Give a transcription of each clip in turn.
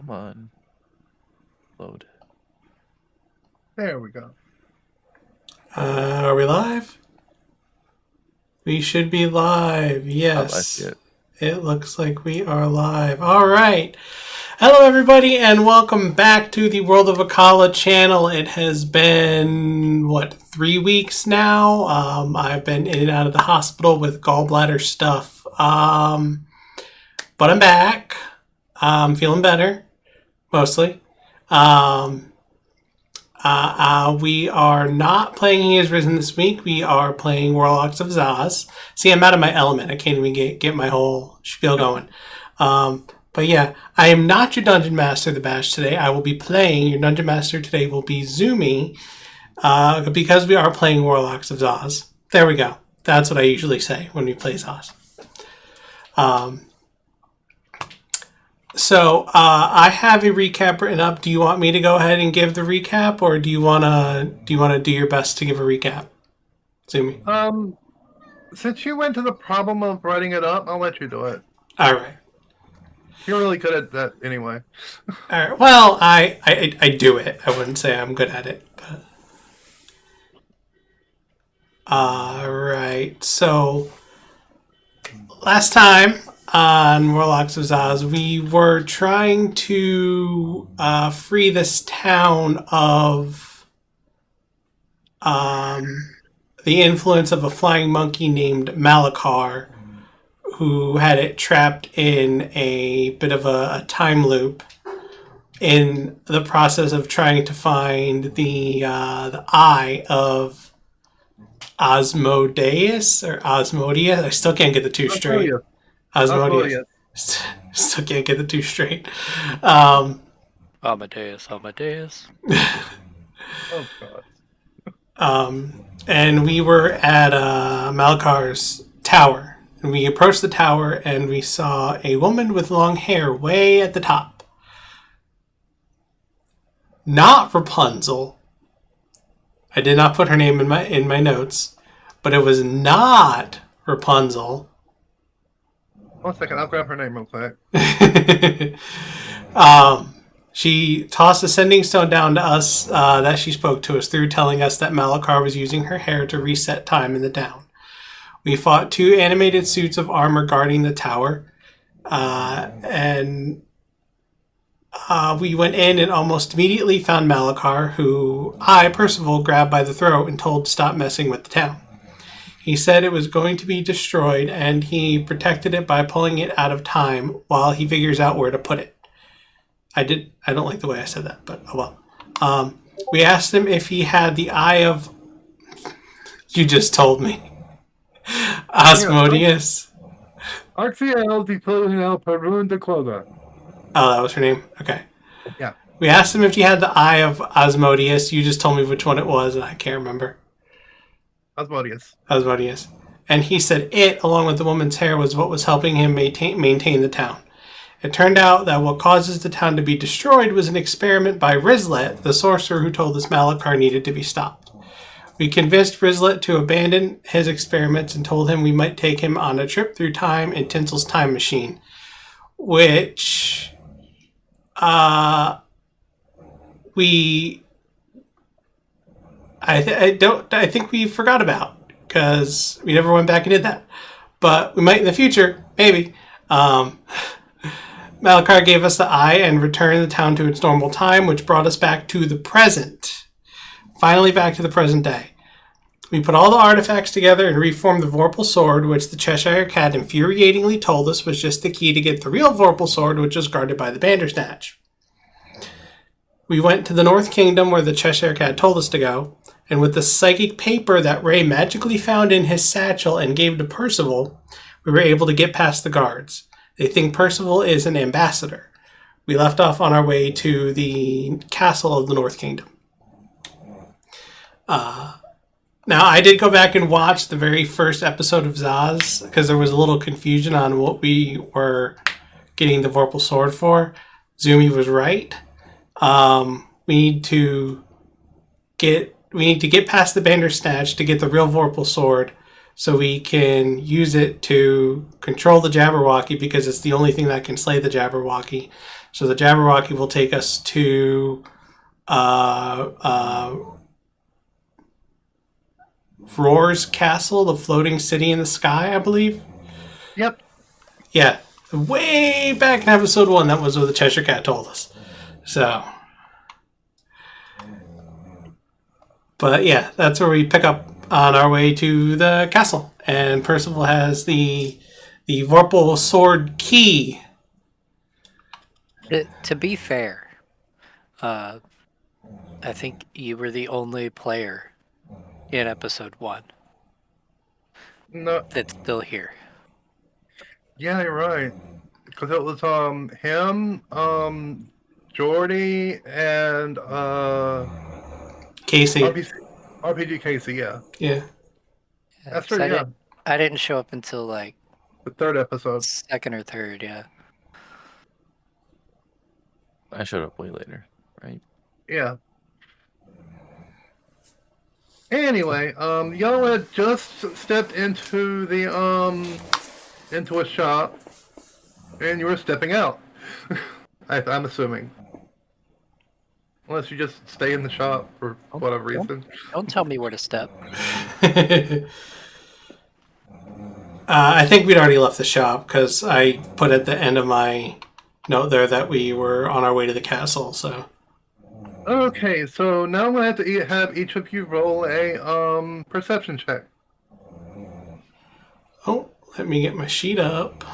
Come on. Load. There we go. Are we live? We should be live. I see Yes. it. It looks like we are live. All right. Hello, everybody, and welcome back to the World of Akala channel. It has been, 3 weeks now? I've been in and out of the hospital with gallbladder stuff. But I'm back. I'm feeling better, mostly. We are not playing He Is Risen this week. We are playing Warlocks of Ssazz. See, I'm out of my element. I can't even get my whole spiel going. But yeah, I am not your Dungeon Master of the Bash today. I will be playing. Your Dungeon Master today will be Zoomy, because we are playing Warlocks of Ssazz. There we go. That's what I usually say when we play Ssazz. So I have a recap written up. Do you want me to go ahead and give the recap, or do you wanna do your best to give a recap, Zoomy? Since you went to the problem of writing it up, I'll let you do it. All right. You're really good at that anyway. All right. Well, I do it. I wouldn't say I'm good at it, but all right. So last time on Warlocks of Ssazz, we were trying to free this town of the influence of a flying monkey named Malachar, who had it trapped in a bit of a time loop in the process of trying to find the eye of Osmodeus or Osmodius. I still can't get the two straight. Osmodius. Still can't get the two straight. Amadeus. Oh, God. And we were at Malachar's tower. And we approached the tower and we saw a woman with long hair way at the top. Not Rapunzel. I did not put her name in my notes, but it was not Rapunzel. 1 second, I'll grab her name real quick. She tossed a sending stone down to us that she spoke to us through, telling us that Malachar was using her hair to reset time in the town. We fought 2 animated suits of armor guarding the tower, and we went in and almost immediately found Malachar, who I, Percival, grabbed by the throat and told to stop messing with the town. He said it was going to be destroyed, and he protected it by pulling it out of time while he figures out where to put it. I don't like the way I said that, but oh well. We asked him if he had the eye of... You just told me. Osmodius. Arxiel de Perun de Cloda. Oh, that was her name? Okay. Yeah. We asked him if he had the eye of Osmodius. You just told me which one it was, and I can't remember. Osmodius. And he said it, along with the woman's hair, was what was helping him maintain the town. It turned out that what causes the town to be destroyed was an experiment by Rizlet, the sorcerer who told us Malachar needed to be stopped. We convinced Rizlet to abandon his experiments and told him we might take him on a trip through time in Tinsel's time machine, which I think we forgot about because we never went back and did that. But we might in the future, maybe. Malachar gave us the eye and returned the town to its normal time, which brought us back to the present. Finally back to the present day. We put all the artifacts together and reformed the Vorpal Sword, which the Cheshire Cat infuriatingly told us was just the key to get the real Vorpal Sword, which was guarded by the Bandersnatch. We went to the North Kingdom where the Cheshire Cat told us to go, and with the psychic paper that Ray magically found in his satchel and gave to Percival, we were able to get past the guards. They think Percival is an ambassador. We left off on our way to the castle of the North Kingdom. Now, I did go back and watch the very first episode of Ssazz because there was a little confusion on what we were getting the Vorpal Sword for. Zoomy was right. We need to get past the Bandersnatch to get the real Vorpal Sword so we can use it to control the Jabberwocky because it's the only thing that can slay the Jabberwocky. So the Jabberwocky will take us to Roar's Castle, the floating city in the sky, I believe. Yep. Yeah, way back in episode 1, that was what the Cheshire Cat told us. So, but yeah, that's where we pick up on our way to the castle, and Percival has the Vorpal sword key. To be fair, I think you were the only player in episode 1 No. that's still here. Yeah, you're right. Because it was him, Jordy, and Casey. RPG Casey. Yeah. Yeah. That's So true. Yeah. I didn't show up until like The 3rd episode. 2nd or 3rd. Yeah. I showed up way later, right? Yeah. Anyway, y'all had just stepped into the into a shop, and you were stepping out. I'm assuming, unless you just stay in the shop for whatever reason. Don't tell me where to step. I think we'd already left the shop because I put at the end of my note there that we were on our way to the castle. So Okay, so now I'm gonna have to have each of you roll a perception check. oh, let me get my sheet up.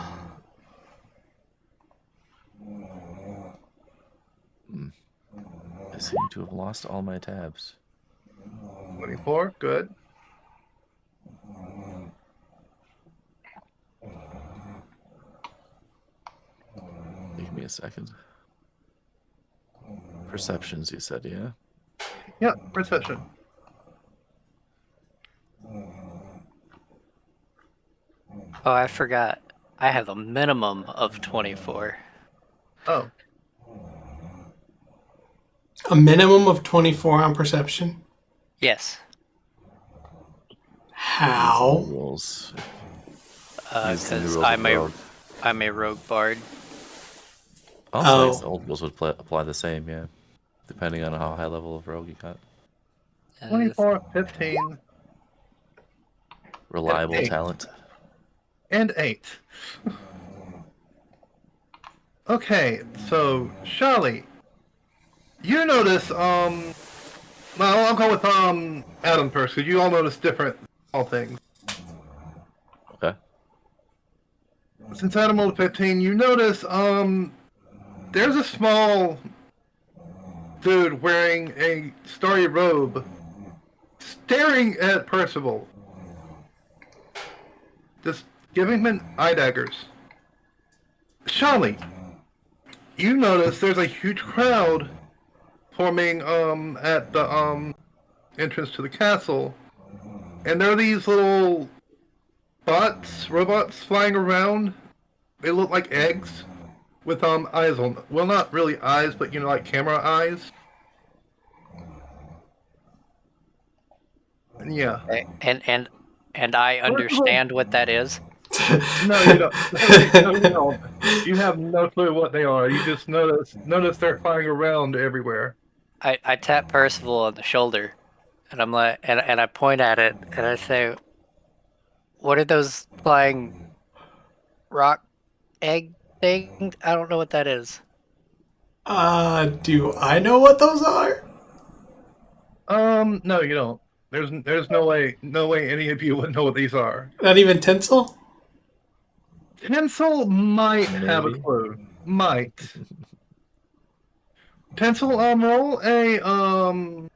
I seem to have lost all my tabs. 24, good. Give me a second. Perceptions, you said, yeah? Yep, perception. Oh, I forgot. I have a minimum of 24. Oh, A minimum of 24 on perception. Yes. How? Rules. Because rogue. I'm a rogue bard. Also, Oh. I guess the old rules would apply the same, yeah. Depending on how high level of rogue you got. 24, 15, Reliable Eight. talent. and 8. Okay, so Sholly, you notice well, I'll go with Adam first, because you all notice different small things. Okay. Since Adam rolled 15, you notice there's a small dude wearing a starry robe staring at Percival, just giving him eye daggers. Sholly, you notice there's a huge crowd forming at the entrance to the castle, and there are these little robots flying around. They look like eggs with eyes on them. Well, not really eyes, but you know, like camera eyes. Yeah. And I understand what that is. No, you don't. No, you don't. You have no clue what they are. You just notice they're flying around everywhere. I tap Percival on the shoulder, and I'm like, and I point at it, and I say, "What are those flying rock egg things? I don't know what that is." Do I know what those are? No, you don't. There's no way any of you would know what these are. Not even Tinsel? Tinsel might have a Maybe. clue. Might. Tinsel, roll a what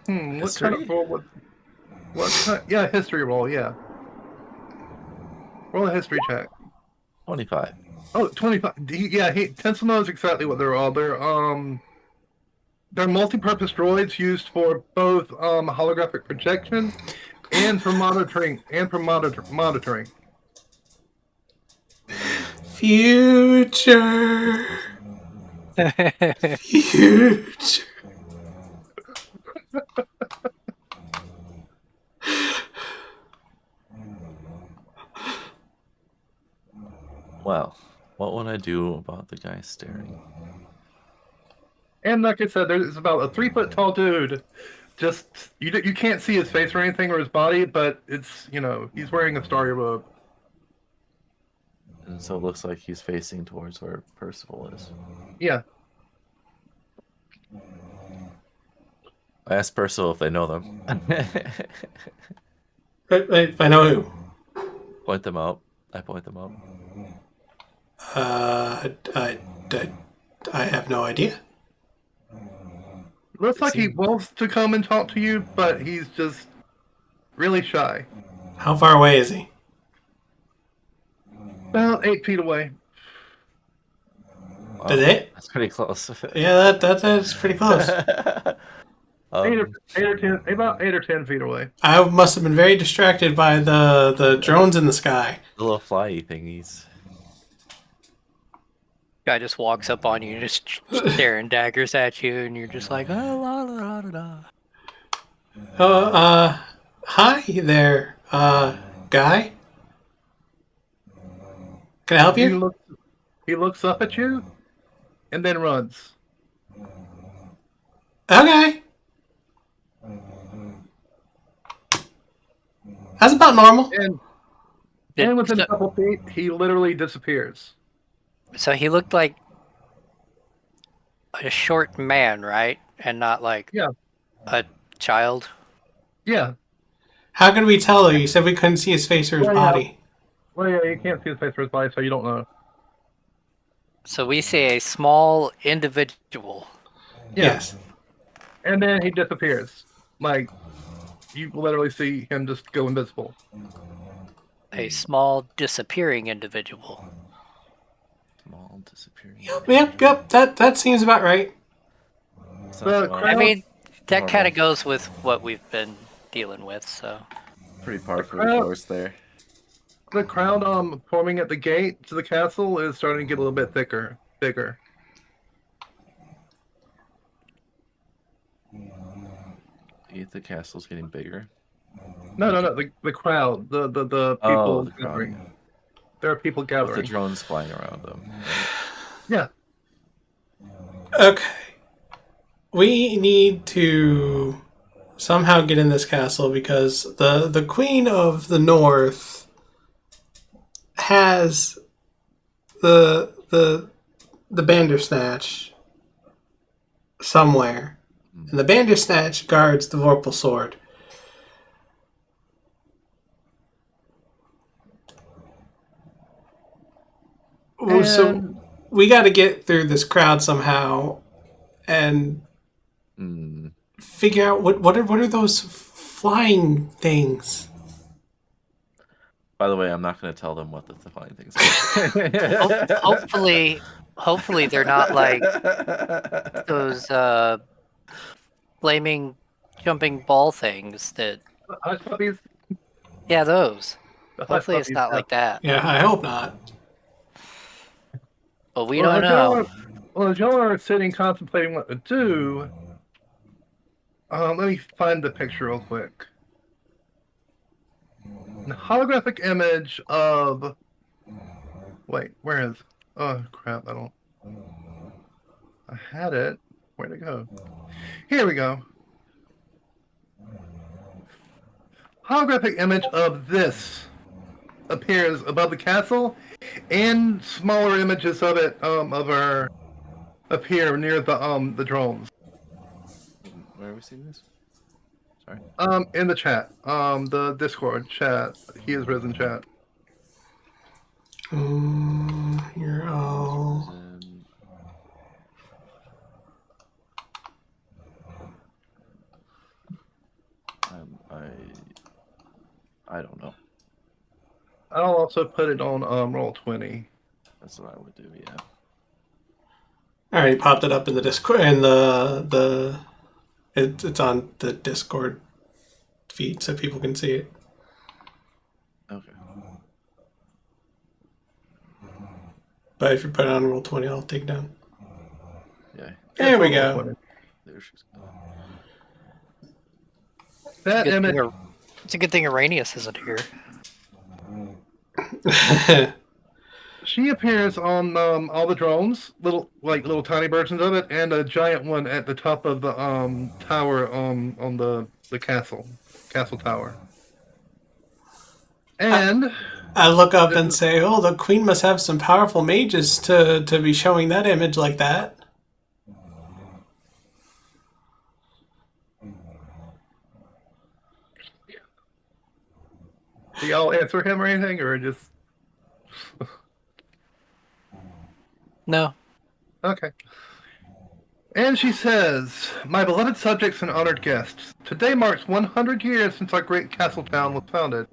kind History? of roll would? What kind? Yeah, history roll. Yeah. Roll a history check. 25. Oh, 25. Yeah, Tinsel knows exactly what they're all. They're multi-purpose droids used for both holographic projection and for monitoring monitoring. Future. Future. Well, what would I do about the guy staring? And like I said, there's about a 3 foot tall dude. Just you can't see his face or anything or his body, but it's he's wearing a starry robe. And so it looks like he's facing towards where Percival is. Yeah. I asked Percival if they know them. Wait, I know who. Point them out. I point them out. I have no idea. Looks like he wants to come and talk to you, but he's just really shy. How far away is he? About 8 feet away. Wow, Did it? that's pretty close. Yeah, that's pretty close. About 8 or 10 feet away. I must have been very distracted by the drones in the sky. the little flyy thingies. Guy just walks up on you, just staring daggers at you, and you're just like, oh, la, la, la, la. Hi there, guy. Can I help you? He looks up at you, and then runs. Okay. That's about normal. And within a couple feet, he literally disappears. So he looked like a short man, right? And not like Yeah. a child. Yeah. How could we tell though? You said we couldn't see his face or his Well, yeah. body. Well, yeah, you can't see his face or his body, so you don't know. So we see a small individual. Yeah. Yes. And then he disappears. Like, you literally see him just go invisible. A small disappearing individual. Small disappearing. Yep. That seems about right. Sounds The about I mean, that Normal. kind of goes with what we've been dealing with, so. pretty par for the crowd- course there. The crowd forming at the gate to the castle is starting to get a little bit bigger. The castle's getting bigger. No. The crowd, the people Oh, the crowd. gathering. There are people With the gathering. drones flying around them. Yeah. Okay. We need to somehow get in this castle because the Queen of the North has the Bandersnatch somewhere. And the Bandersnatch guards the Vorpal Sword. So And we got to get through this crowd somehow and Mm. figure out what are those flying things. By the way, I'm not going to tell them what the flying things are. Hopefully they're not like those flaming jumping ball things that. hush puppies. Yeah, those. The hush Hopefully it's puppies, not yeah. like that. Yeah, I hope not. But we Well, don't know. As y'all are sitting contemplating what to do, let me find the picture real quick. A holographic image of. Wait, where is? Oh crap! I had it. Where'd it go? Here we go. Holographic image of this appears above the castle, and smaller images of it appear near the drones. Where are we seeing this? Sorry. In the chat, the Discord chat. He is risen chat. You're all. I don't know. I'll also put it on Roll20. That's what I would do. Yeah. I already popped it up in the Discord and it's on the Discord feed so people can see it. Okay. But if you put it on Roll20, I'll take it down. Yeah. There we go. Roll20. There she's going. That image. It's a good thing Arrhenius isn't here. She appears on all the drones, little tiny versions of it, and a giant one at the top of the tower on the castle tower. And I look up and say, "Oh, the queen must have some powerful mages to be showing that image like that." do y'all answer him or anything, or just No. okay? And she says, "My beloved subjects and honored guests, today marks 100 years since our great castle town was founded.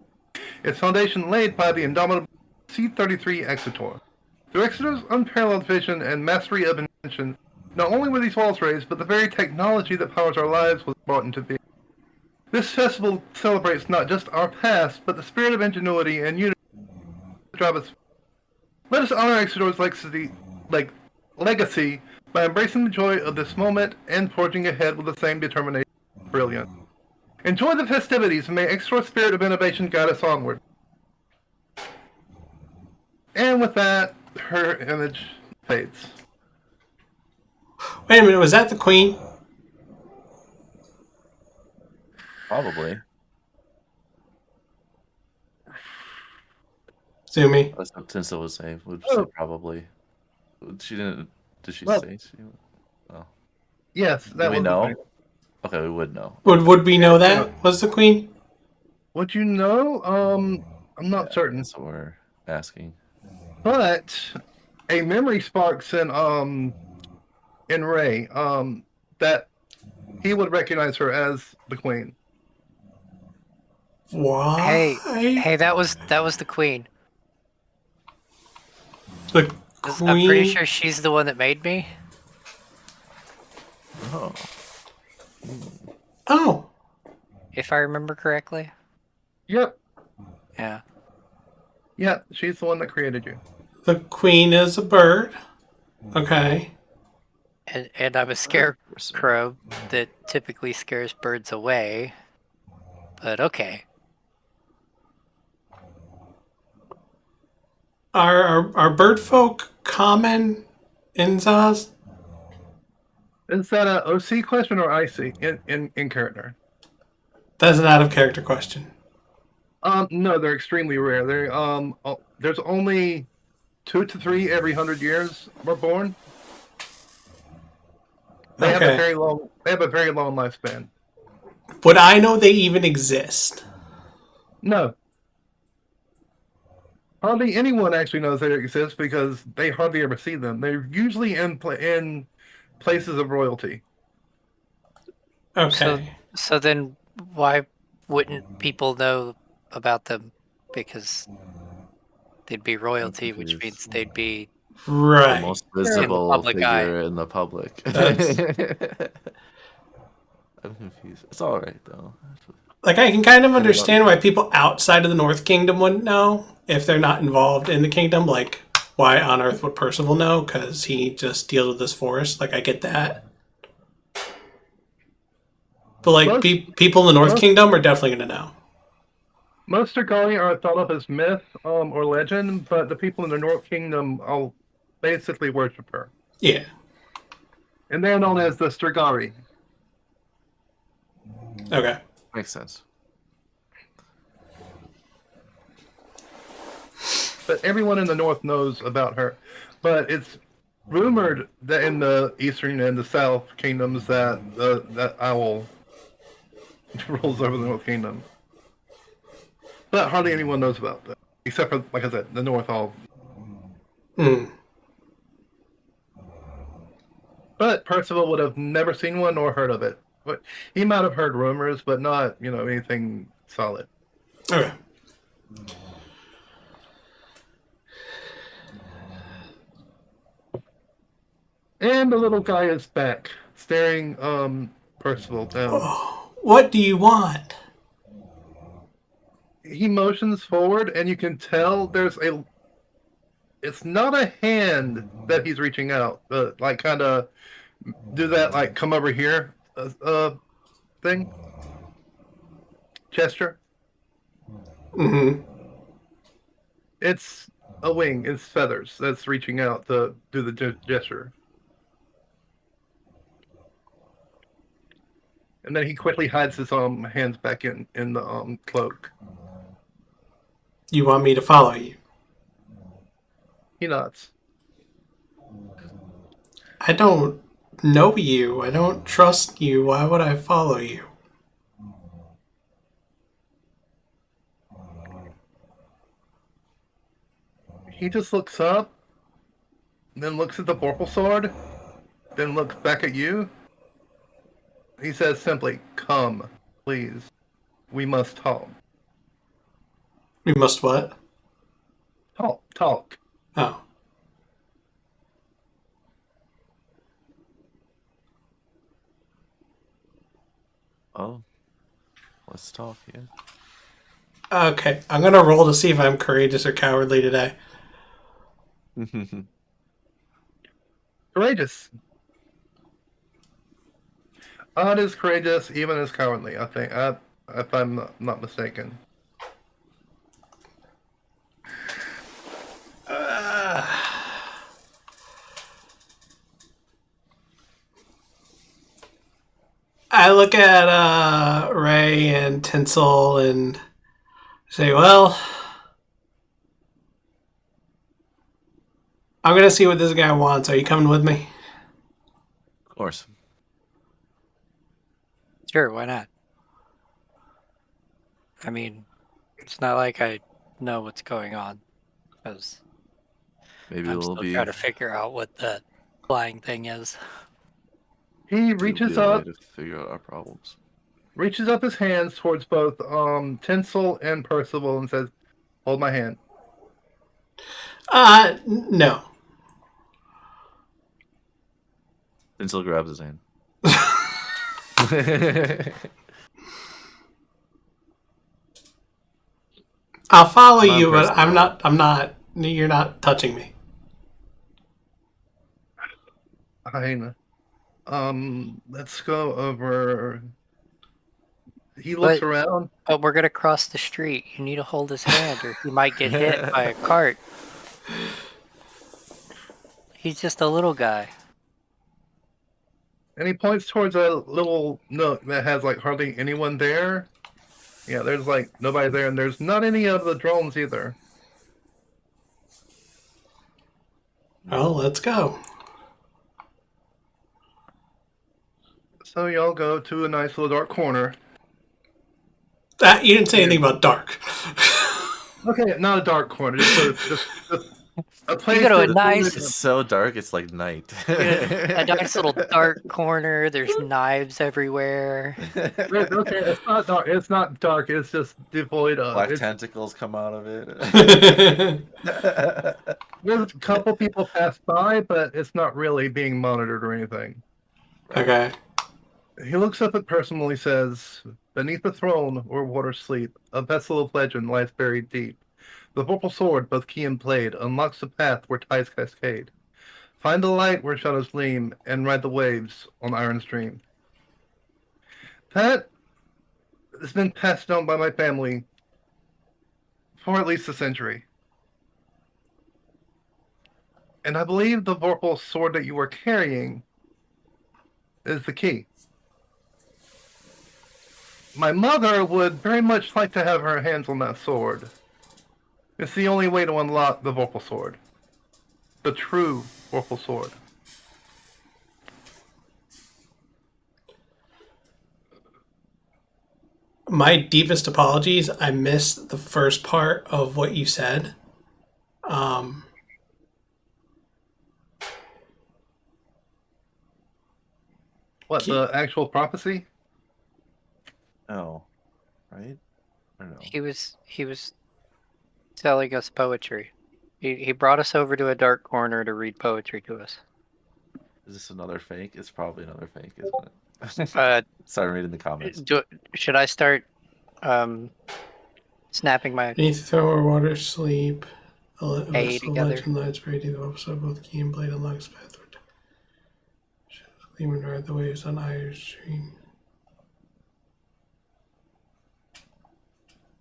Its foundation laid by the indomitable C-33 Exetor. Through Exetor's unparalleled vision and mastery of invention, not only were these walls raised, but the very technology that powers our lives was brought into being. This festival celebrates not just our past, but the spirit of ingenuity and unity that drive us. Let us honor Exetor's legacy by embracing the joy of this moment and forging ahead with the same determination and brilliance. Enjoy the festivities and may Exetor's spirit of innovation guide us onward." And with that, her image fades. Wait a minute, was that the queen? Probably. Zoomy. That's what Tinsel would say. Would Oh. say probably. She didn't. Did she Well, say she? Oh. Yes, Do that we was know? the thing. Okay, we would know. Would we know that was the queen? Would you know? I'm not certain. That's what we're asking. But a memory sparks in Ray that he would recognize her as the queen. Why? Hey, that was the queen. The 'Cause queen. I'm pretty sure she's the one that made me. Oh. Oh, If I remember correctly. Yep, Yeah. yep, she's the one that created you. the queen is a bird. Okay. And I'm a scarecrow that typically scares birds away. But okay. Are bird folk common in Ssazz? Is that a OC question or IC in character? That's an out of character question. No, they're extremely rare. There's only 2 to 3 every 100 years were born. They have a Okay. very long. They have a very long lifespan. Would I know they even exist? No, hardly anyone actually knows they exist because they hardly ever see them. They're usually in places of royalty. Okay. So then why wouldn't people know about them? Because they'd be royalty, which confused. means they'd be The Right. most visible public figure in the public. That's- I'm confused. It's all right though. Like, I can kind of understand why people outside of the North Kingdom wouldn't know if they're not involved in the kingdom. Like, why on earth would Percival know? Because he just deals with this forest. Like, I get that. But, like, people in the North Kingdom are definitely going to know. Most Strigari are thought of as myth or legend, but the people in the North Kingdom all basically worship her. Yeah. And they're known as the Strigari. Okay. Makes sense. But everyone in the North knows about her. But it's rumored that in the Eastern and the South Kingdoms that that owl rules over the North Kingdom. But hardly anyone knows about that. Except for, like I said, the North all. Hmm. But Percival would have never seen one nor heard of it. But he might have heard rumors, but not, anything solid. Okay. And the little guy is back, staring Percival down. What do you want? He motions forward, and you can tell it's not a hand that he's reaching out, like kind of do that, like come over here thing, gesture. Mm-hmm. It's a wing. It's feathers that's reaching out to do the gesture. And then he quickly hides his hands back in the cloak. You want me to follow you? He nods. I don't know you. I don't trust you. Why would I follow you? He just looks up, then looks at the purple sword, then looks back at you. He says simply, "Come, please. We must talk. We must what? Talk." Oh. Oh, let's talk. Yeah. Okay, I'm gonna roll to see if I'm courageous or cowardly today. Courageous. Odd is courageous, even as cowardly. I think, if I'm not mistaken. I look at Ray and Tinsel and say, well, I'm going to see what this guy wants. Are you coming with me? Of course. Sure, why not? I mean, it's not like I know what's going on, because Maybe I'm it'll still be trying to figure out what that flying thing is. He it'll be reaches a way up to figure out our problems. his hands towards both Tinsel and Percival and says, "Hold my hand." No. Tinsel grabs his hand. I'll follow Come on, you, but Percival. you're not touching me. Fine. Let's go over. He looks But around. we're gonna cross the street. You need to hold his hand, or he might get hit by a cart. He's just a little guy. And he points towards a little nook that has like hardly anyone there. Yeah, there's like nobody there, and there's not any of the drones either. Well, let's go. So y'all go to a nice little dark corner. You didn't say anything about dark. Okay, not a dark corner, just a You place go to a that's nice, It's so dark, it's like night. a nice little dark corner. There's knives everywhere. okay, it's not dark. It's not dark. It's just devoid of. Black It's tentacles come out of it. there's a couple people pass by, but it's not really being monitored or anything. Okay. He looks up at Percival. He says, "Beneath the throne where waters sleep, a vessel of legend lies buried deep. The purple sword, both key and blade, unlocks the path where tides cascade. Find the light where shadows gleam, and ride the waves on iron stream." That has been passed down by my family for at least a century. And I believe the purple sword that you are carrying is the key. My mother would very much like to have her hands on that sword. It's the only way to unlock the Vorpal sword. The true Vorpal sword. My deepest apologies. I missed the first part of what you said. What, the actual prophecy? Oh, right? I don't know. He was selling us poetry. He brought us over to a dark corner to read poetry to us. Is this another fake? It's probably another fake, isn't it? Start reading the comments. Should I start snapping my Beneath the throne where waters sleep, a A vessel of together? legend lies buried in the opposite both key and blade unlocks path. Gleam and ride the waves on iron stream.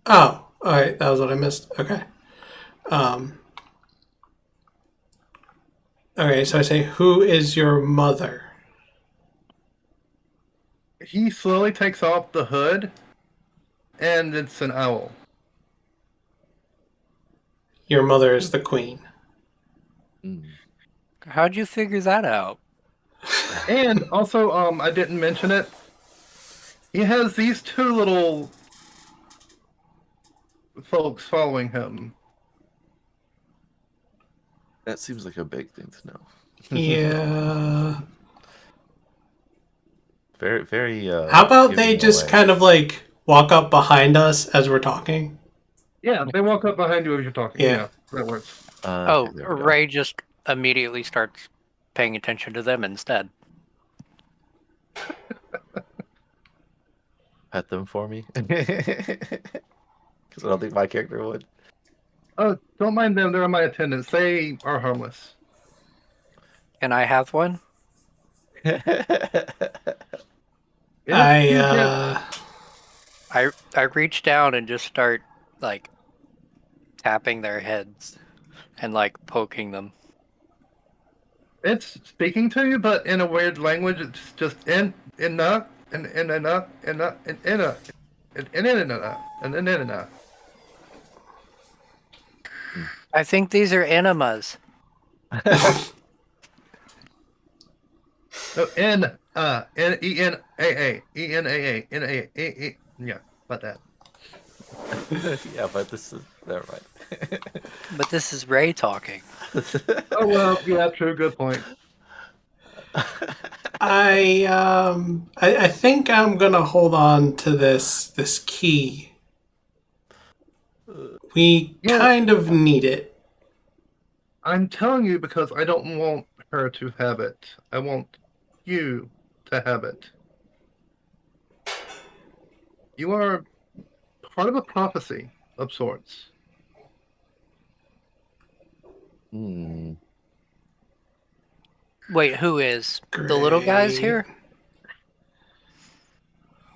Oh, alright, that was what I missed. Okay. Okay, so I say, who is your mother? He slowly takes off the hood, and it's an owl. Your mother is the queen. Mm. How'd you figure that out? And also, I didn't mention it. He has these two little folks following him. That seems like a big thing to know. Yeah. Very, very. How about they giving just away. kind of like walk up behind us as we're talking? Yeah, they walk up behind you as you're talking. Yeah. Yeah, that works. Oh, Okay, there we go. Ray just immediately starts paying attention to them instead. Pet them for me, because I don't think my character would. Oh, don't mind them. They're my attendants. They are harmless. Can I have one? If I you get, I reach down and just start like tapping their heads and like poking them. it's speaking to you, but in a weird language. It's just in a and in a and a and in a and in a and in a. I think these are enemas. No, N E N A A. Yeah, about that. Yeah, but this is never mind. But this is Ray talking. Oh well, yeah, true. Good point. I think I'm gonna hold on to this key. We Yeah, kind of need it. I'm telling you because I don't want her to have it. I want you to have it. You are part of a prophecy of sorts. Hmm. Wait, who is? The little guys Great. here?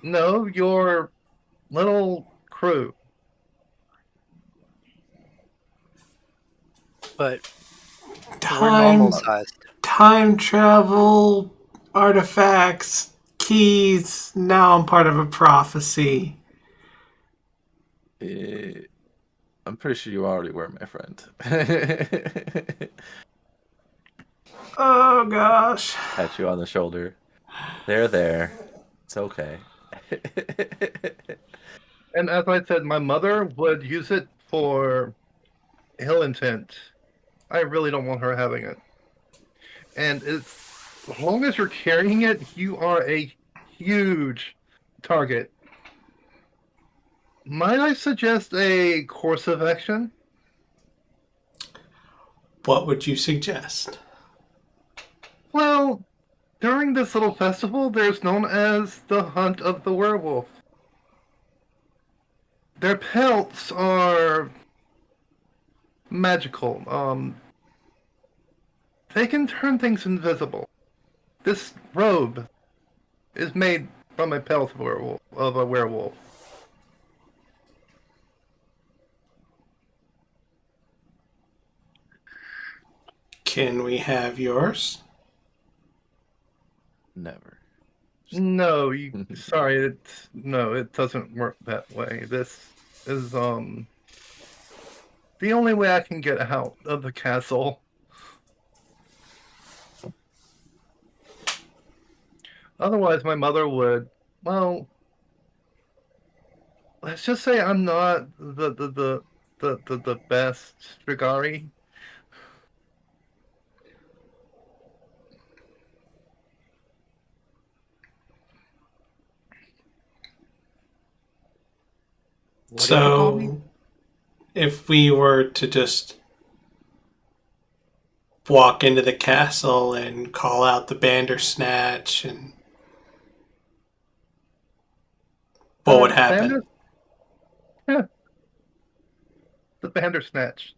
No, your little crew. But we're normal Time sized. time travel artifacts keys. Now I'm part of a prophecy. Eh, I'm pretty sure you already were, my friend. Oh gosh. Pat you on the shoulder. There. It's okay. And as I said, my mother would use it for ill intent. I really don't want her having it. And as long as you're carrying it, you are a huge target. Might I suggest a course of action? What would you suggest? Well, during this little festival, there's known as the Hunt of the Werewolf. Their pelts are magical. They can turn things invisible. This robe is made from a pelt of a werewolf. Can we have yours? Never. No, sorry, it doesn't work that way. This is the only way I can get out of the castle. Otherwise, my mother would. Well, let's just say I'm not the best Strigari. What did you call me? So, if we were to just walk into the castle and call out the Bandersnatch, and what would happen? The Bandersnatch.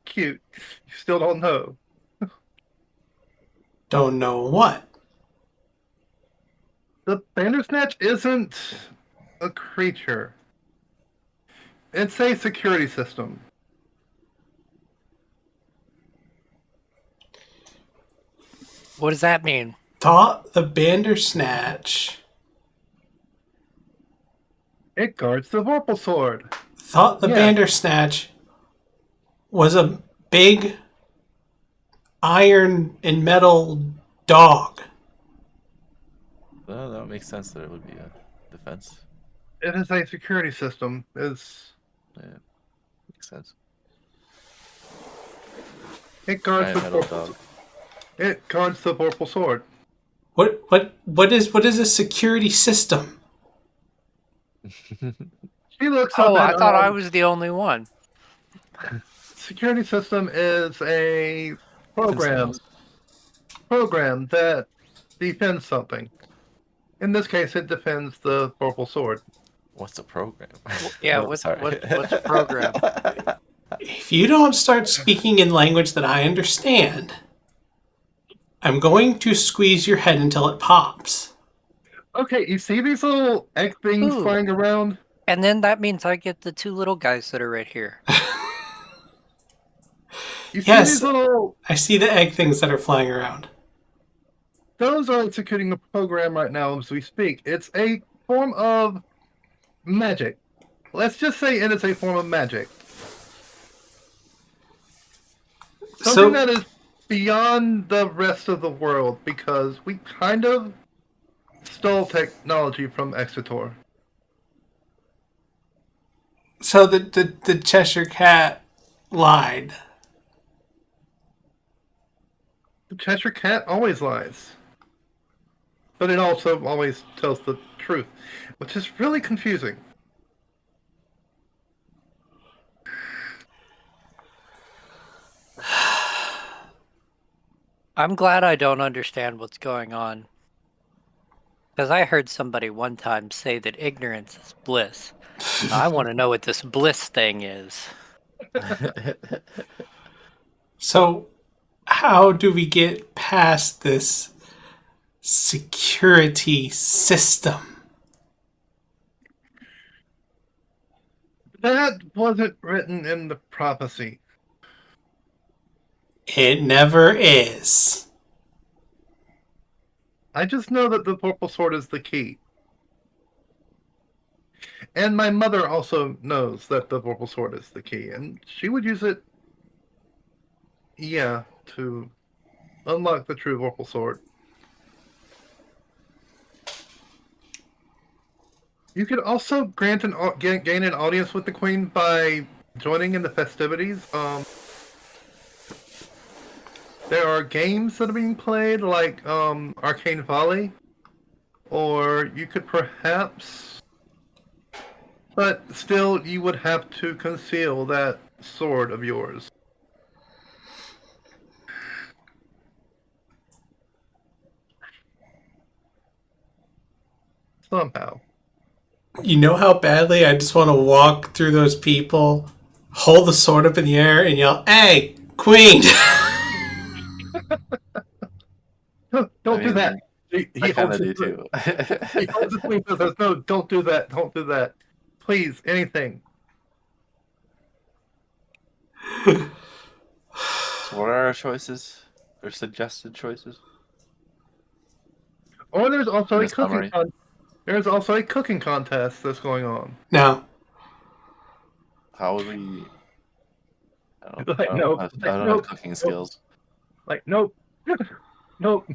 Cute. You still don't know. Don't know what. The Bandersnatch isn't a creature. It's a security system. What does that mean? Thought the Bandersnatch. It guards the Vorpal Sword. Thought the Yeah. Bandersnatch was a big iron and metal dog. Well, that would make sense that it would be a defense. It is a security system. Makes sense. It guards the Giant metal Vorpal. dog. It guards the Vorpal Sword. What is a security system? She looks Oh, up I at, thought I was the only one. security system is a program Tinsel. that defends something. In this case, it defends the Vorpal Sword. What's the program? Yeah, Oh, sorry. what's a program? If you don't start speaking in language that I understand, I'm going to squeeze your head until it pops. Okay, you see these little egg things Ooh. flying around? And then that means I get the two little guys that are right here. You see Yes. these little... I see the egg things that are flying around. Those are executing the program right now as we speak. It's a form of magic. Let's just say it is a form of magic. Something that is beyond the rest of the world because we kind of stole technology from Exetor. So the Cheshire Cat lied. The Cheshire Cat always lies. But it also always tells the truth, which is really confusing. I'm glad I don't understand what's going on. Because I heard somebody one time say that ignorance is bliss. I want to know what this bliss thing is. So, how do we get past this security system? That wasn't written in the prophecy. It never is. I just know that the Purple Sword is the key. And my mother also knows that the Purple Sword is the key, and she would use it, to unlock the true Purple Sword. You could also gain an audience with the Queen by joining in the festivities. There are games that are being played, like Arcane Volley, or you could perhaps... But still, you would have to conceal that sword of yours. Somehow. You know how badly I just want to walk through those people, hold the sword up in the air, and yell, "Hey, Queen!" No, don't do that. He I kind holds of do it. too. He holds his queen and says, "No, don't do that. Don't do that. Please, anything." So what are our choices? Or suggested choices? Or there's also In a a summary. cooking contest that's going on. No. How would we? I don't, Like, I don't, nope. have, Like, I don't nope. have cooking skills. Like, nope. Nope.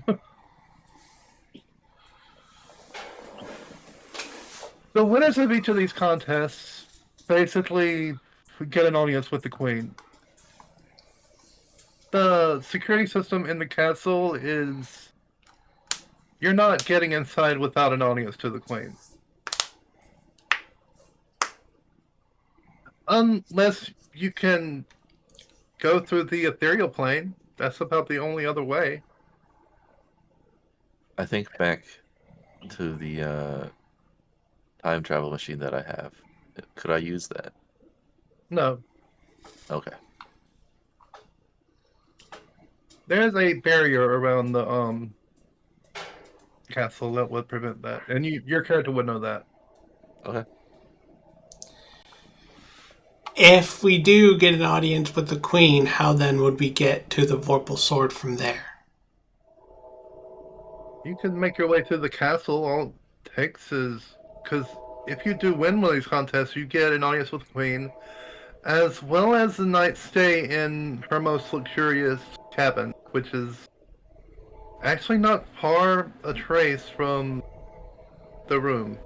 The winners of each of these contests basically get an audience with the Queen. The security system in the castle is... You're not getting inside without an audience to the Queen. Unless you can go through the ethereal plane. That's about the only other way. I think back to the time travel machine that I have. Could I use that? No. Okay. There's a barrier around the castle that would prevent that. And your character would know that. Okay. If we do get an audience with the Queen, how then would we get to the Vorpal Sword from there? You can make your way to the castle. All it takes is because if you do win one of these contests, you get an audience with the queen, as well as a night's stay in her most luxurious cabin, which is actually not far a trace from the room.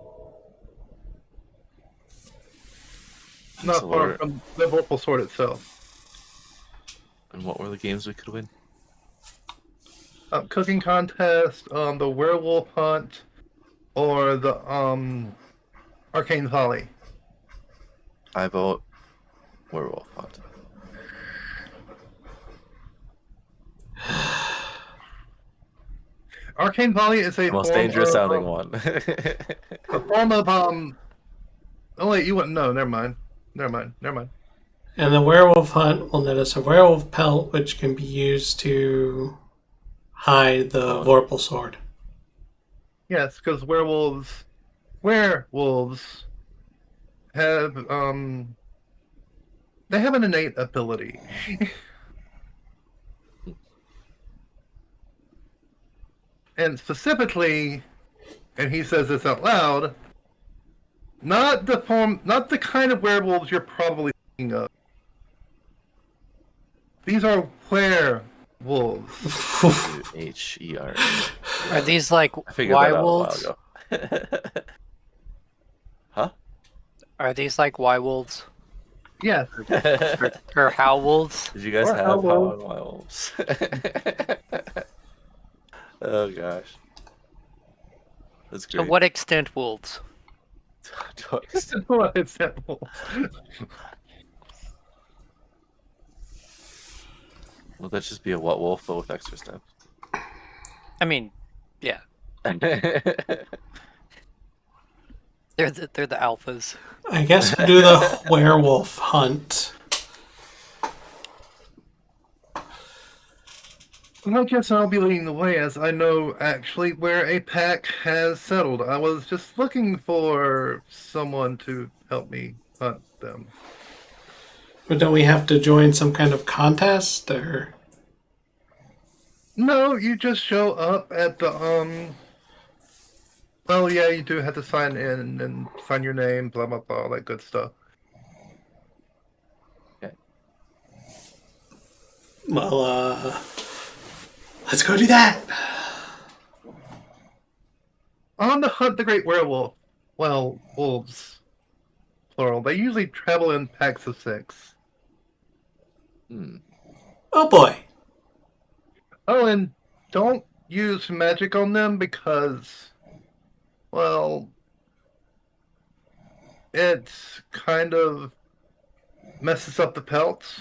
Not So far from the Vorpal Sword itself. and what were the games we could win? Cooking contest, the werewolf hunt, or the arcane volley. I vote werewolf hunt. Arcane volley is a The most form dangerous of, sounding one. a form of Oh wait, you wouldn't know. Never mind. Never mind. Never mind. And the werewolf hunt will net us a werewolf pelt, which can be used to hide the Vorpal sword. Yes, because werewolves have they have an innate ability. And specifically, and he says this out loud, not the kind of werewolves you're probably thinking of. These are werewolves. H-E-R. Are these like I figured that out a while wolves? ago. Huh? Are these like wolves? Yes. Or how wolves? Did you guys Or have Howlwolves. Howl and Wolves? Oh gosh. That's To great. what extent wolves? It's that wolf. Well, that just be a what wolf, but with extra steps. I mean, yeah, they're the alphas. I guess we'll do the werewolf hunt. I guess I'll be leading the way, as I know actually where a pack has settled. I was just looking for someone to help me hunt them. But don't we have to join some kind of contest or? No, you just show up at the well, yeah, you do have to sign in and sign your name, blah blah blah, all that good stuff. Well, let's go do that. On the hunt the great werewolf. Well, wolves. Plural. They usually travel in packs of 6. Oh boy. Oh, and don't use magic on them because, well, it kind of messes up the pelts.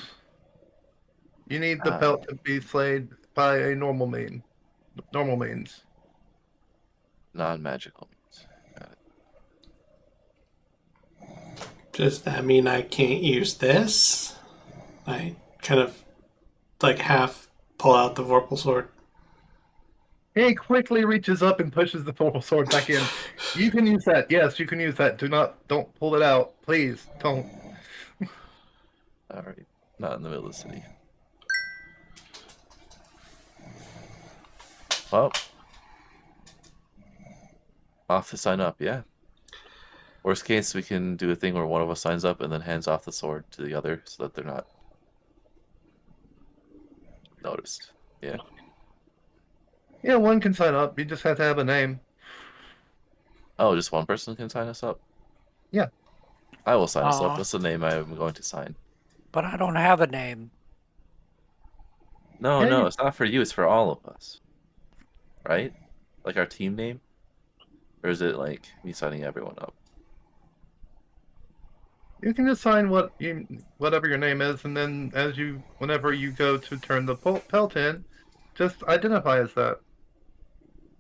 You need the pelt to be slayed by a normal means. Non-magical means. Got it. Does that mean I can't use this? I kind of like half pull out the Vorpal sword. He quickly reaches up and pushes the purple sword back in. You can use that. Yes, you can use that. Don't pull it out. Please, don't. Alright. Not in the middle of the city. Well. Off to sign up, yeah. Worst case, we can do a thing where one of us signs up and then hands off the sword to the other so that they're not noticed. Yeah. Yeah, one can sign up. You just have to have a name. Oh, just one person can sign us up? Yeah. I will sign us up. Aw. What's the name I'm going to sign? But I don't have a name. No, Yeah, no, you- it's not for you. It's for all of us. Right? Like our team name? Or is it like me signing everyone up? You can just sign whatever your name is, and then whenever you go to turn the pelt in, just identify as that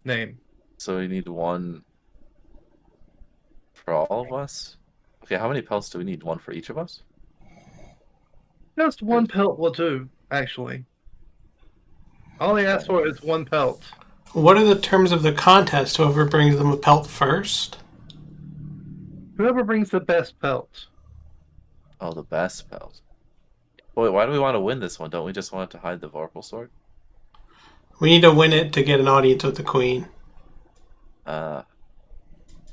name. So you need one for all of us? Okay, how many pelts do we need? One for each of us? Just one pelt will do, actually. All they ask for is one pelt. What are the terms of the contest? Whoever brings them a pelt first? Whoever brings the best pelt. Oh, the best pelt. Wait, why do we want to win this one? Don't we just want to hide the Vorpal sword? We need to win it to get an audience with the queen. And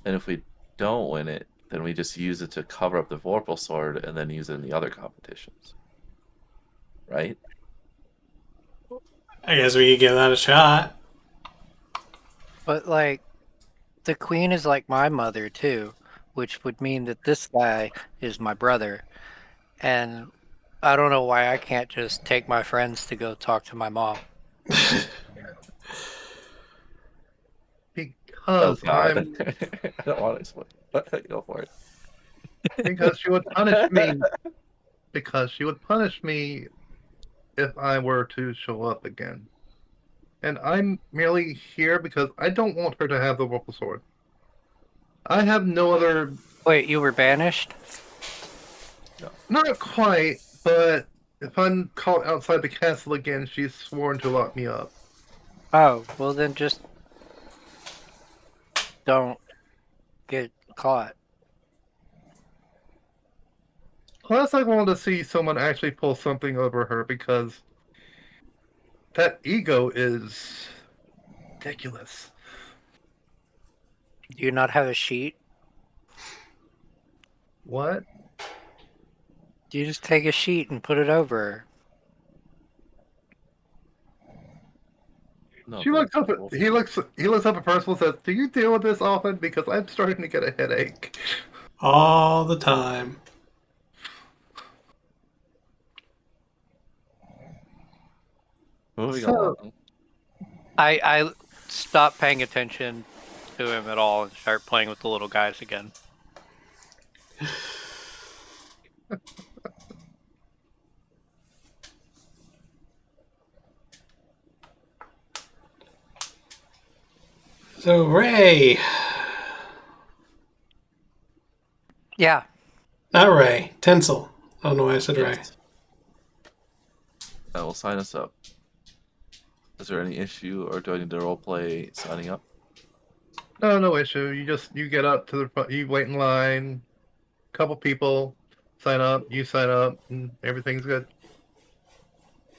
if we don't win it, then we just use it to cover up the Vorpal Sword and then use it in the other competitions. Right? I guess we could give that a shot. But like, the queen is like my mother too, which would mean that this guy is my brother. And I don't know why I can't just take my friends to go talk to my mom. Oh, Because God. I'm I don't want to explain. But go for it. because she would punish me. Because she would punish me if I were to show up again. And I'm merely here because I don't want her to have the Whirlpool Sword. I have no other. Wait, you were banished? Not quite, but if I'm caught outside the castle again, she's sworn to lock me up. Oh, well then just don't get caught. Plus, I wanted to see someone actually pull something over her because that ego is ridiculous. Do you not have a sheet? What? Do you just take a sheet and put it over her? No, She but looks up at he looks up at Percival and says, "Do you deal with this often? Because I'm starting to get a headache." All the time. Moving So- along. I stopped paying attention to him at all and start playing with the little guys again. So, Ray. Yeah. Not Ray. Tinsel. I don't know why I said Ray. Yes. That will sign us up. Is there any issue, or do I need to roleplay signing up? No issue. You get up to the front, you wait in line. Couple people sign up. You sign up, and everything's good.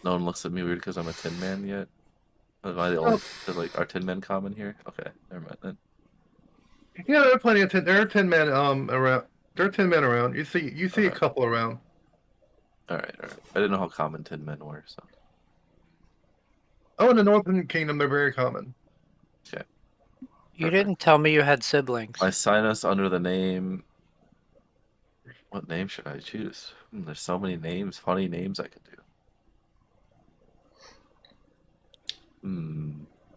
No one looks at me weird because I'm a Tin Man yet? Am I the only... Is, like, are Tin Men common here? Okay, never mind then. Yeah, there are plenty of there are 10 men around. There are 10 men around. You see a Okay. couple around. Alright. I didn't know how common Tin Men were, so... Oh, in the Northern Kingdom, they're very common. Okay. You Perfect. didn't tell me you had siblings. I sign us under the name... What name should I choose? There's so many names, funny names I could do.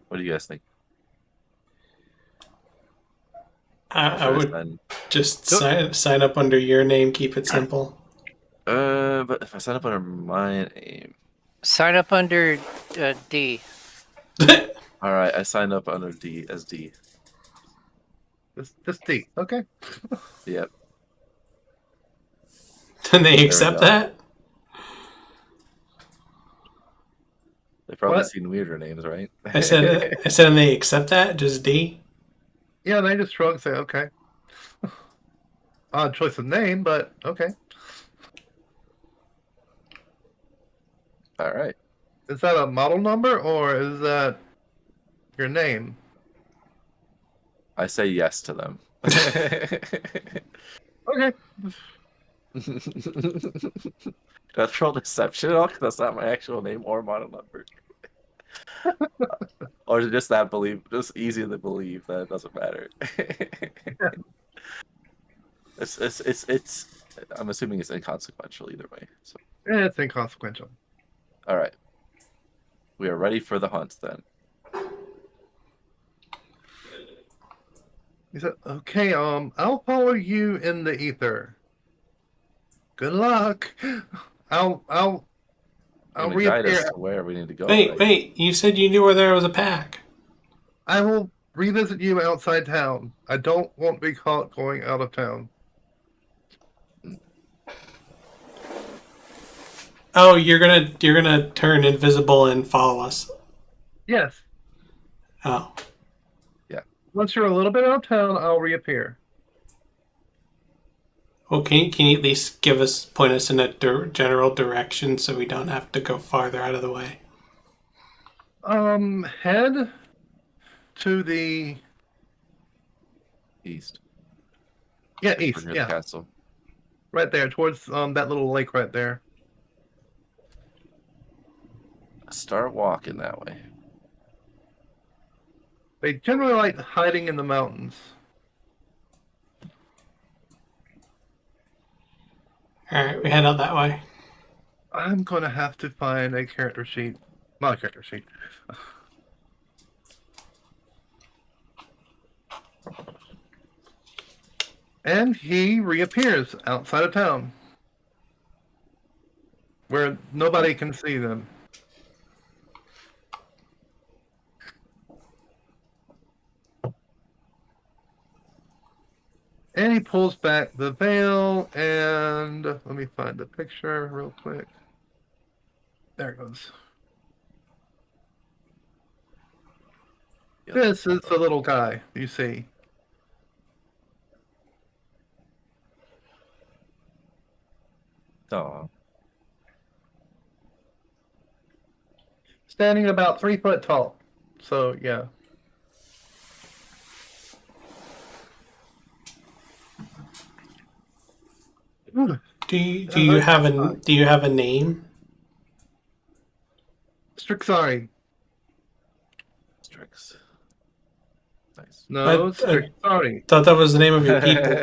What do you guys think? I would Sign... just sign up under your name, keep it simple. But if I sign up under my name... Sign up under D. Alright, I signed up under D as D. This D. Okay. Yep. Can they we accept go. that? They've probably What? seen weirder names, right? I said and they accept that? Just D? Yeah, they just shrug and say, okay. Odd choice of name, but okay. Alright. Is that a model number or is that your name? I say yes to them. Okay. That's roll deception at all? 'Cause that's not my actual name or model number. Or is it just that just easy to believe that it doesn't matter? It's I'm assuming it's inconsequential either way. So It's inconsequential. all right. We are ready for the hunt then. He said, okay, I'll follow you in the ether. Good luck. I'll And the guide reappear. us to where we need to go. Wait, right? wait. You said you knew where there was a pack. I will revisit you outside town. I don't want to be caught going out of town. Oh, you're gonna turn invisible and follow us. Yes. Oh. Once you're a little bit out of town, I'll reappear. Well, can you at least point us in a general direction so we don't have to go farther out of the way? Head to the East. Yeah, We're east. near the Yeah, castle. right there, towards that little lake right there. Start walking that way. They generally like hiding in the mountains. All right, we head out that way. I'm gonna have to find a character sheet. Not a character sheet. And he reappears outside of town, where nobody can see them. And he pulls back the veil, and let me find the picture real quick. There it goes. Yep. This is the little guy you see. Oh, Standing about 3 foot tall. So, yeah. Ooh, Do you have a name? Strixari. Strix. Nice. No, I Strixari. thought that was the name of your people.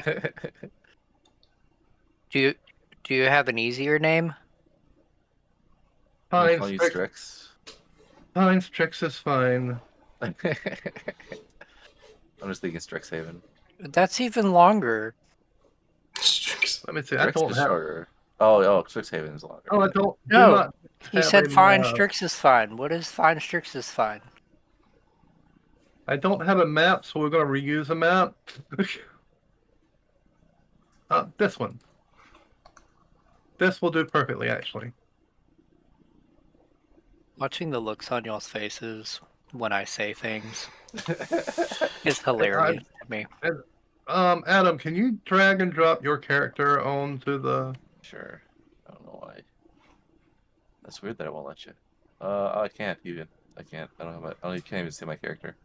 Do you have an easier name? We Fine, call you Strix. Strix. Fine, Strix is fine. I'm just thinking Strixhaven. That's even longer. Let me see. I Strix don't is have. shorter. Oh, Strixhaven is longer. Oh, I don't. Do No, not he have said a fine map. Strix is fine. What is fine Strix is fine? I don't have a map, so we're going to reuse a map. This one. This will do perfectly, actually. Watching the looks on y'all's faces when I say things is hilarious to me. Adam, can you drag and drop your character onto the? Sure. I don't know why. That's weird that I won't let you. I can't even. I can't. I don't have. I can't even see my character.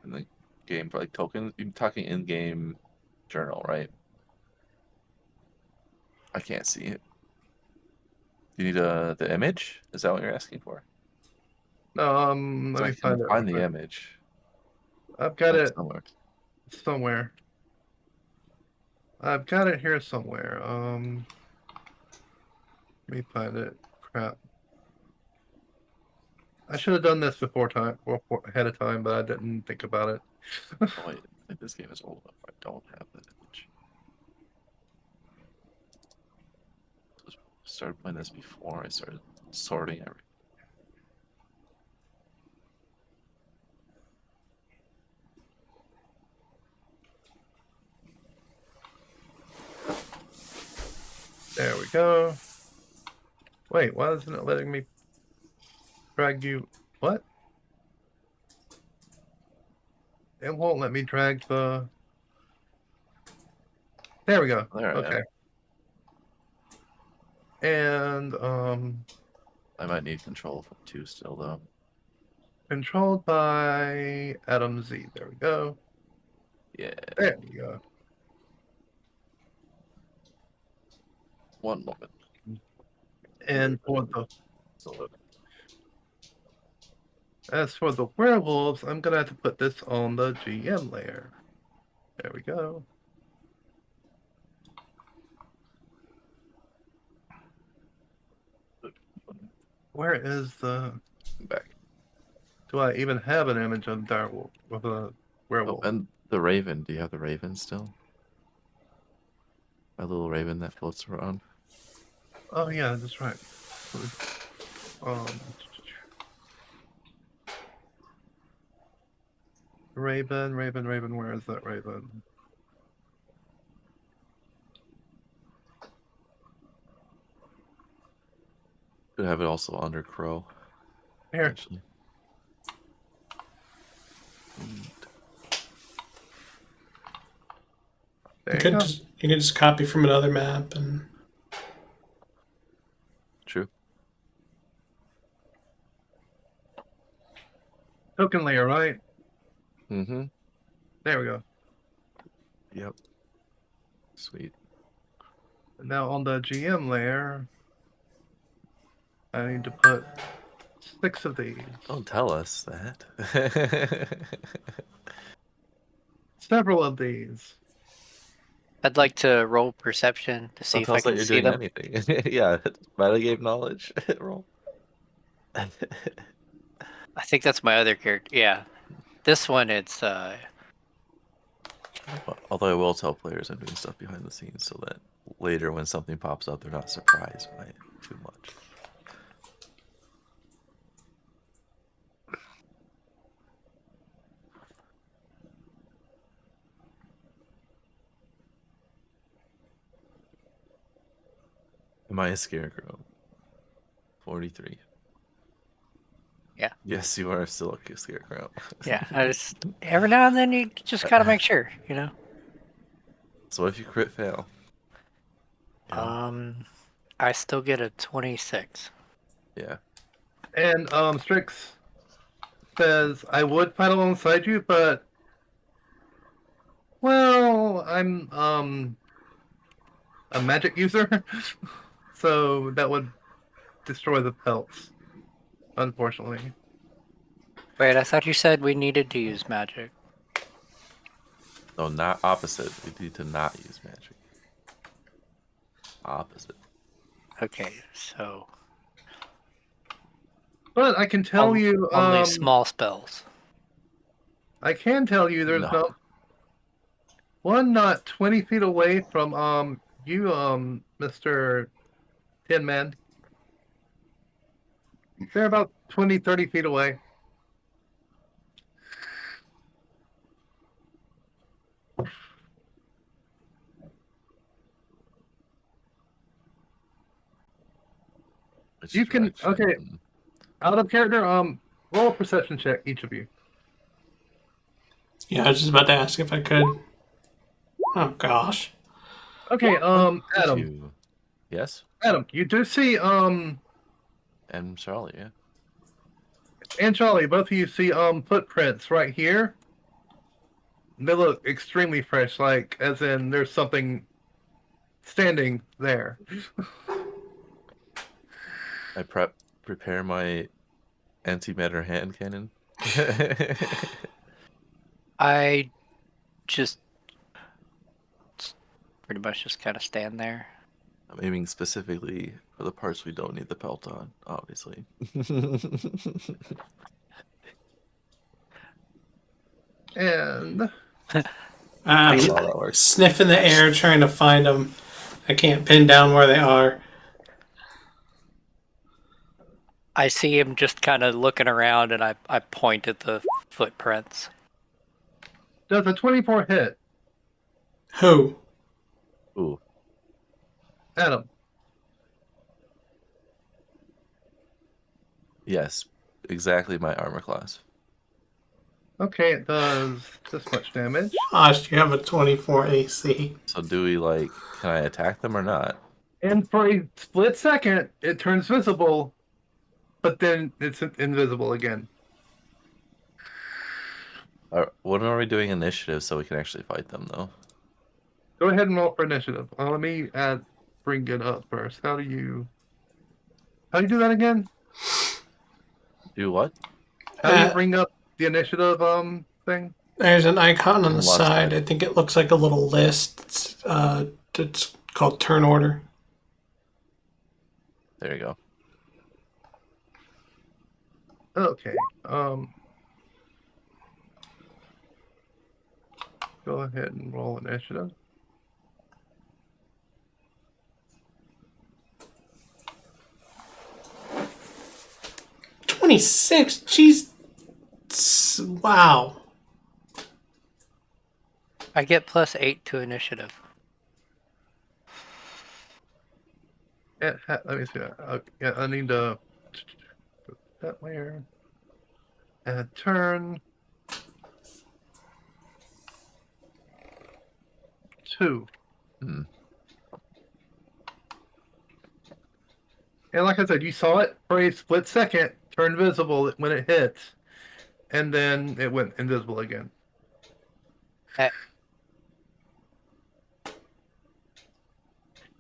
In the game, for like tokens, you're talking in-game journal, right? I can't see it. You need the image? Is that what you're asking for? Let So I me can find it. find real the quick. image I've got like it somewhere. somewhere. I've got it here somewhere. Let me find it. Crap. I should have done this before ahead of time, but I didn't think about it. Oh wait, I think this game is old enough. I don't have that image. I started playing this before I started sorting everything. There we go. Wait, why isn't it letting me drag you? What? It won't let me drag the. There we go. There I am. Okay. And I might need control from 2 still though. controlled by Adam Z. There we go. Yeah. There we go. One moment. And for the So as for the werewolves, I'm gonna have to put this on the GM layer. There we go. Where is the? back. Do I even have an image of direwolf with a Oh, werewolf? and the raven. Do you have the raven still? My little raven that floats around. Oh yeah, that's right. Um, Raven. Where is that raven? Could have it also under crow. Here. Actually. There You you could go. just copy from another map and True. Token layer, right? Mm-hmm. There we go. Yep. Sweet. And now on the GM layer, I need to put 6 of these. Don't tell us that. Several of these. I'd like to roll perception to see Don't if tell I us that can you're see doing them. anything. Yeah, metagame knowledge. Roll. I think that's my other character. Yeah, this one it's Although I will tell players I'm doing stuff behind the scenes so that later when something pops up, they're not surprised by it too much. Am I a scarecrow? 43. Yeah. Yes, you are still a scarecrow. yeah. I just every now and then you just gotta make sure, you know. So what if you crit fail? You know? I still get a 26. Yeah. And Strix says, I would fight alongside you, but well, I'm a magic user, so that would destroy the pelts, unfortunately. Wait, I thought you said we needed to use magic. No, not opposite. We need to not use magic. Opposite. Okay, so But I can tell you, only small spells. I can tell you, there's No. one not 20 feet away from you, Mr. Tin Man. They're about 20, 30 feet away. Which You can direction? okay. Out of character, roll a perception check, each of you. Yeah, I was just about to ask if I could. Oh gosh. Okay, Did Adam. you? Yes? Adam, you do see And Charlie, yeah. and Charlie, both of you see footprints right here. They look extremely fresh, like as in there's something standing there. I prepare my antimatter hand cannon. I just pretty much just kind of stand there. I'm aiming specifically for the parts we don't need the pelt on, obviously. And I'm That's how that works. sniffing the air trying to find them. I can't pin down where they are. I see him just kind of looking around, and I point at the footprints. does a 24 hit, Who? Ooh, Adam? yes, exactly my armor class. Okay, it does this much damage. Gosh, you have a 24 AC. So do we can I attack them or not? And for a split second, it turns visible, but then it's invisible again. When are we doing initiative so we can actually fight them though? Go ahead and roll for initiative. Let me bring it up first. How do you do that again? Do what? How do you Uh, bring up the initiative thing? There's an icon on the Left side. side. I think it looks like a little list. It's called turn order. There you go. Okay. Go ahead and roll initiative. $26. Jeez. Wow. I get +8 to initiative. Let me see. Yeah, I need to that layer. Add turn 2. Hmm. And like I said, you saw it for a split second, turn visible when it hit, and then it went invisible again.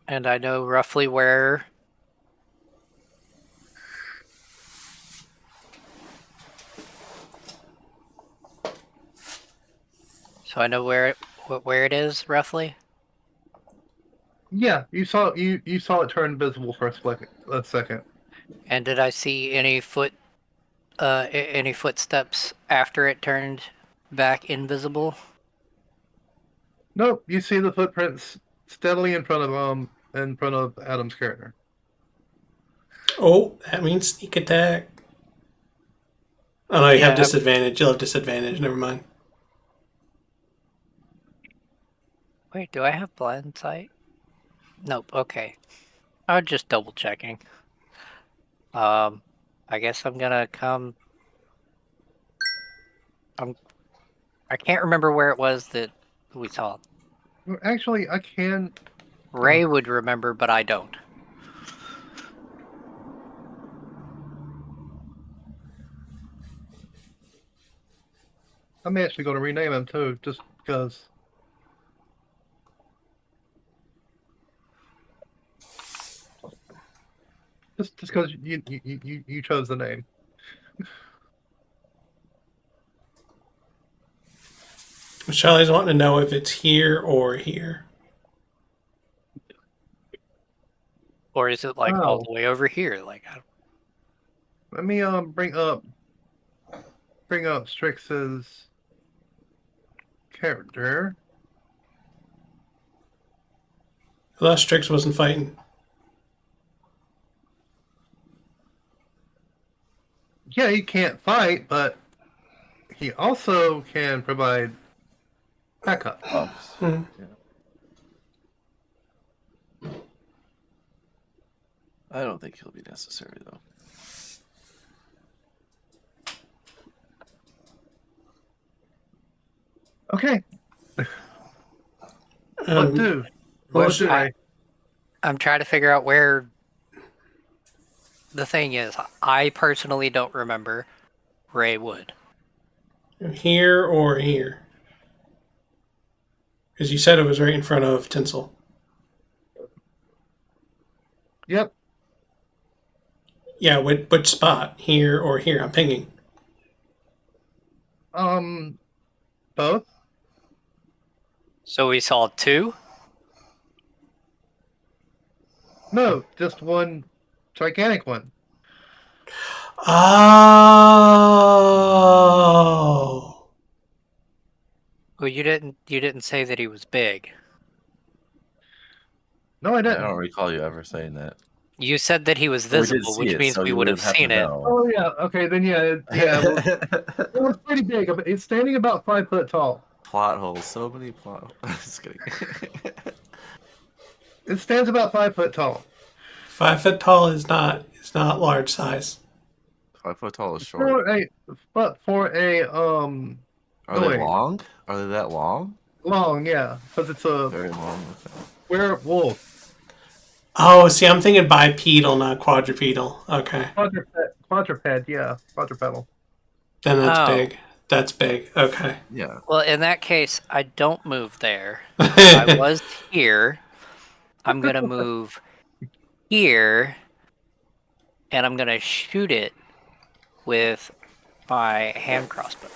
And I know roughly where. So I know where it is roughly. Yeah, you saw it turn invisible for a second. And did I see any any footsteps after it turned back invisible? Nope, you see the footprints steadily in front of Adam's character. Oh, that means sneak attack. Oh no, you have Yeah. disadvantage. You'll have disadvantage. Never mind. Wait, do I have blind sight? Nope. Okay. I was just double checking. I guess I'm gonna come. I can't remember where it was that we saw. Well, actually, I can. Ray would remember, but I don't. I'm actually going to rename him too, just because. Just because you chose the name. Sholly's wanting to know if it's here or here. Or is it like all Oh, the way over here? Like, let me bring up Strix's character. I thought Strix wasn't fighting. Yeah, he can't fight, but he also can provide backup. Buffs. Hmm. Yeah. I don't think he'll be necessary though. Okay, what Um, do? well, What do, Ray? I'm trying to figure out where the thing is. I personally don't remember. Ray would. here or here? Because you said it was right in front of Tinsel. Yep. Yeah, which spot? Here or here? I'm pinging. Both. So we saw two? No, just one gigantic one. Oh. Well, you didn't say that he was big. No, I Yeah, I didn't. don't recall you ever saying that. You said that he was But we did visible, see which it, means so we you would have would have to seen it. know. Oh yeah. Okay, then yeah. Well, it was pretty big. It's standing about 5 foot tall. Plot holes. So many plot holes. Just kidding. It stands about 5 foot tall. 5 foot tall is not large size. 5 foot tall is short. For a, but for a Are no they wait, long? Are they that long? long, yeah, because it's a Very long. Okay. werewolf, Oh, see, I'm thinking bipedal, not quadrupedal. Okay, quadrupedal. then that's Oh, big. That's big. Okay. Yeah. well, in that case, I don't move there. I was here. I'm gonna move here, and I'm gonna shoot it with my hand crossbow.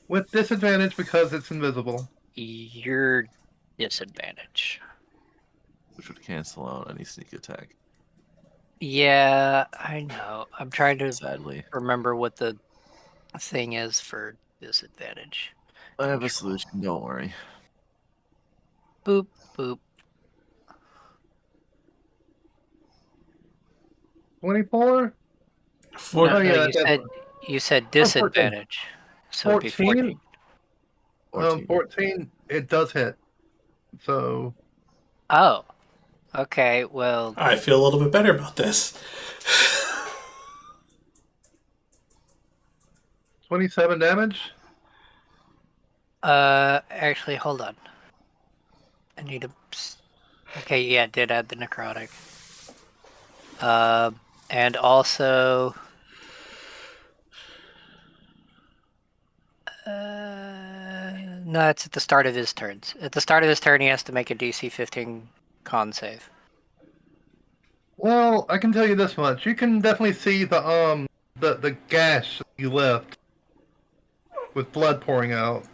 With disadvantage because it's invisible. Your disadvantage. Which would cancel out any sneak attack. Yeah, I know. I'm trying to Sadly. remember what the thing is for disadvantage. I have a Control. solution, don't worry. Boop, boop. 24. For, Oh yeah, You said oh, 14. disadvantage. So it'd be 14. 14. 14. It does hit. So Oh, okay. Well, I feel a little bit better about this. 27 damage. actually, hold on. I need to. Okay, yeah, it did add the necrotic. And also, No, it's at the start of his turns. At the start of his turn, he has to make a DC 15 con save. Well, I can tell you this much: you can definitely see the gash you left with blood pouring out.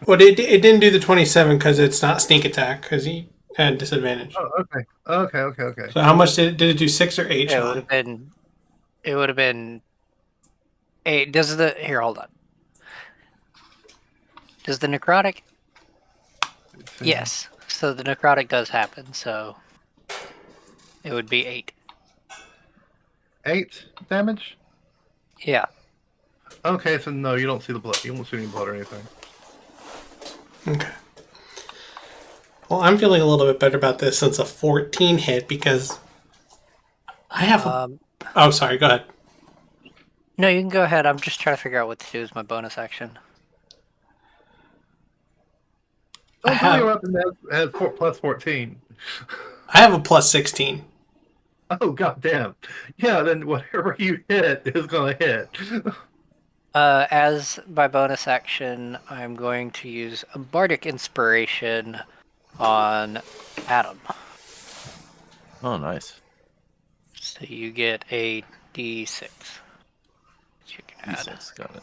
Well, it didn't do the 27 because it's not sneak attack because he had disadvantage. Oh, okay, okay. So how much did it do? 6 or 8, It would Sean? have been. It would have been. Eight. Does the here? Hold on. Does the necrotic? Let's see. Yes. So the necrotic does happen. So it would be 8. 8 damage. Yeah. Okay, so no, you don't see the blood. You won't see any blood or anything. Okay. Well, I'm feeling a little bit better about this since a 14 hit because I have a... Oh, sorry. Go ahead. No, you can go ahead. I'm just trying to figure out what to do as my bonus action. Oh, have- your weapon has plus 14. I have a plus 16. Oh, goddamn. Yeah, then whatever you hit is gonna hit. As my bonus action, I'm going to use a bardic inspiration on Adam. Oh, nice. So you get a D6. You can add. D6, got it.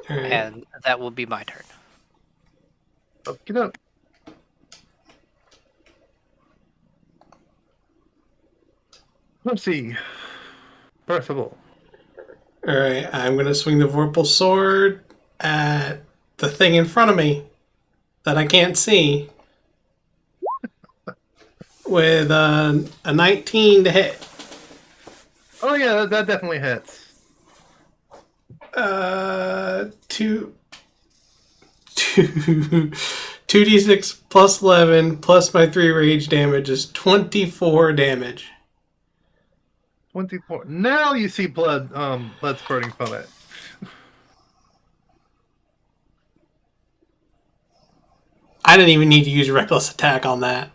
All right. And that will be my turn. Get up. Let's see. Percival. All right. I'm going to swing the Vorpal Sword at the thing in front of me that I can't see with a 19 to hit. Oh yeah, that definitely hits. 2d6 plus 11 plus my 3 rage damage is 24 damage. 24. Now you see blood spurting from it. I didn't even need to use reckless attack on that.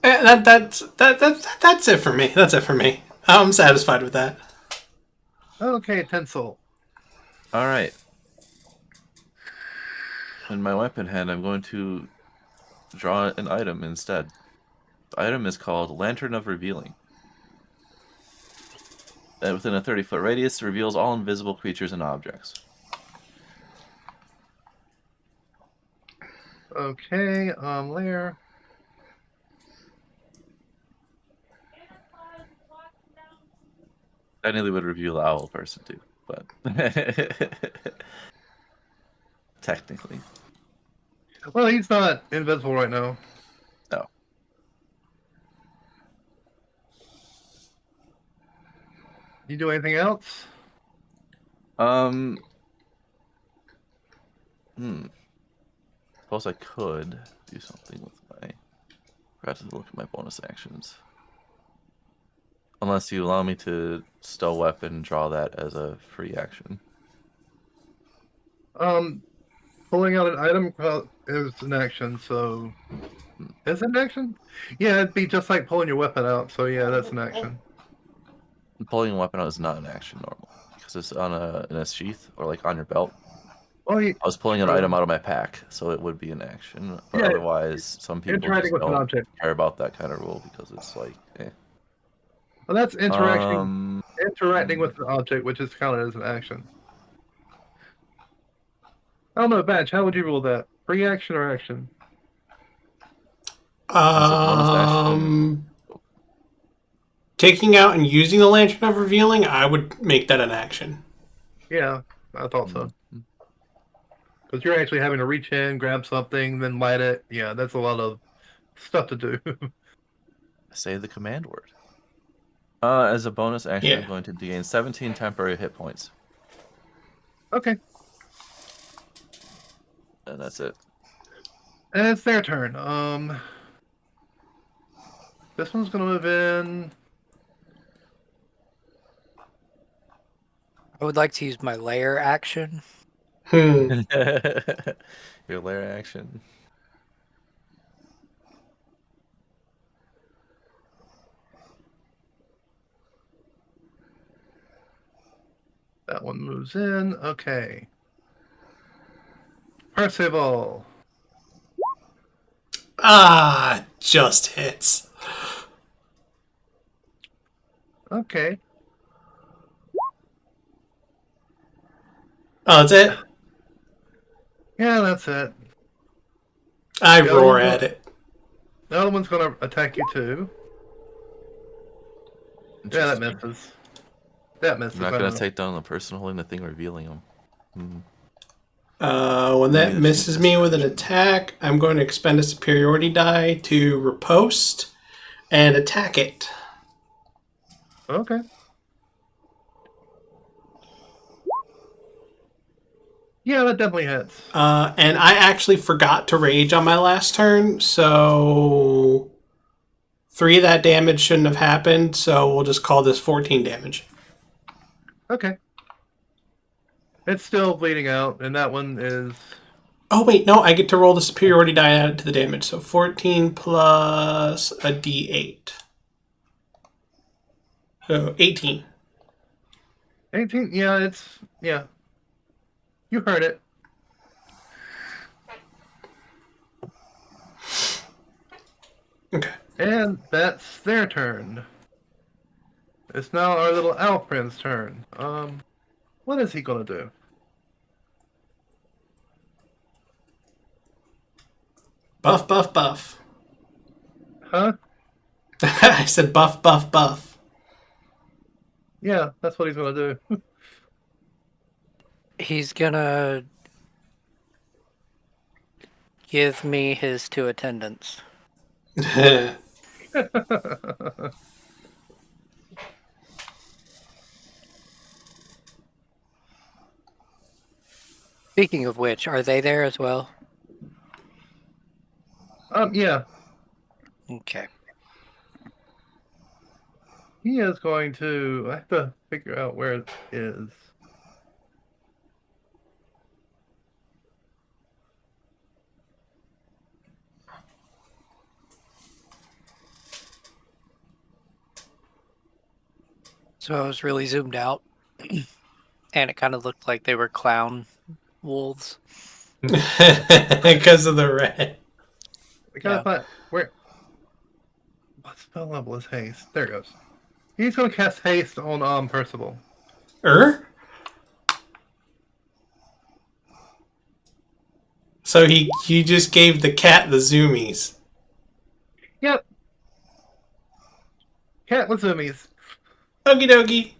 That's it for me. That's it for me. I'm satisfied with that. Okay, Tinsel. All right. In my weapon hand, I'm going to draw an item instead. The item is called Lantern of Revealing. And within a 30-foot radius, reveals all invisible creatures and objects. Okay, layer. Technically would reveal the owl person too, but technically. Well, he's not invisible right now. No. You do anything else? Suppose I could do something with my... Forgot to look at my bonus actions. Unless you allow me to stow weapon, draw that as a free action. Pulling out an item is an action, so... Is it an action? Yeah, it'd be just like pulling your weapon out, so yeah, that's an action. Pulling a weapon out is not an action normally, because it's on in a sheath or like on your belt. Oh, I was pulling an item out of my pack, so it would be an action. But Yeah, otherwise, some people interacting just with an don't object. care about that kind of rule because it's like, eh. Well, that's interacting with an object, which is counted as an action. I don't know, Batch, how would you rule that? Free action or action? As a bonus action. Taking out and using the Lantern of Revealing, I would make that an action. Yeah, I thought so. Because you're actually having to reach in, grab something, then light it. Yeah, that's a lot of stuff to do. Say the command word. As a bonus action, Yeah. I'm going to gain 17 temporary hit points. Okay. And that's it. And it's their turn. This one's gonna move in. I would like to use my layer action Your lair action. That one moves in. Okay. Percival. Ah, just hits. Okay. Oh, that's it? Yeah, that's it. I The other roar one's at gonna, it. the other one's gonna attack you too. Yeah, that Interesting. misses. That misses. I'm not I gonna know. take down the person holding the thing, revealing him. When Maybe that that should use misses me with an distraction. attack, I'm going to expend a superiority die to riposte and attack it. Okay. Yeah, that definitely hits. And I actually forgot to rage on my last turn, so 3 of that damage shouldn't have happened, so we'll just call this 14 damage. Okay. It's still bleeding out, and that one is. Oh, wait, no, I get to roll the superiority die added to the damage, so 14 plus a d8. So 18. 18. Yeah, it's. Yeah. You heard it. Okay. And that's their turn. It's now our little elf friend's turn. What is he gonna do? Buff, buff, buff. Huh? I said buff, buff, buff. Yeah, that's what he's gonna do. He's gonna give me his 2 attendants. Speaking of which, are they there as well? Yeah. Okay. He is going to. I have to figure out where it is. So I was really zoomed out, and it kind of looked like they were clown wolves. Because of the red. I gotta Yeah. find where. What spell level is haste? There it goes. He's gonna cast haste on Percival. So he just gave the cat the zoomies. Yep. Cat with zoomies. Okie dokie.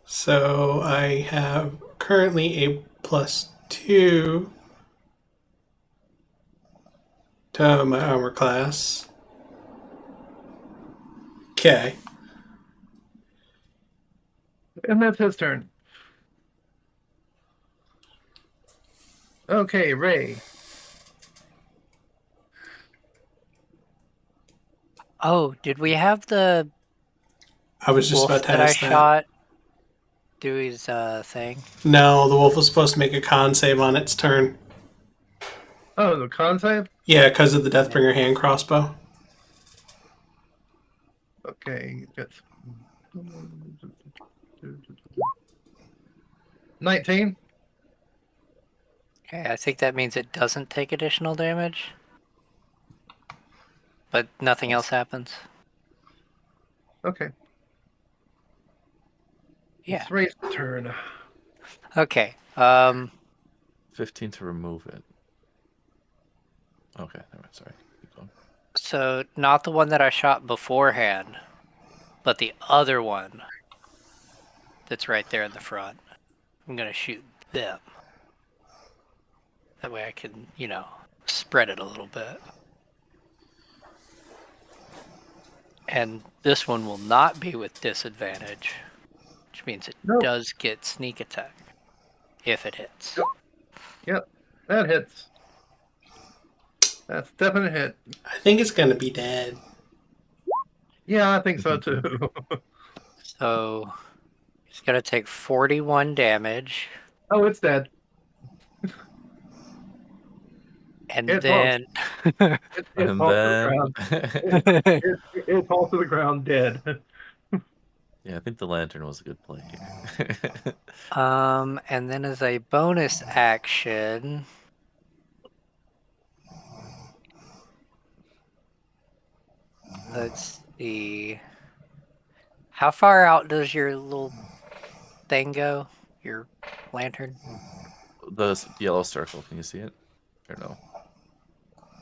So I have currently a +2 to my armor class. Okay. And that's his turn. Okay, Ray. Oh, did we have the I was just wolf about to that I ask that. shot do his thing? No, the wolf was supposed to make a con save on its turn. Oh, the con save? Yeah, because of the Deathbringer hand crossbow. Okay, that's 19. Okay, I think that means it doesn't take additional damage. But nothing else happens. Okay. Yeah. It's Ray's turn. Okay. 15 to remove it. Okay, never mind, sorry. Keep going. So not the one that I shot beforehand, but the other one that's right there in the front. I'm gonna shoot them. That way I can, spread it a little bit. And this one will not be with disadvantage, which means it Nope. does get sneak attack if it hits. Yep, that hits. That's definite hit. I think it's going to be dead. Yeah, I think so too. So It's gonna take 41 damage, Oh, it's dead. and It falls. then It And falls to the then, ground. It falls to the ground dead. yeah, I think the lantern was a good play here. and then as a bonus action, let's see. How far out does your little thing go? Your lantern? The yellow circle, can you see it? Or no?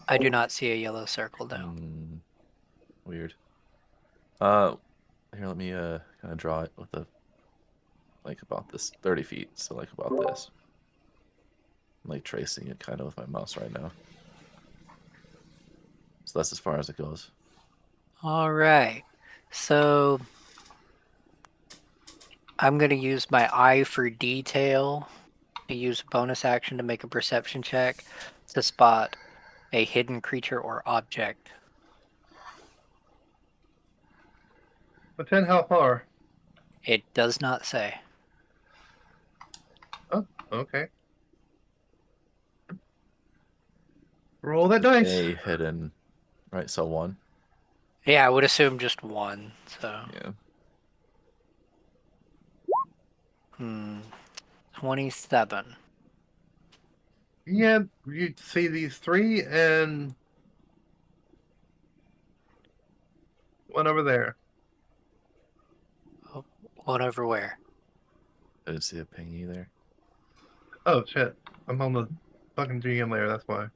I do not see a yellow circle, no. Weird. Here, let me kind of draw it with a like about this 30 feet, so like about this. I'm like tracing it kind of with my mouse right now. So that's as far as it goes. All right. So I'm going to use my eye for detail to use a bonus action to make a perception check to spot a hidden creature or object. But then how far? It does not say. Oh, okay. Roll that dice. A hidden, right? So 1. Yeah, I would assume just one. So, Yeah. 27. Yeah, you see these 3 and one over there. Oh, one over where? I didn't see a ping either. Oh shit! I'm on the fucking GM layer. That's why.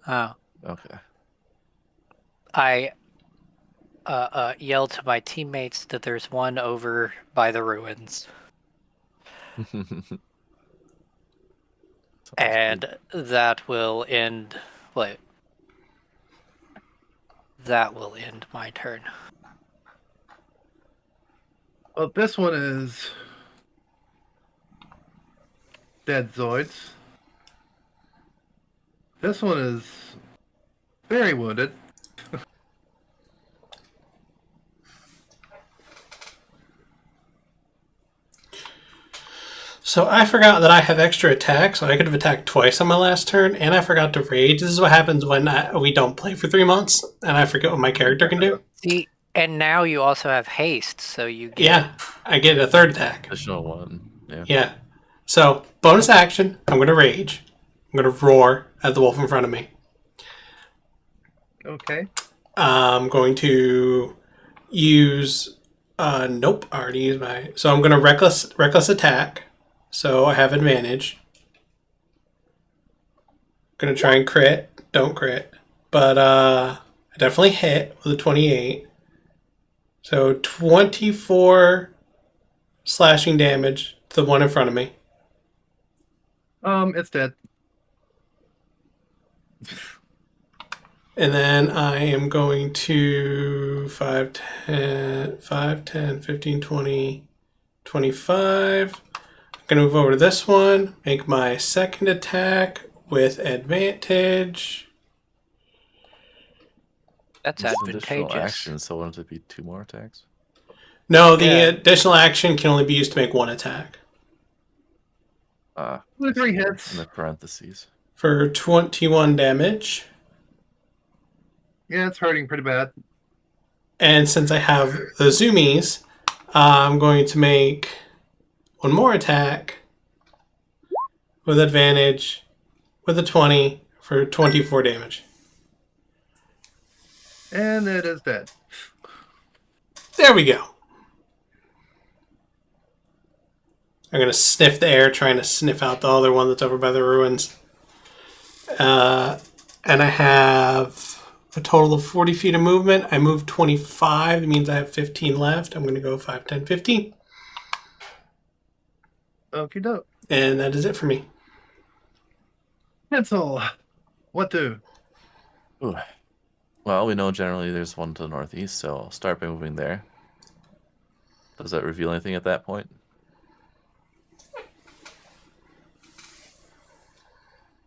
Oh, Okay. I yell to my teammates that there's one over by the ruins. Sounds And that will end. Wait. That will end my turn. Well, this one is dead Zoids. This one is very wounded. So I forgot that I have extra attack, so I could have attacked twice on my last turn, and I forgot to rage. This is what happens when we don't play for 3 months, and I forget what my character can do. See, and now you also have haste, so you get. Yeah, I get a third attack. Additional 1. Yeah. Yeah. So, bonus action, I'm going to rage. I'm going to roar at the wolf in front of me. Okay. I'm going to use. Nope, I already used my. So I'm going to reckless attack. So I have advantage. Going to try and crit. Don't crit. But I definitely hit with a 28. So 24 slashing damage to the one in front of me. It's dead. And then I am going to 5, 10, 15, 20, 25. I'm going to move over to this one, make my second attack with advantage. That's It's an additional advantageous. action, so wouldn't it be 2 more attacks? No, the Yeah. additional action can only be used to make one attack. With 3 hits. In the parentheses. For 21 damage. Yeah, it's hurting pretty bad. And since I have the zoomies, I'm going to make one more attack with advantage with a 20 for 24 damage. And it is dead. There we go. I'm going to sniff the air, trying to sniff out the other one that's over by the ruins. And I have a total of 40 feet of movement. I moved 25. It means I have 15 left. I'm going to go 5, 10, 15. Okie doke. And that is it for me. Tinsel. What do? Ooh. Well, we know generally there's one to the northeast, so I'll start by moving there. Does that reveal anything at that point?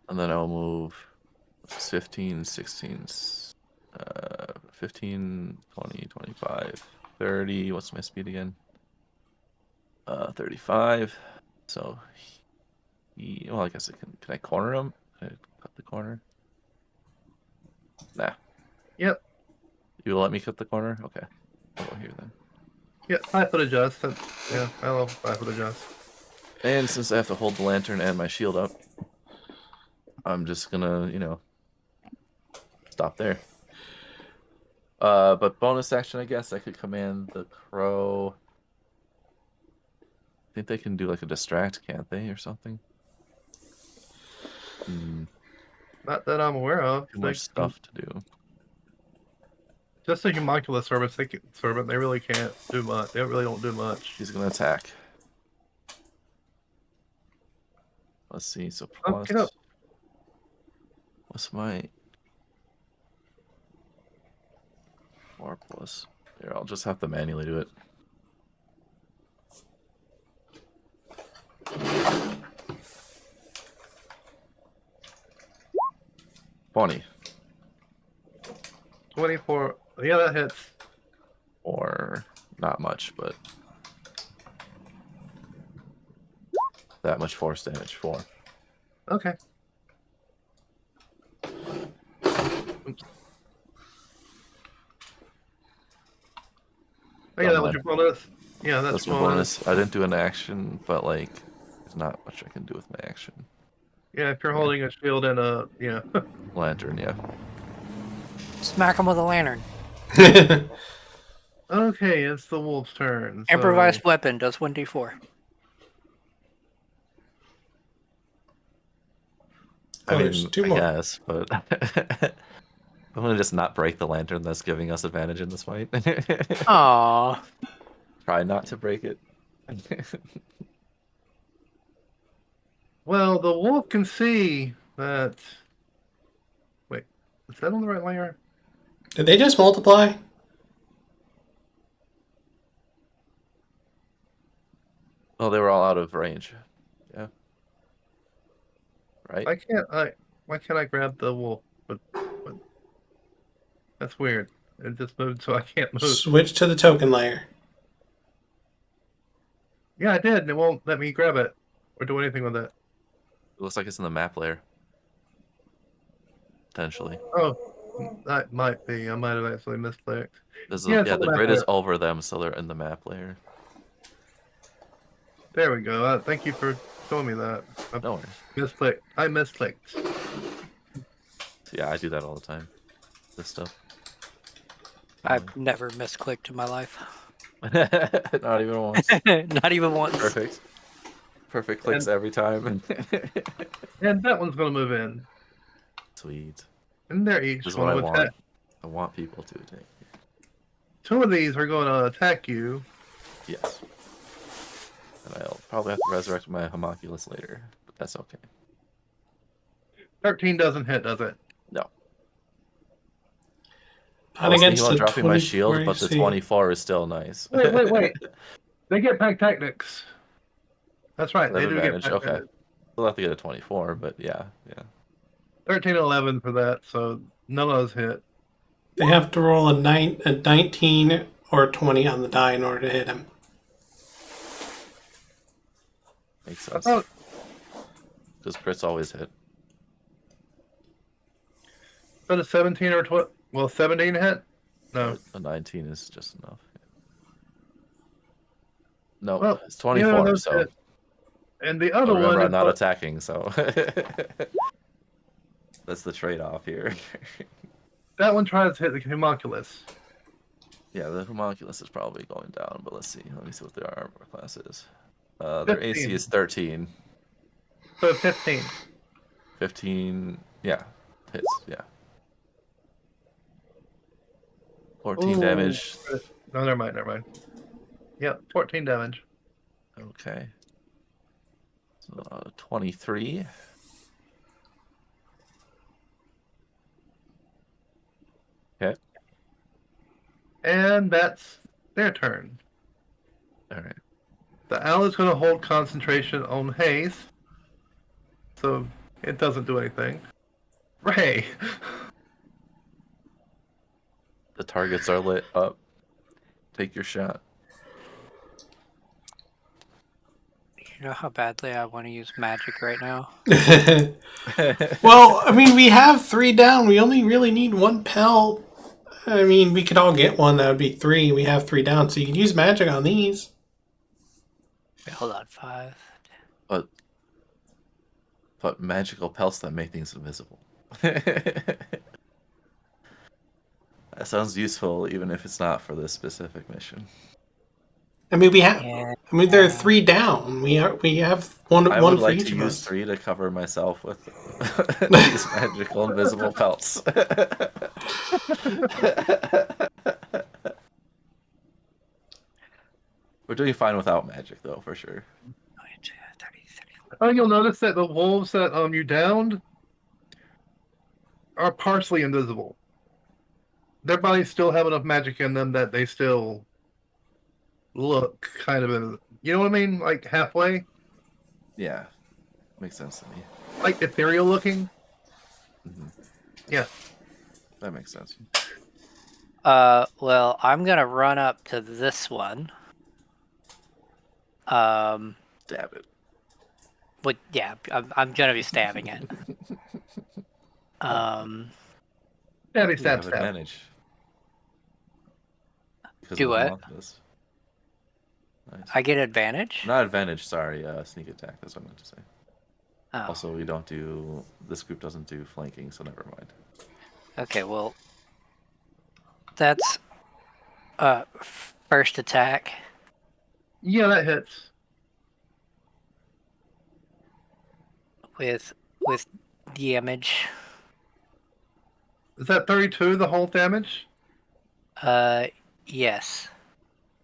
And then I'll move 15, 16, 15, 20, 25, 30. What's my speed again? 35. So well, I guess I can I corner him? Can I cut the corner? Nah. Yep. You will let me cut the corner? Okay. I'll go here then. Yep. 5 foot adjust. Yeah, I love 5 foot adjust. And since I have to hold the lantern and my shield up, I'm just gonna, stop there. But bonus action, I guess I could command the crow. I think they can do like a distract, can't they, or something? Not that I'm aware of. Too much stuff to do. Just a homunculus servant, they really can't do much. They really don't do much. He's gonna attack. Let's see. So plus, Okay. what's my 4 plus? Here, I'll just have to manually do it. Funny. 24. Yeah, that hits. Or not much, but that much force damage. 4. Okay. Oh, yeah, that was your bonus. Yeah, that's my bonus. I didn't do an action, but like, there's not much I can do with my action. Yeah, if you're holding a shield and a Lantern, yeah. Smack him with a lantern. Okay, it's the wolf's turn. So... Improvised weapon does 1d4. I mean, there's 2 I more. guess, but I'm gonna just not break the lantern that's giving us advantage in this fight. Aww. Try not to break it. Well, the wolf can see that. Wait, is that on the right layer? Did they just multiply? Oh, they were all out of range. Yeah. Right? Why can't I grab the wolf? But that's weird. It just moved, so I can't move. Switch to the token layer. Yeah, I did, and it won't let me grab it or do anything with it. It looks like it's in the map layer. Potentially. Oh, that might be. I might have actually misclicked. Yeah, the grid layer. is over them, so they're in the map layer. There we go. Thank you for showing me that. No worries. Misclicked. I misclicked. So yeah, I do that all the time. This stuff. I've never misclicked in my life. Not even once. Not even once. Perfect. Perfect clicks every time. And that one's going to move in. Sweet. And they're each This is going what I to want. attack. I want people to attack. 2 of these are going to attack you. Yes. And I'll probably have to resurrect my homunculus later, but that's okay. 13 doesn't hit, does it? No. Not against the dropping my shield, 24 but the AC. 24 is still nice. Wait. They get pack tactics. That's right. They They have do get advantage. pack Okay. tactics. We'll have to get a 24, but yeah. 13 and 11 for that, so none of those hit. They have to roll a 19 or a 20 on the die in order to hit him. Makes sense. Oh, Because crits always hit. but a 17 or 12. Well, 17 hit? No. A 19 is just enough. No, Well, it's 24, those so. hit. And the other Remember, one I'm not is attacking, so. That's the trade-off here. that one tries to hit the homunculus. Yeah, the homunculus is probably going down, but let's see. Let me see what their armor class is. Their 15. AC is 13. So 15. 15, yeah, hits, yeah. 14 Ooh. damage. No, never mind. Yep, 14 damage. Okay. So 23. Okay. And that's their turn. All right. The owl is going to hold concentration on haste. So it doesn't do anything. Ray! The targets are lit up. Take your shot. You know how badly I want to use magic right now? Well, I mean, we have 3 down. We only really need 1 pelt. I mean, we could all get one. That would be 3. We have 3 down, so you can use magic on these. Wait, hold on, 5. but magical pelts that make things invisible. That sounds useful, even if it's not for this specific mission. I mean, we have. Yeah. I mean, there are 3 down. We have one I one would for like each to of use us. 3 to cover myself with these magical invisible pelts. We're doing fine without magic, though, for sure. You'll notice that the wolves that you downed are partially invisible. Their bodies still have enough magic in them that they still look kind of you know what I mean? Like halfway? Yeah, makes sense to me. Like ethereal looking? Mhm. Yeah. That makes sense. Well, I'm gonna run up to this one. Stab it. But yeah, I'm gonna be stabbing it. Stabby, You stab, have stab. advantage. Because Do of the what? months. Nice. I get advantage? Not advantage, sorry. Sneak attack, that's what I meant to say. Oh, Also, we don't do... This group doesn't do flanking, so never mind. okay, well... That's... first attack. Yeah, that hits. With damage. Is that 32 the whole damage? Yes.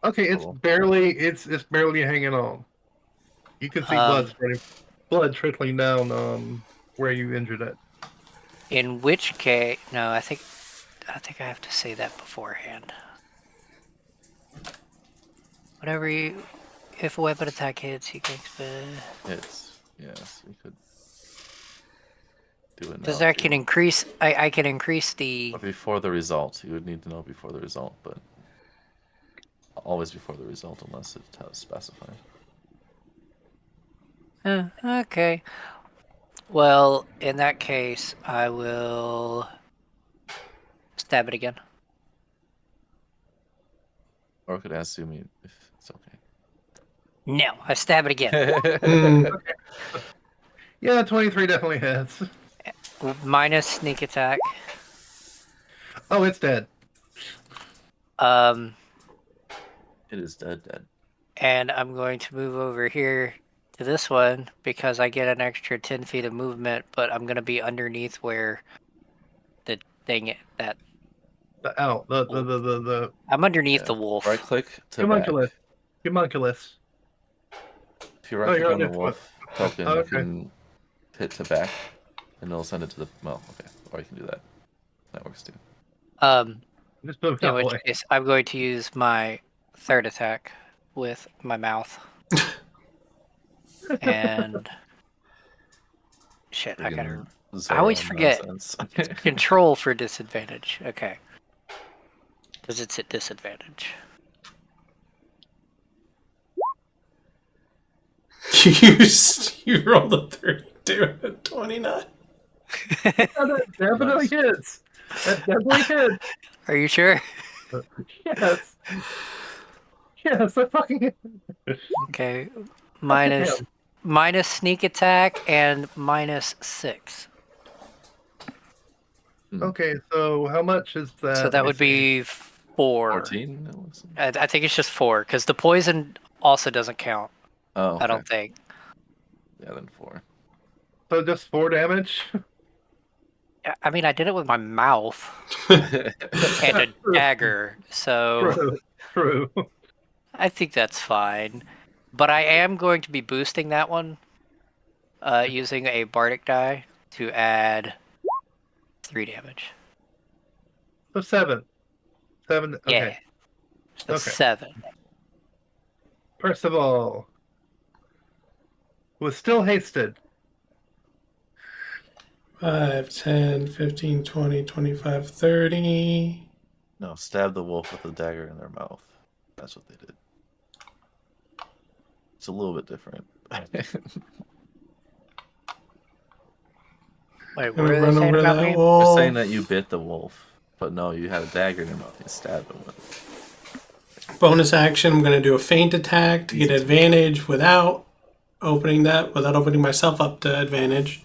Okay, it's Cool. barely barely hanging on. You can see blood trickling down where you injured it. In which case... No, I think I have to say that beforehand. Whenever you... If a weapon attack hits, you can expend... Hits. Yes, we could do it now. Because I can increase... I can increase the... But before the result. You would need to know before the result, but... Always before the result, unless it has specified. Okay. Well, in that case, I will stab it again. Or I could ask Zoomy if it's okay. No, I stab it again. Yeah, 23 definitely hits. Minus sneak attack. Oh, it's dead. It is dead. And I'm going to move over here to this one because I get an extra 10 feet of movement, but I'm going to be underneath where the thing that... The I'm underneath the wolf. Right click to back. Homunculus. If you right click on the on wolf token, Oh, you okay. can hit to back, and it'll send it to the... Well, okay. Or you can do that. That works too. Just move In that which way. case, I'm going to use my third attack with my mouth. And... Shit, I gotta... I always forget. Control for disadvantage. Okay. Because it's at disadvantage. You rolled a 32 and a 29. That definitely hits. That definitely hits. Are you sure? Yes. Yes, that fucking hit. Okay. Minus sneak attack and minus 6. Okay, so how much is that? So that would be 4. 14? I think it's just 4, because the poison also doesn't count. Oh, okay. I don't think. Yeah, then 4. So just 4 damage? I mean, I did it with my mouth and a dagger, so True. I think that's fine. But I am going to be boosting that one using a bardic die to add 3 damage. So 7. 7, okay. Yeah. So Okay. 7. Percival was still hasted. 5, 10, 15, 20, 25, 30. No, stab the wolf with a dagger in their mouth. That's what they did. a little bit different. Wait, Gonna what are they run saying over to about that me? They're saying wolf. that you bit the wolf, but no, you had a dagger in your mouth. You stabbed him with it. Bonus action, I'm gonna do a feint attack to get Easy to advantage without opening myself up to advantage.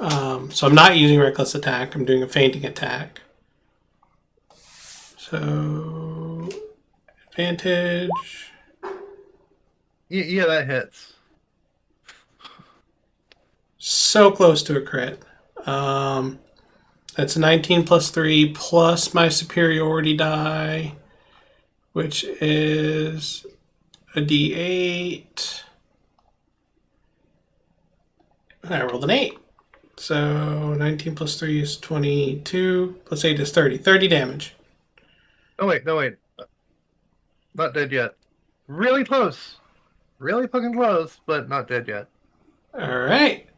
So I'm not using reckless attack. I'm doing a feinting attack. So advantage. Yeah, that hits. So close to a crit. That's 19 plus 3 plus my superiority die, which is a d8. I rolled an 8. So 19 plus 3 is 22, plus 8 is 30. 30 damage. Oh wait, no wait, not dead yet. Really close, really fucking close, but not dead yet. Alright.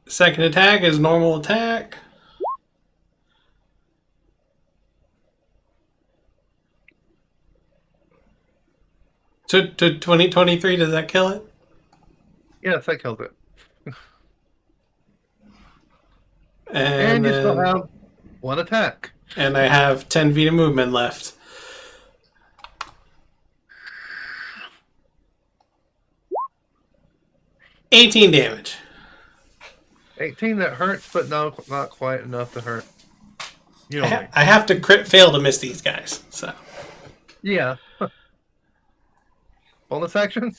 Second attack is normal attack. To 2023, does that kill it? Yes, that killed it. And And you still then, have one attack. and I have 10 feet of movement left. $18 damage. 18 that hurts, but no, not quite enough to hurt. You know what I mean? I have to crit fail to miss these guys. So Yeah. Bonus action?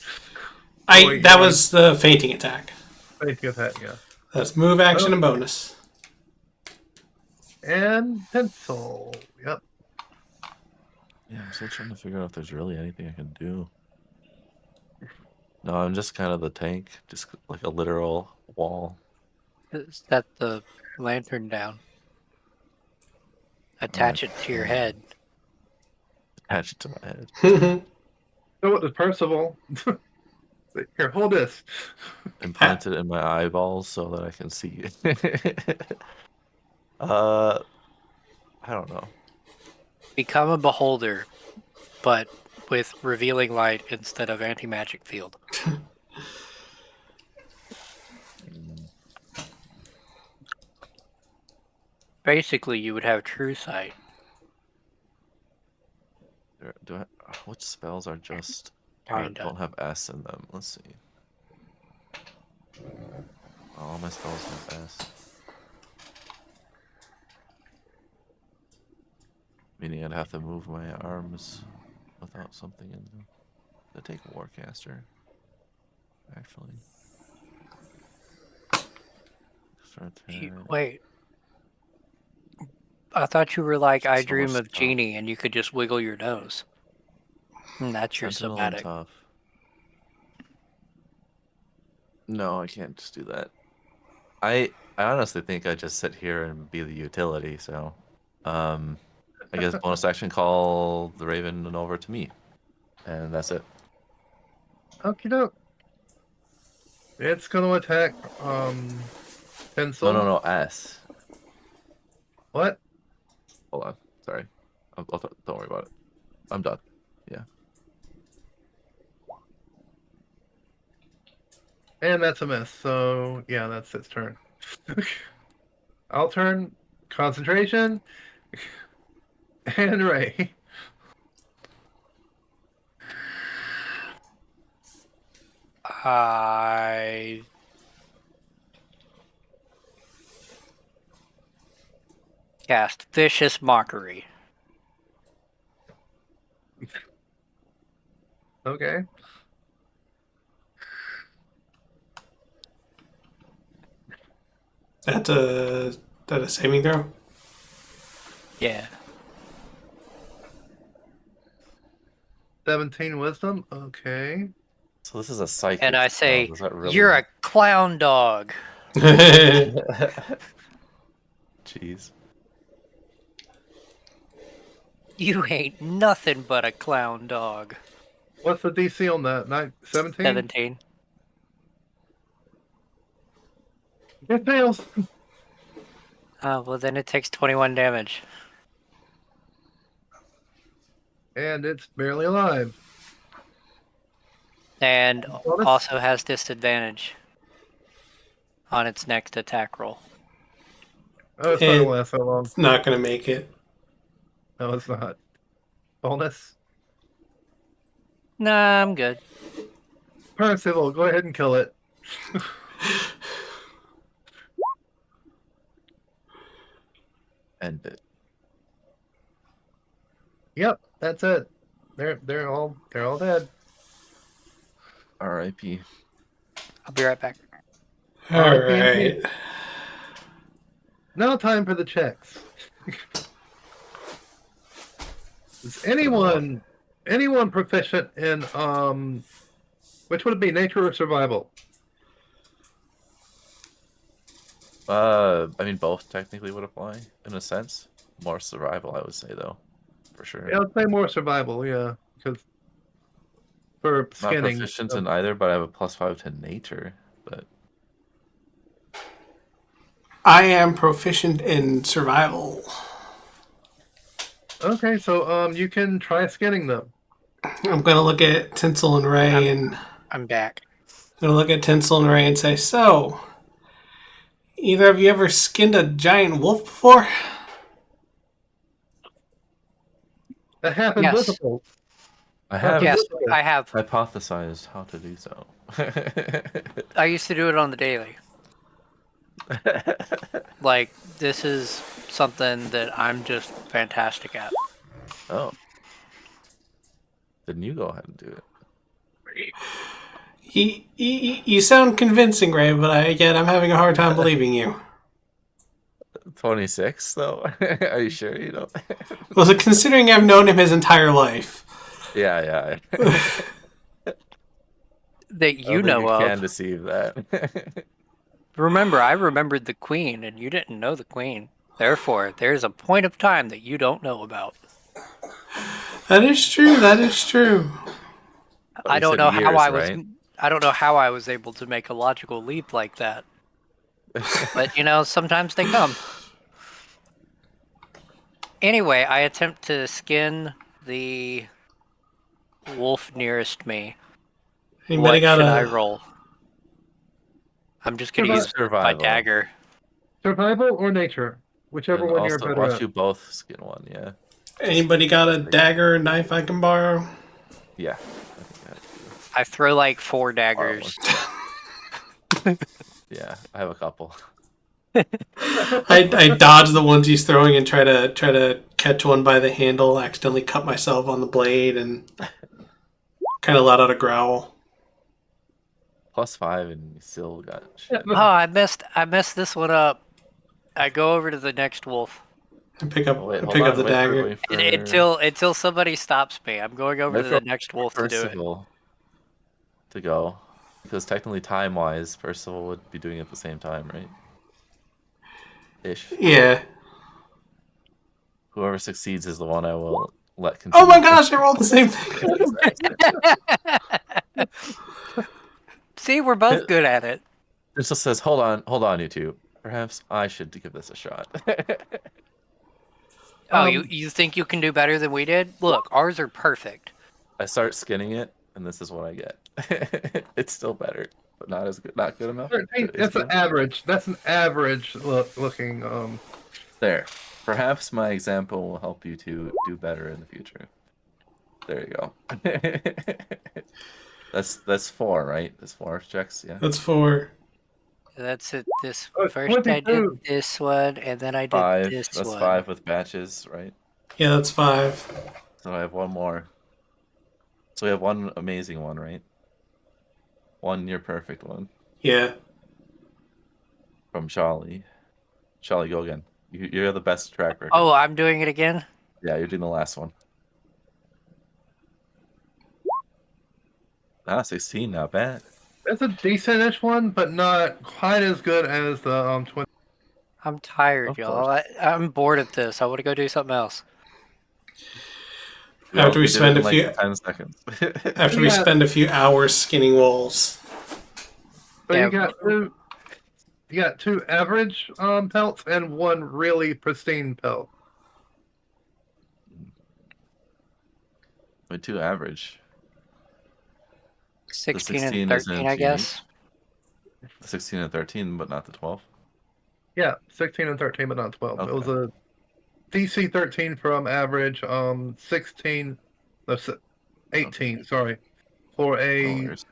Oh, wait, that was the fainting attack. Basic attack, yeah. That's move, action, and bonus. And Tinsel. Yep. Yeah, I'm still trying to figure out if there's really anything I can do. No, I'm just kind of the tank, just like a literal wall. Set the lantern down. Attach it to your head. Attach it to my head. So what does Percival? Here, hold this. Implant it in my eyeballs so that I can see it. I don't know. Become a beholder, but with revealing light instead of anti-magic field. Basically, you would have true sight. Which spells are just Kinda. don't have S in them? Let's see. All my spells have S. Meaning I'd have to move my arms without something in them. I take Warcaster. Actually. Wait. I thought you were like, I So dream much of stuff. Genie, and you could just wiggle your nose. And that's your Sentinel and somatic. tough. No, I can't just do that. I honestly think I just sit here and be the utility, so I guess bonus action call the Raven over to me. And that's it. Okie doke. It's gonna attack Tinsel. No, S. What? Hold on. Sorry. Don't worry about it. I'm done. Yeah. And that's a miss. So yeah, that's its turn. I'll turn concentration and Ray. I cast Vicious Mockery. Okay. That's a saving throw. Yeah. 17 wisdom. Okay. So this is a psychic. And I say, does that really you're a clown dog. Jeez. You ain't nothing but a clown dog. What's the DC on that? 17? 17. It fails. Oh, well then it takes 21 damage. And it's barely alive. And Bonus? also has disadvantage on its next attack roll. Oh, it's not gonna last so long. It's not going to make it. No, it's not. Bonus. Nah, I'm good. Percival, go ahead and kill it. End it. Yep, that's it. They're all dead. R.I.P. I'll be right back. All R.I.P. right. indeed. Now time for the checks. Is anyone proficient in which would it be, nature or survival? I mean, both technically would apply in a sense. More survival, I would say, though, for sure. Yeah, I'd say more survival, yeah, because for Not skinning. proficient in either, but I have a +5 to nature. But I am proficient in survival. Okay, so you can try skinning them. I'm going to look at Tinsel and Ray and I'm back. I'm going to look at Tinsel and Ray and say, so, either of you ever skinned a giant wolf before? That happens Yes. with a bolt. I have Yes, I have. hypothesized how to do so. I used to do it on the daily. Like, this is something that I'm just fantastic at. Oh. Then you go ahead and do it. You sound convincing, Ray, but I'm having a hard time believing you. 26, though? Are you sure you don't? Well, considering I've known him his entire life. Yeah. That you I know can of. deceive that. Remember, I remembered the queen, and you didn't know the queen. Therefore, there's a point of time that you don't know about. That is true. That is true. I You don't said know how years, I was. right? I don't know how I was able to make a logical leap like that. But sometimes they come. Anyway, I attempt to skin the wolf nearest me. Anybody What got should I a? roll? I'm just gonna use my Survival. dagger. Survival or nature, whichever And one you're also, better why at. don't you both skin one, yeah? Anybody got a dagger or knife I can borrow? Yeah. I think I have I throw like 4 to. daggers. Yeah, I have a couple. I dodge the ones he's throwing and try to catch one by the handle. Accidentally cut myself on the blade and kind of let out a growl. +5 and you still got shit. Oh, I messed this one up. I go over to the next wolf. And pick up Oh, wait, hold pick up on. the dagger. Wait for Until somebody stops me. I'm going over wait to for the next wolf to do it. Percival to go. Because technically, time-wise, Percival would be doing it at the same time, right? Ish. Yeah. Whoever succeeds is the one I will let continue. Oh my gosh! I rolled the same thing. See, we're both good at it. Tinsel says, hold on, you two. Perhaps I should give this a shot. Oh, you think you can do better than we did? Look, ours are perfect. I start skinning it, and this is what I get. It's still better, but not good enough. 13, that's an average. That's an average looking. There. Perhaps my example will help you to do better in the future. There you go. That's 4, right? That's 4 checks, yeah. That's 4. That's it. This Oh, first I did 22. this one, and then I did 5. this That's one. 5 with batches, right? Yeah, that's 5. So I have one more. So we have one amazing one, right? One near perfect one Yeah. from Sholly. Sholly, go again. You're the best track record. Oh, I'm doing it again? Yeah, you're doing the last one. 16, not bad. That's a decentish one, but not quite as good as the 20. I'm tired, Of y'all. I'm bored of this. I want to go do something else. After we did it spend in a few like 10 seconds. after we Yeah. spend a few hours skinning wolves. So Yeah. you got 2 average pelts and 1 really pristine pelt. With 2 average. 16 and 16 is 13, I guess. The 16 and 13, but not the 12. Yeah, 16 and 13, but not 12. It was Okay. a DC 13 from average, 16, no, 18, sorry, for No a worries.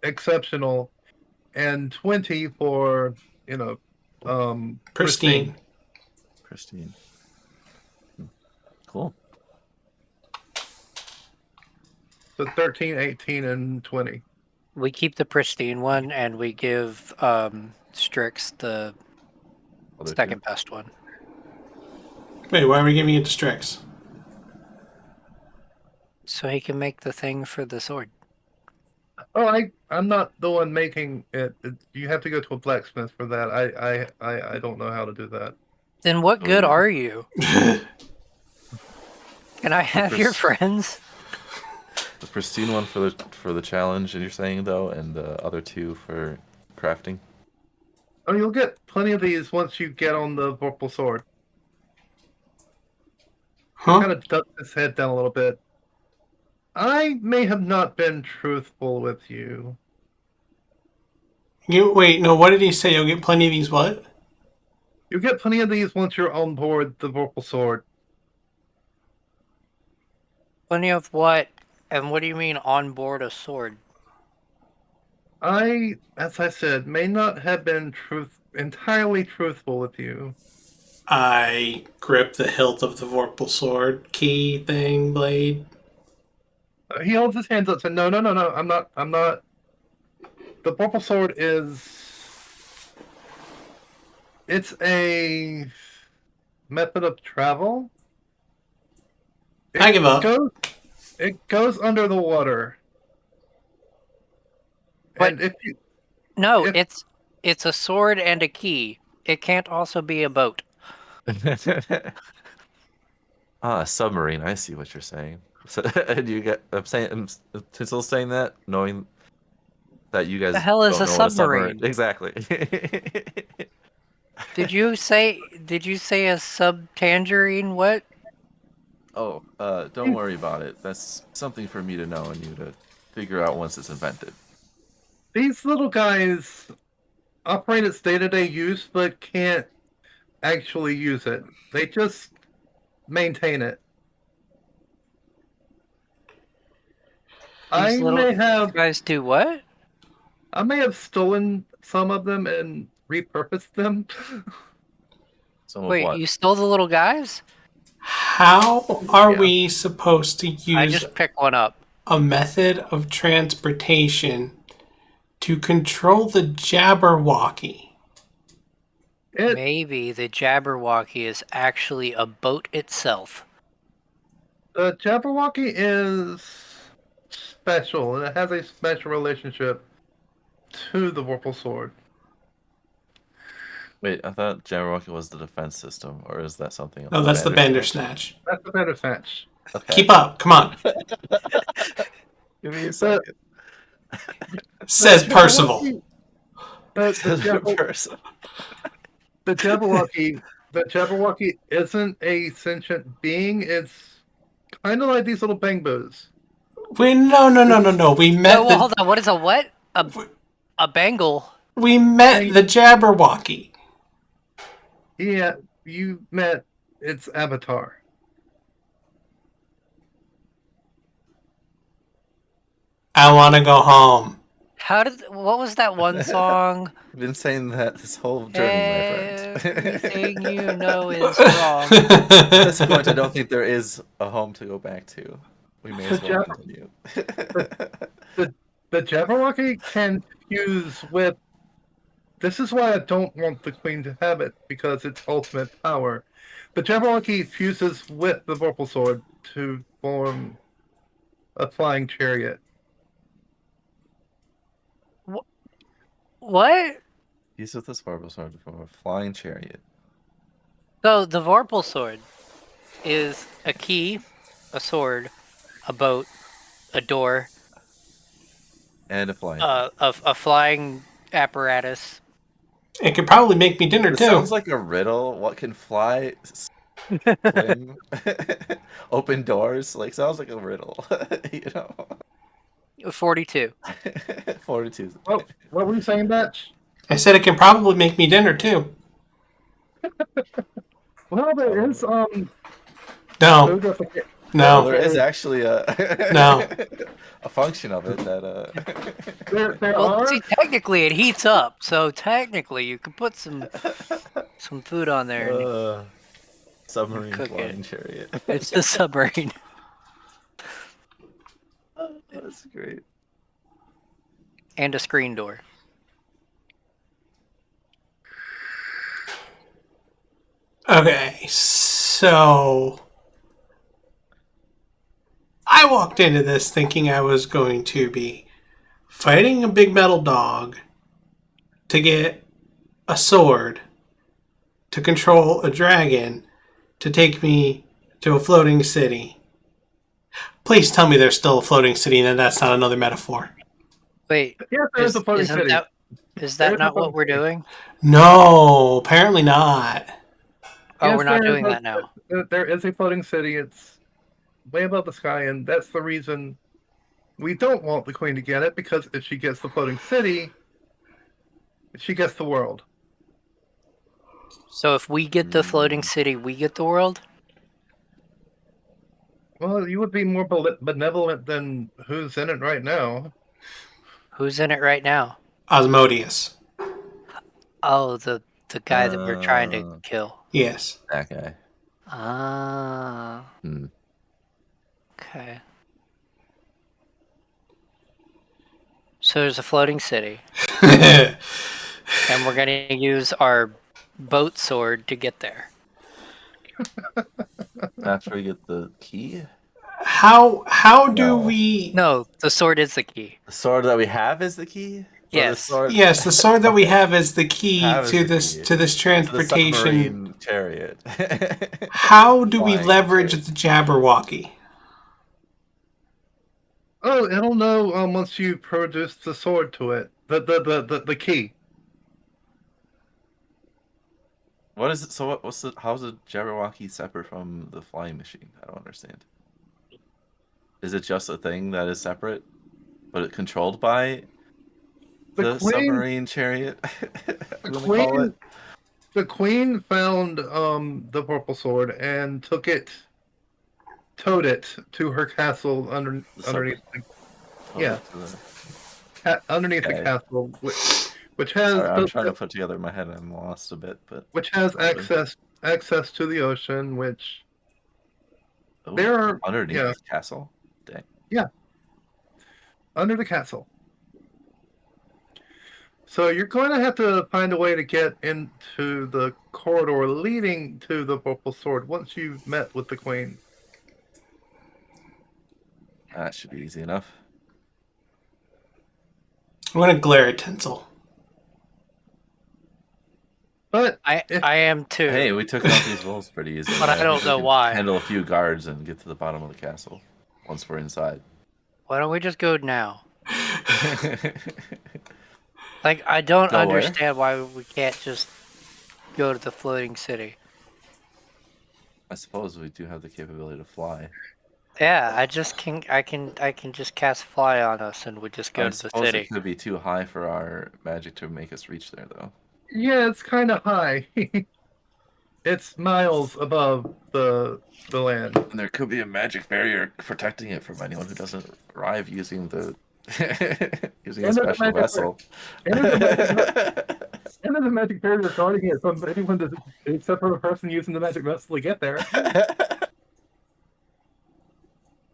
exceptional, and 20 for, Pristine. Pristine. Cool. So 13, 18, and 20. We keep the pristine one, and we give Strix the Other second best one. Wait, why are we giving it to Strix? So he can make the thing for the sword. Oh, I'm not the one making it. You have to go to a blacksmith for that. I don't know how to do that. Then what So good you- are you? Can I have your friends? The pristine one for the challenge, and you're saying though, and the other two for crafting. Oh, you'll get plenty of these once you get on the Vorpal Sword. Huh? Kind of ducks his head down a little bit. I may have not been truthful with you. Wait, no, what did he say? You'll get plenty of these what? You'll get plenty of these once you're on board the Vorpal Sword. Plenty of what? And what do you mean on board a sword? I, as I said, may not have been entirely truthful with you. I grip the hilt of the Vorpal sword, key thing, blade. He holds his hands up and no, no, no, no, I'm not. The Vorpal Sword it's a method of travel. I give up. It goes under the water. But And if you no, if it's a sword and a key. It can't also be a boat. Submarine. I see what you're saying. So, and you get. Tinsel's saying that, knowing that you The guys hell is don't a know what a submarine. submarine? Exactly. Did you say a subtangerine? What? Oh, don't worry about it. That's something for me to know and you to figure out once it's invented. these little guys operate its day-to-day use but can't actually use it. They just maintain it. These little guys do what? I may have stolen some of them and repurposed them. Some of Wait, what? you stole the little guys? How are Yeah. we supposed to I use just picked one up. a method of transportation to control the Jabberwocky? Maybe the Jabberwocky is actually a boat itself. The Jabberwocky is special, and it has a special relationship to the Vorpal Sword. Wait, I thought Jabberwocky was the defense system, or is that something else? No, that's the Bandersnatch? Bandersnatch. That's the better fetch. Okay. Keep up, come on, Give me a The, second. says Percival. The Jabberwocky, the Jabberwocky isn't a sentient being. It's kind of like these little bangboos. No. We Oh, met well, hold on. What is a what? A bangle. the Jabberwocky. Yeah, you met its avatar. I want to go home. What was that one song? I've been saying that this whole journey, my friend. Everything you know is wrong. At this point, I don't think there is a home to go back to. We may as well continue. The Jabberwocky can fuse with. This is why I don't want the Queen to have it, because it's ultimate power. The Jabberwocky fuses with the Vorpal Sword to form a flying chariot. What? Use with this Barbal sword to form a flying chariot. So the Vorpal sword is a key, a sword, a boat, a door, And a flying. a flying apparatus. It could probably make me dinner This too. sounds like a riddle. What can fly, swim, open doors? Like, sounds like a riddle. You know? 42. 42. What were you saying, Batch? I said it can probably make me dinner too. Well, there is No, food replication. Well, no, there is actually a no. a function of it that There Well, are see, technically it heats up, so technically you could put some food on there and submarine cook it. flying chariot. It's the submarine. That's great. And a screen door. Okay, so I walked into this thinking I was going to be fighting a big metal dog to get a sword to control a dragon to take me to a floating city. Please tell me there's still a floating city and that's not another metaphor. Wait, yes, there is a floating isn't city. is There that is a not what floating we're city. doing? No, apparently not. Oh, Yes, we're not there is doing that now. there is a floating city. It's way above the sky, and that's the reason we don't want the queen to get it, because if she gets the floating city, she gets the world. So if we get the floating city, we get the world? Well, you would be more benevolent than who's in it right now. Who's in it right now? Osmodeus. Oh, the guy that we're trying to kill. Yes. That guy. Ah, Hmm. okay. So there's a floating city, and we're gonna use our boat sword to get there. That's where you get the key. How do No. we No, the sword is the key. The sword that we have is the key. Or the Yes. sword Yes, the sword that we Okay. have is the key Have is to the this key. to this To the transportation. submarine chariot. How do we Flying leverage chariot. the Jabberwocky? Oh, it'll know once you produce the sword to it. The key. What is it? So what's the? How's a Jabberwocky separate from the flying machine? I don't understand. Is it just a thing that is separate, but it controlled by The the queen. submarine chariot? The I'm gonna call it. queen. The queen found the purple sword and towed it to her castle The underneath. Yeah, the. underneath the Okay. castle, which has Sorry, I'm trying to put together in my head. I'm lost a bit, but access to the ocean. Which oh, there are underneath yeah the castle. Dang. under the castle. So you're going to have to find a way to get into the corridor leading to the purple sword once you've met with the queen. That should be easy enough. I'm gonna glare at Tinsel. But I am too. Hey, we took out these wolves pretty easily. But I don't think we know can why. Handle a few guards and get to the bottom of the castle once we're inside. Why don't we just go now? Like, I don't Go where? understand why we can't just go to the floating city. I suppose we do have the capability to fly. Yeah, I can just cast fly on us and we just go I to the suppose it city. could be too high for our magic to make us reach there, though. yeah, it's kind of high. It's miles above the land. And there could be a magic barrier protecting it from anyone who doesn't arrive using the using a And there's a special magic vessel. and there's a magic and there's a magic barrier guarding it from anyone except for the person using the magic vessel to get there.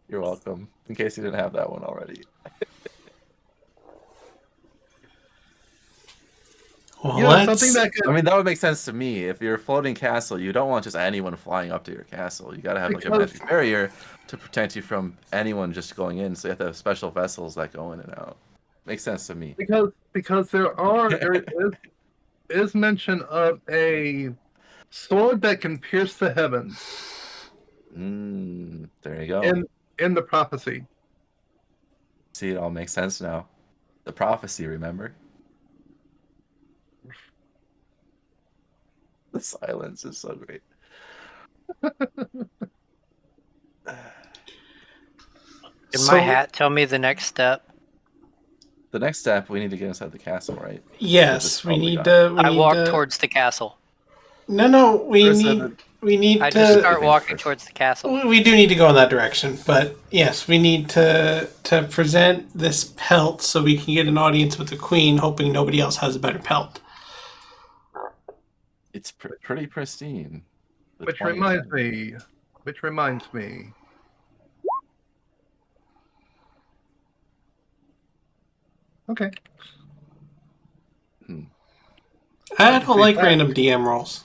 You're welcome. In case you didn't have that one already. Well, You know, let's. something that could I mean, that would make sense to me. If you're a floating castle, you don't want just anyone flying up to your castle. You gotta have like a Because- magic barrier to protect you from anyone just going in. So you have to have special vessels that go in and out. Makes sense to me. because there is mention of a sword that can pierce the heavens There you go. in the prophecy. See, it all makes sense now. The prophecy, remember? The silence is so great. Did my hat tell me the next step? The next step, we need to get inside the castle, right? Yes, we probably need got to. We I need walk to. towards the castle. No, we Chris said need. that- We need I to. just start Everything walking first. towards the castle. We do need to go in that direction, but yes, we need to present this pelt so we can get an audience with the queen, hoping nobody else has a better pelt. It's pretty pristine. The Which 20 reminds 10. me. Which reminds me. Okay. I don't like Feedback. random DM rolls.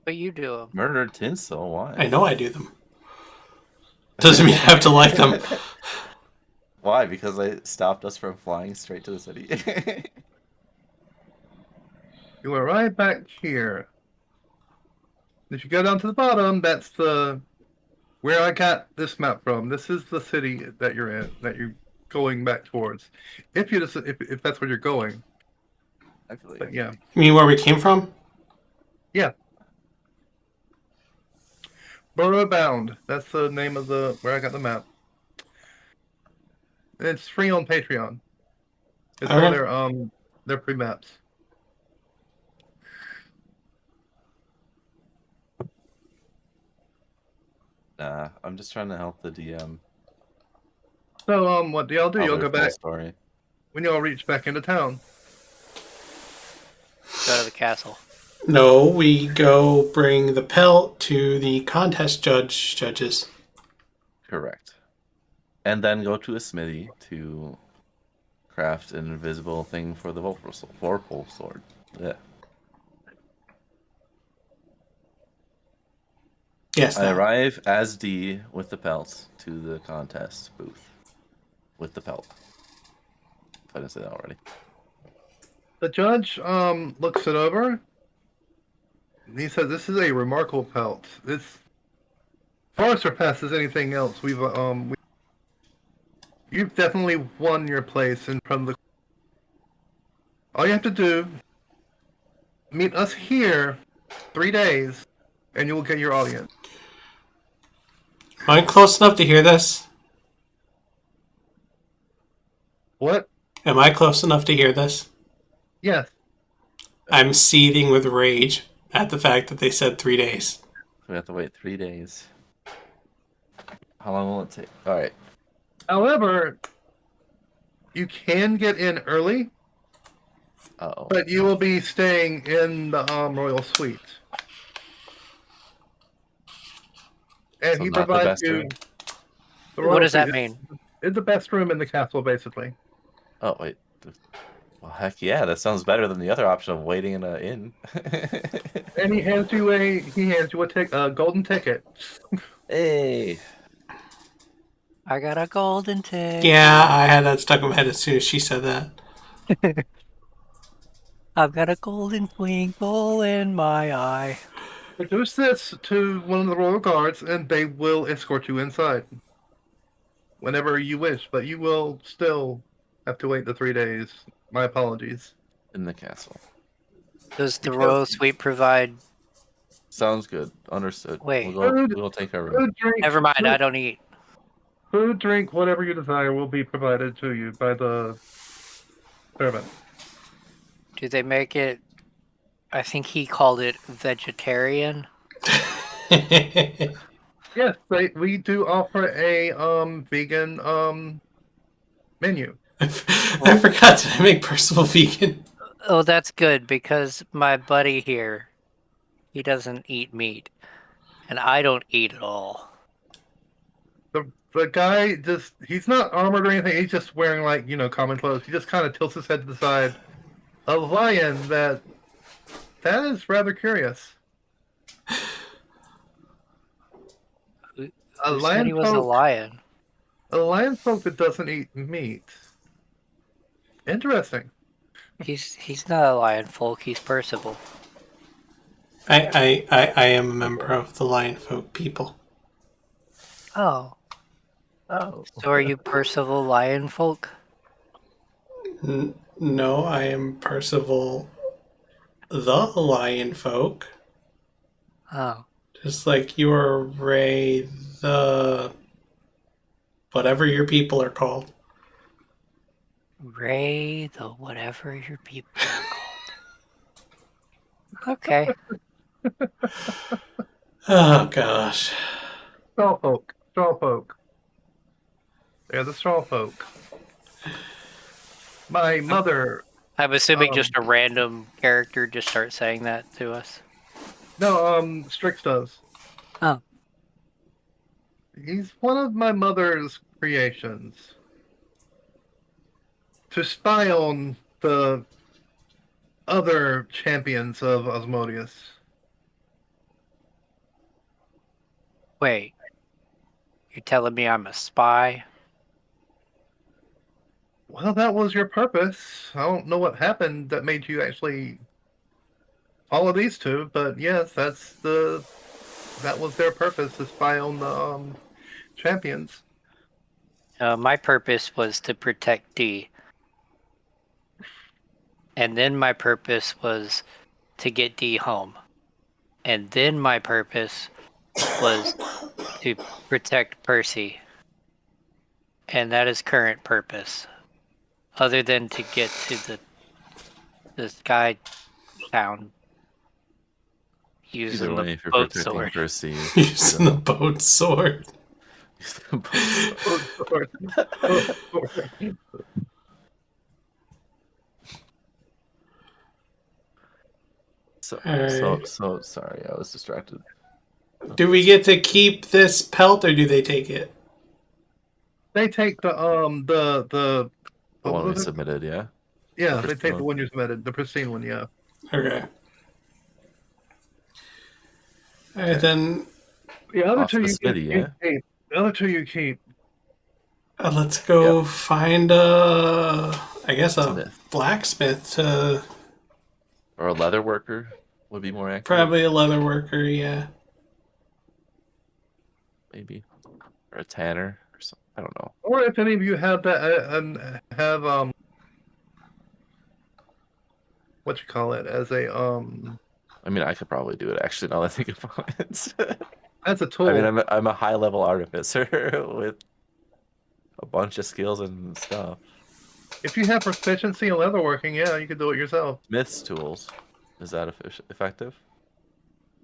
But you do them. Murder Tinsel, why? I know I do them. Doesn't mean I have to like them. Why? Because they stopped us from flying straight to the city. You arrive back here. If you go down to the bottom, that's the where I got this map from. This is the city that you're in, that you're going back towards. If you just if that's where you're going. I feel like But yeah. You mean where we came from? Yeah. Burrow Bound. That's the name of the where I got the map. It's free on Patreon. It's one of their free maps. Nah, I'm just trying to help the DM. So what do y'all do? tell Y'all their go full back story. when y'all reach back into town. Go to the castle. No, we go bring the pelt to the contest judges. Correct. And then go to a smithy to craft an invisible thing for the Vorpal sword. Yeah. Yes, I that. arrive as D with the pelt to the contest booth. With the pelt. If I didn't say that already. The judge looks it over. He says, "This is a remarkable pelt. This far surpasses anything else you've definitely won your place in front of the. All you have to do, meet us here, 3 days, and you will get your audience." Am I close enough to hear this? What? Am I close enough to hear this? Yes. I'm seething with rage at the fact that they said 3 days. We have to wait 3 days. How long will it take? Alright. However, you can get in early, Uh-oh. but you will be staying in the royal suite. And So he not the provides best you. room? The What royal does that suite mean? It's the best room in the castle, basically. Oh, wait. Well, heck yeah, that sounds better than the other option of waiting in an inn. And he hands you a golden ticket. Hey. I got a golden ticket. Yeah, I had that stuck in my head as soon as she said that. I've got a golden twinkle in my eye. Introduce this to one of the royal guards, and they will escort you inside whenever you wish. But you will still have to wait the 3 days. My apologies. In the castle. Does the Because- royal suite provide? Sounds good. Understood. Wait. We'll take our room. Food, drink, Never mind. I don't eat. food, drink, whatever you desire will be provided to you by the servant. Do they make it? I think he called it vegetarian. Yes, we do offer a vegan menu. I forgot to make Percival vegan. Oh, that's good because my buddy here, he doesn't eat meat, and I don't eat at all. The guy he's not armored or anything, he's just wearing common clothes. He just kind of tilts his head to the side. A lion that is rather curious. Who A said lion he was a folk, lion? a lion folk that doesn't eat meat. Interesting. He's not a lion folk. He's Percival. I am a member of the Lion Folk people. Oh, Oh. so are you Percival lion folk? No, I am Percival the Lion Folk. Oh, Just like you are Ray the... whatever your people are called. Ray, the whatever your people are called. Okay. Oh gosh. Straw folk. Straw folk. They're the straw folk. My mother. I'm assuming Um, just a random character just starts saying that to us. no, Strix does. Oh. He's one of my mother's creations to spy on the other champions of Osmodius. Wait, you're telling me I'm a spy? Well, that was your purpose. I don't know what happened that made you actually follow these two, but yes, that was their purpose to spy on the champions. My purpose was to protect D. And then my purpose was to get D home. And then my purpose was to protect Percy. And that is current purpose. Other than to get to the sky town Either using the way, if you're boat protecting sword. Percy, Using the boat sword. use the boat sword. So Alright. sorry, I was distracted. Do we get to keep this pelt or do they take it? They take The what one we was it? submitted, yeah. Yeah, The they take the one. one you submitted, the pristine one. Yeah. Okay. Alright, then The other Off two the you Smithy, yeah. keep. The other two you keep. let's go Yep. find I guess a Smith blacksmith to or a leather worker would be more accurate, probably a leather worker, yeah. maybe, or a tanner or something. I don't know. Or if any of you have that have what you call it as a I mean, I could probably do it actually. Now that I think about it. as a I mean, tool. I'm a high level artificer with a bunch of skills and stuff. If you have proficiency in leatherworking, yeah, you can do it yourself. Smith's tools, is that effective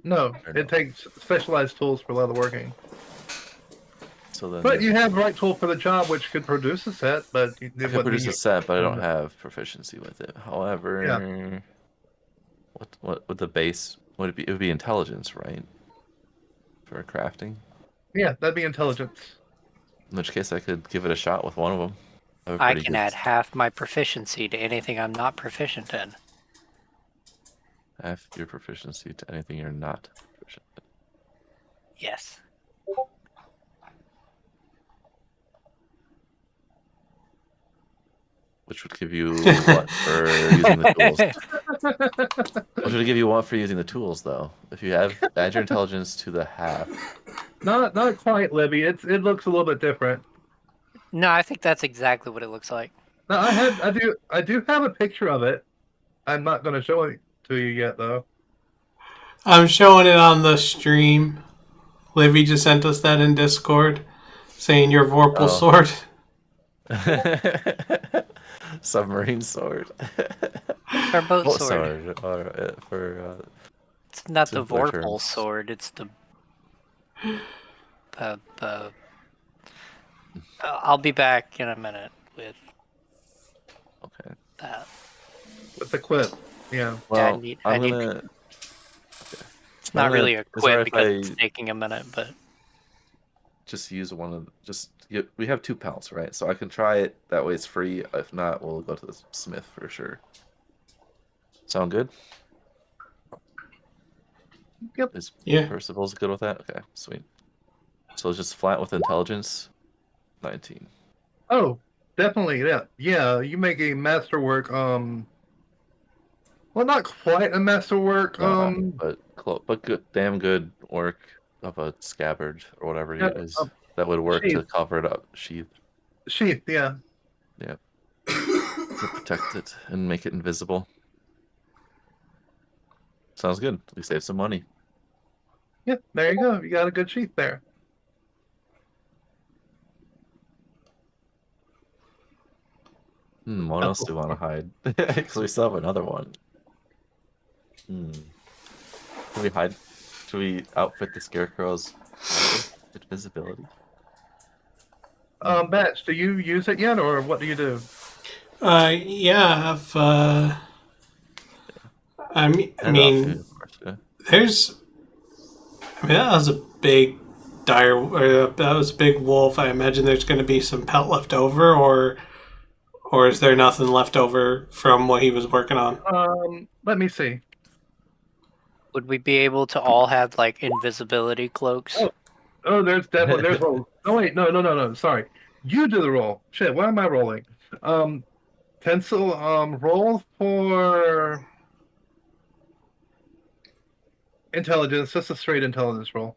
No, or it no? takes specialized tools for leatherworking. So then But you have the right tool for the job, which could produce a set, but it I could wouldn't mean produce you. a set, but I don't have proficiency with it. Yeah, However, what would the base would it be? It would be intelligence, right? For crafting. yeah, that'd be intelligence. In which case, I could give it a shot with one of them. I have a I pretty can good add half my proficiency to anything I'm not proficient in. half your proficiency to anything you're not proficient in. Yes. Which would give you what for using the tools? Which would give you what for using the tools, though? If you add your intelligence to the half. Not quite, Libby. It looks a little bit different. No, I think that's exactly what it looks like. Now I do have a picture of it. I'm not going to show it to you yet, though. I'm showing it on the stream. Livy just sent us that in Discord, saying your Vorpal Oh. sword. Submarine sword. Our boat Boat sword. sword. Or, for It's not the simpler Vorpal terms. sword. It's the. I'll be back in a minute with Okay. that. With the quip, yeah. Well, I I'm need. gonna. It's not really a Is it quip alright because if it's I taking a minute, but just use one of we have two pelts, right? So I can try it. That way it's free. If not, we'll go to the smith for sure. Sound good? Yep. Is Yeah. Percival's good with that? Okay, sweet. So it's just flat with intelligence, 19. Oh, definitely. Yeah, yeah. You make a masterwork. Well, not quite a masterwork. Nah, but good, damn good work of a scabbard or whatever Yeah, it is that would work sheath. to cover it up, sheath. Sheath. Yeah. Yeah, to protect it and make it invisible. Sounds good. We save some money. Yeah. There you go. You got a good sheath there. What else do we want to hide? Because we still have another one. Can we hide? Should we outfit the scarecrows with invisibility? Batch, do you use it yet, or what do you do? Yeah, I've, I And mean, outfit, of course. Yeah. there's, I mean, that was a big that was a big wolf. I imagine there's going to be some pelt left over, or is there nothing left over from what he was working on? Let me see. Would we be able to all have like invisibility cloaks? Oh, there's definitely there's rolls. Oh wait, no. Sorry, you do the roll. Shit, why am I rolling? Tinsel, roll for intelligence. Just a straight intelligence roll.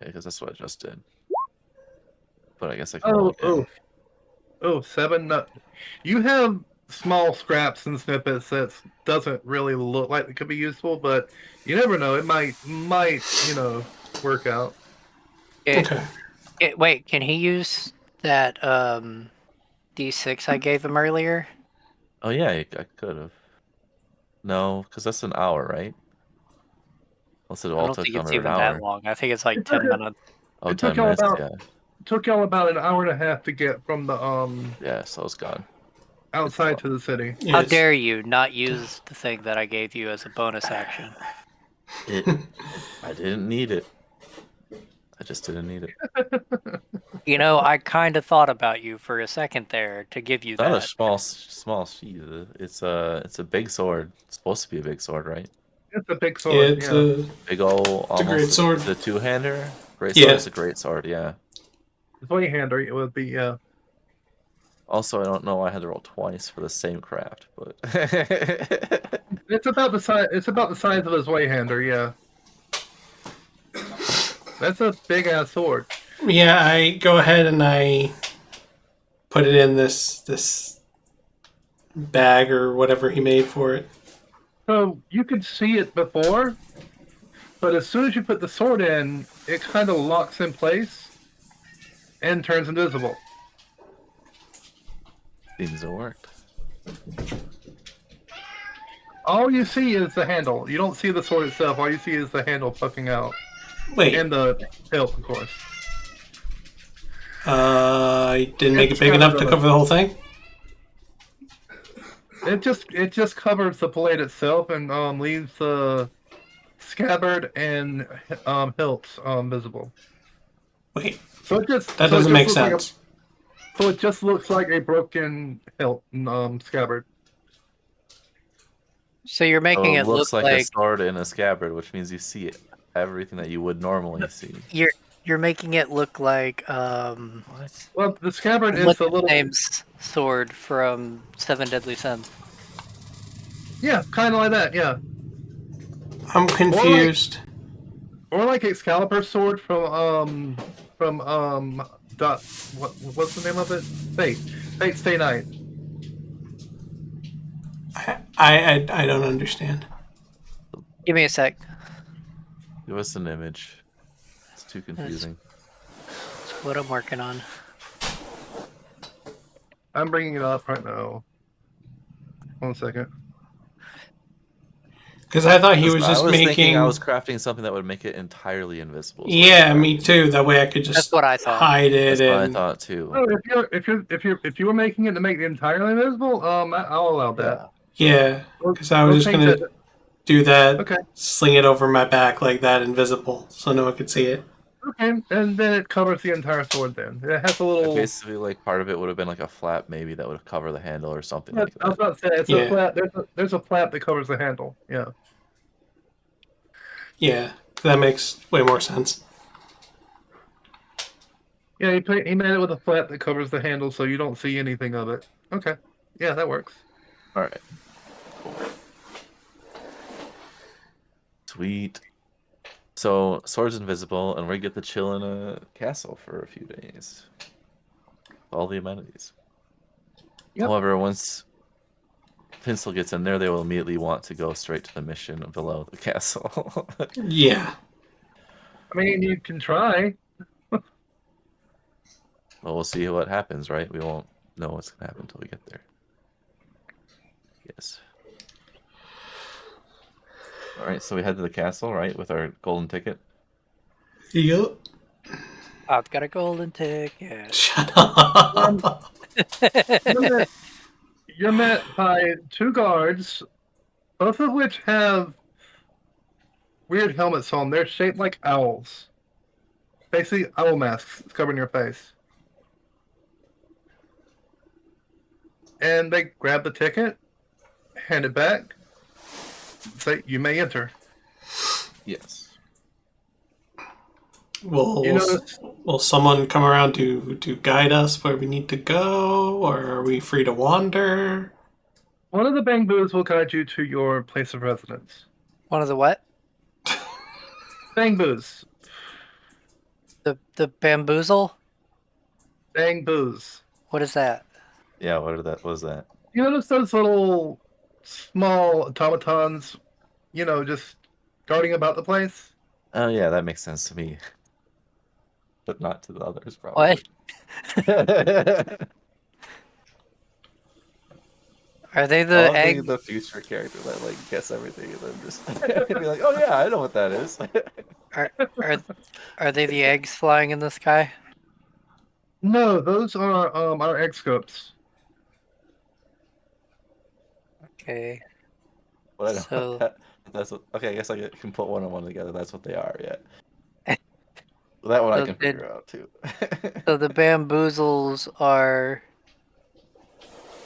Yeah, because that's what I just did. But I guess I can roll Oh, again. oh, 7. No. You have small scraps and snippets that doesn't really look like it could be useful, but you never know. It might work out. Okay. Wait, can he use that D6 I gave him earlier? Oh yeah, I could have. No, because that's an hour, right? Unless it I all don't took think it's under an even that hour. long. I think it's like It took 10 minutes. Oh, it took 10 y'all minutes, about yeah. took y'all about an hour and a half to get from the Yeah, so it's gone. outside to the city. How Yes. dare you not use the thing that I gave you as a bonus action? I didn't need it. I just didn't need it. You know, I kind of thought about you for a second there to give you Not a that. small sheath. It's a big sword. It's supposed to be a big sword, right? It's a big Yeah, sword. Yeah, Big ol' it's a great almost sword. the two-hander. Great sword Yeah. is a great sword, yeah. it's way hander. It would be. Yeah, Also, I don't know why I had to roll twice for the same craft, but it's about the size. It's about the size of his way hander. Yeah, that's a big ass sword. Yeah, I go ahead and I put it in this bag or whatever he made for it. So you could see it before, but as soon as you put the sword in, it kind of locks in place and turns invisible. seems to work. All you see is the handle. You don't see the sword itself. All you see is the handle poking out, Wait, and the hilt, of course. I didn't make It's it big enough scabbard to on it. cover the whole thing. It just covers the blade itself and leaves the scabbard and hilts visible. Wait, So it just that so it doesn't just make looks like sense. a broken hilt scabbard. So you're So making it it look looks like a like sword in a scabbard, which means you see everything that you would normally see. you're making it look like What? Well, the scabbard is what's the his little name's sword from Seven Deadly Sins? yeah, kind of like that, yeah, I'm or like confused. Excalibur's sword from what's the name of it? Fate Stay Night. I don't understand. Give me a sec. Give us an image. It's too confusing. That's what I'm working on. I'm bringing it up right now. 1 second. Because I thought he Listen, was I just was thinking I making. was crafting something that would make it entirely invisible. Is what I was Yeah, me crafting. too. That way I could That's just what I thought. hide it That's what I and. thought too. Oh, if you were making it to make it entirely invisible, I'll allow that. Yeah. Yeah, because I was We'll just change it. gonna do that, Okay, sling it over my back like that, invisible, so no one could see it. okay, and then it covers the entire sword. Then it has a Like little. basically, like part of it would have been like a flap, maybe that would cover the handle or something Yeah, like I was that. about to say it's a Yeah, flap. There's a flap that covers the handle. Yeah. yeah, that makes way more sense. Yeah, he made it with a flap that covers the handle, so you don't see anything of it. Okay. Yeah, that works. All right. Cool. Sweet. So sword's invisible, and we get to chill in a castle for a few days. All the amenities. Yep. However, once Tinsel gets in there, they will immediately want to go straight to the mission below the castle. Yeah, I mean, you can try. Well, we'll see what happens, right? We won't know what's gonna happen until we get there. Yes. All right, so we head to the castle, right, with our golden ticket. Yup. I've got a golden ticket. Shut up. You're met by 2 guards, both of which have weird helmets on. They're shaped like owls. Basically, owl masks covering your face. And they grab the ticket, hand it back, say, "You may enter." Yes. Will, You will, notice will someone come around to guide us where we need to go, or are we free to wander? one of the bamboos will guide you to your place of residence. One of the what? Bamboos. The bamboozle? Bamboos. What is that? Yeah. What was that? You notice those little small automatons, just darting about the place? Oh yeah, that makes sense to me, but not to the others probably. What? Are they I the love being egg? the future character that like gets everything and then just be like, oh yeah, I know what that is. Are are are they the eggs flying in the sky? No, those are our egg scopes. Okay. But I know So that's what, okay. I guess I can put one and one together. That's what they are. Yeah, that one I so can the figure out too. so the bamboozles are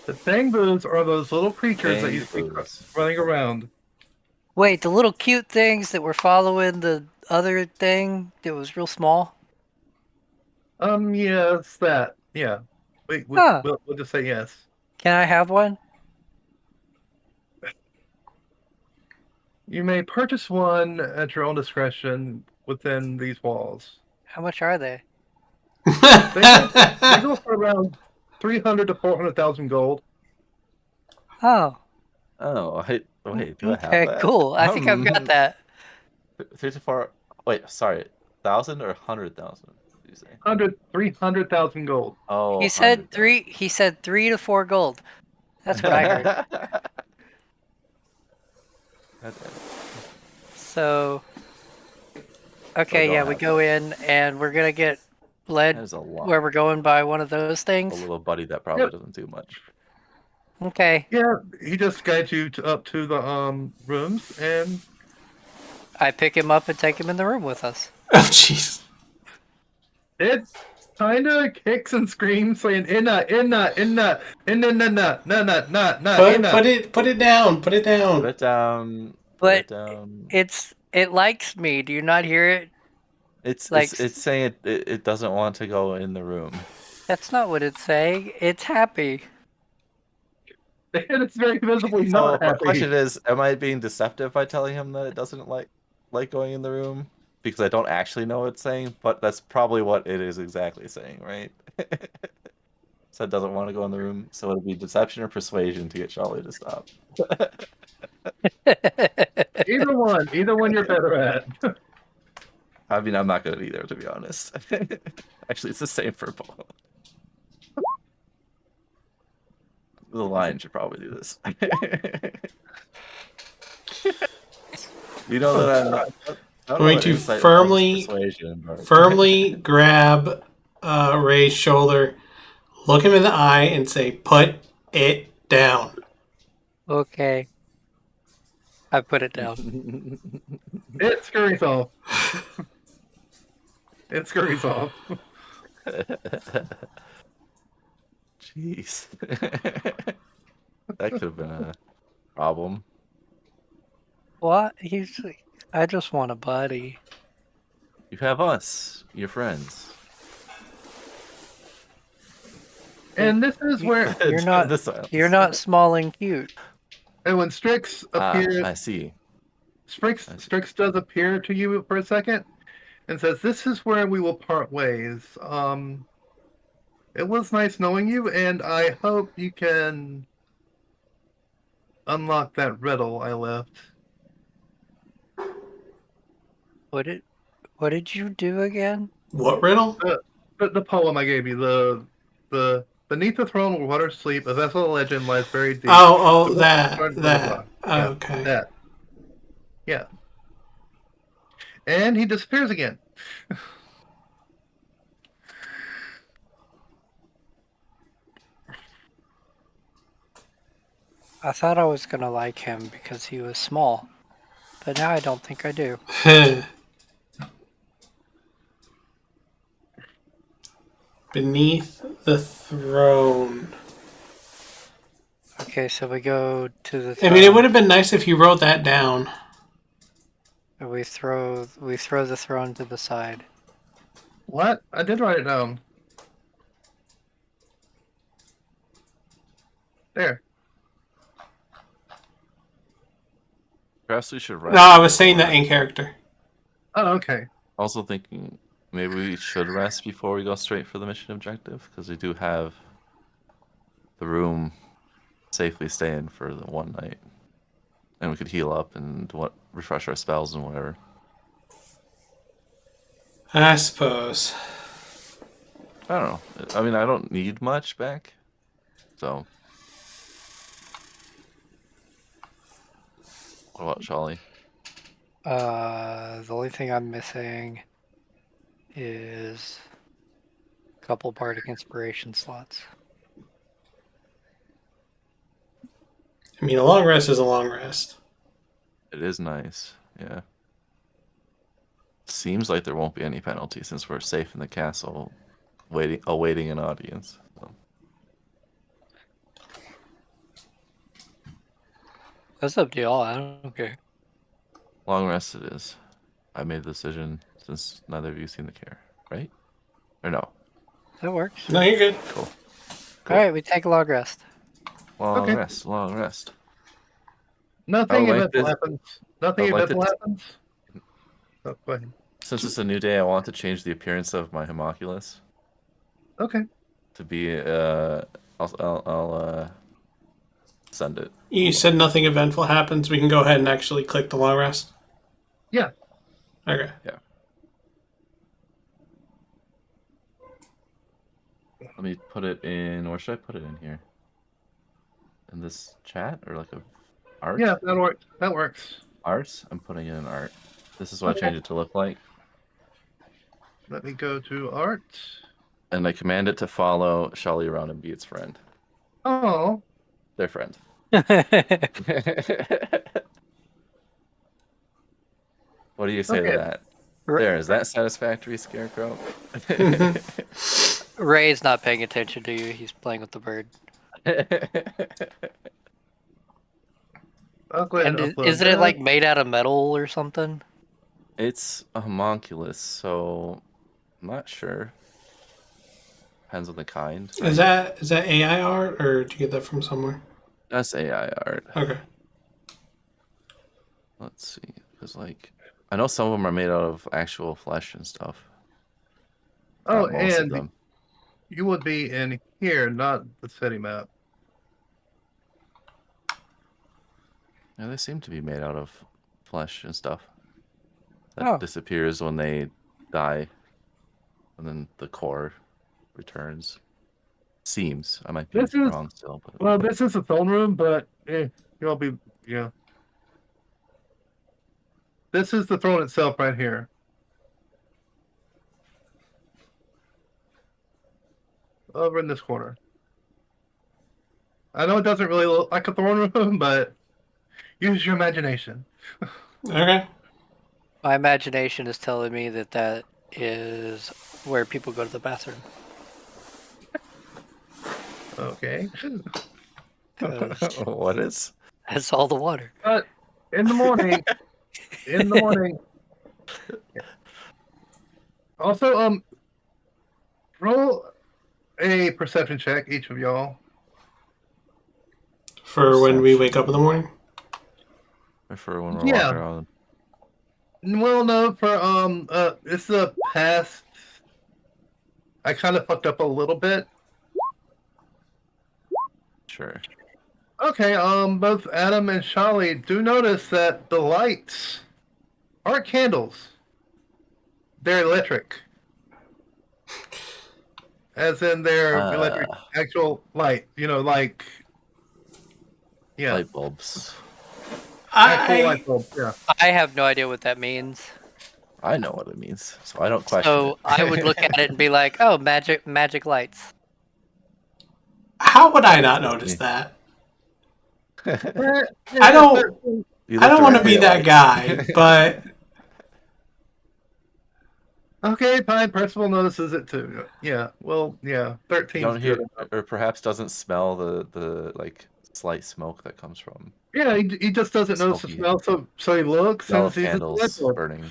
The bamboos are those little creatures that you see Bamboos. running around. wait, the little cute things that were following the other thing that was real small? Yeah, it's that. Yeah. Huh. We'll just say yes. Can I have one? You may purchase one at your own discretion within these walls. How much are they? They go for around 300 to 400,000 gold. Oh, Oh, wait, do I have okay, that? cool. I think I've got that. 3 to 4. Wait, sorry, 1,000 or 100,000? Did you say? 300,000 gold. Oh, He said 100,000. three. He said 3 to 4 gold. That's what I heard. God damn it. So, So I okay, don't yeah, we have go that. in and we're gonna get That led is a lot. where we're going by one of those A things. little buddy that probably Yep. doesn't do much. Okay, Yeah, he just guides you up to the rooms, and I pick him up and take him in the room with us. Oh, jeez. it kind of kicks and screams, saying "Inna, inna, inna, inna, inna, na, na, na, na, na, inna." Put it down. Put it Put down. it down. Put But it down. it likes me. Do you not hear it? It's Like it's it's saying it doesn't want to go in the room. that's not what it's saying. It's happy. And it's very visibly So not my happy. question is, am I being deceptive by telling him that it doesn't like going in the room? Because I don't actually know what it's saying, but that's probably what it is exactly saying, right? So it doesn't want to go in the room, so it'll be deception or persuasion to get Sholly to stop. Either one you're better at. I mean, I'm not good at either, to be honest. Actually, it's the same for both. The lion should probably do this. You know that I'm not. I don't I'm know going what to insight as well as firmly persuasion, but firmly grab Ray's shoulder, look him in the eye, and say, "Put it down." Okay, I put it down. It scurries off. It scurries off. Jeez, that could have been a problem. What? I just want a buddy. You have us, your friends. And this is where, You're not. The silence. You're not small and cute. and when Strix Ah, appears, I see. Strix does appear to you for a second and says, "This is where we will part ways. It was nice knowing you, and I hope you can unlock that riddle I left." What did you do again? What riddle? The poem I gave you, the Beneath the throne where waters sleep, a vessel of legend lies buried deep. Oh, The book is guarded by the rock. Yeah, okay. that. Yeah. And he disappears again. I thought I was gonna like him because he was small, but now I don't think I do. Beneath the throne. Okay, so we go to the I throne. mean, it would have been nice if you wrote that down. And we throw the throne to the side. What? I did write it down. There. Perhaps we should rest. No, I was saying that in character. Oh, okay. Also thinking maybe we should rest before we go straight for the mission objective, because we do have the room safely stay in for the one night, and we could heal up and refresh our spells and whatever. I suppose. I don't know. I mean, I don't need much back, so. What about Sholly? The only thing I'm missing is a couple bardic inspiration slots. I mean, a long rest is a long rest. It is nice, yeah. Seems like there won't be any penalty since we're safe in the castle, awaiting an audience. So. That's up to y'all. I don't care. Long rest it is. I made the decision since neither of you seem to care, right? Or no? That works. No, you're good. Cool. All right, we take a long rest. Long Okay. rest, long rest. Nothing like eventful this- happens. Nothing I like eventful this- happens. Oh, go ahead. Since it's a new day, I want to change the appearance of my homunculus Okay. to be. I'll send it. You said nothing eventful happens. We can go ahead and actually click the long rest. Yeah. Okay. Let me put it in. Where should I put it in here? In this chat or like a art? Yeah, that works. That works. Art? I'm putting it in art. This is what Okay. I changed it to look like. Let me go to art. And I command it to follow Sholly around and be its friend. Oh. Their friend. What do you say Okay. to that? There, is that satisfactory, Scarecrow? Ray's not paying attention to you. He's playing with the bird. I'll go ahead And and upload isn't it that. like made out of metal or something? It's a homunculus, so I'm not sure. Depends on the kind. Is that AI art, or did you get that from somewhere? That's AI art. Okay. Let's see. Because, like, I know some of them are made out of actual flesh and stuff. Oh, Not most of and them. you would be in here, not the city map. Yeah, they seem to be made out of flesh and stuff. That Oh. disappears when they die. And then the core returns. Seems. I might be This is- wrong still. But... Well, this is the throne room, but you'll be, yeah. This is the throne itself right here. Over in this corner. I know it doesn't really look like a throne room, but use your imagination. Okay. My imagination is telling me that that is where people go to the bathroom. Okay. 'Cause What is? that's all the water. But in the morning, in the morning. Also, roll a perception check, each of y'all. For when we wake up in the morning? Or for when we're Yeah. walking around? Well, no, for it's the past. I kind of fucked up a little bit. Sure. Okay, both Adam and Sholly do notice that the lights aren't candles. They're electric. as in their Uh, electric actual light. Like yeah, light bulbs. actual light I bulb. Yeah. I have no idea what that means. I know what it means, so I don't question So I would look at it and be like, "Oh, magic lights." how would I not That's notice me. that? Yeah, I yeah, don't 13. You I look don't want to directly be at that lights. guy, but Okay, fine. Percival notices it too. Yeah. Well, yeah. You 13's don't good hear, enough. or perhaps doesn't smell the like slight smoke that comes from Yeah, he just doesn't notice the smoky smell, so he looks smell and of sees it's a light candles bulb, burning,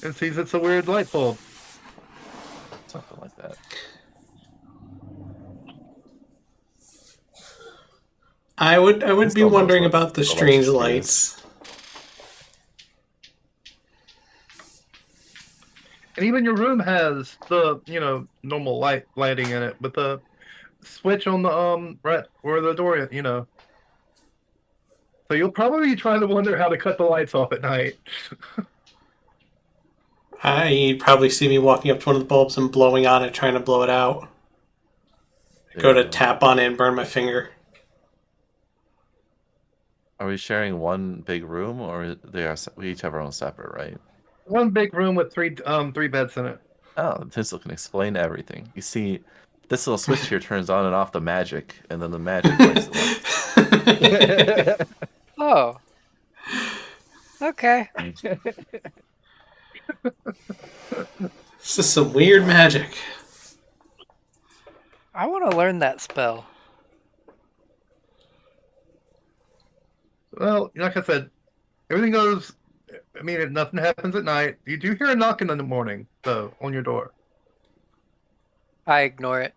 and sees it's a weird light bulb. something like that. I would be Still knows wondering what about the strange electricity is. lights. And even your room has the normal lighting in it, with the switch on the right where the door is. So you'll probably be trying to wonder how to cut the lights off at night. You'd probably see me walking up to one of the bulbs and blowing on it, trying to blow it out. Go to Yeah. tap on it and burn my finger. Are we sharing one big room, or we each have our own separate, right? One big room with three beds in it. Oh, Tinsel can explain everything. You see, this little switch here turns on and off the magic, and then the magic lights the lights. Oh, okay. This is some weird magic. I want to learn that spell. Well, like I said, everything goes. I mean, nothing happens at night. You do hear a knocking in the morning, though, on your door. I ignore it.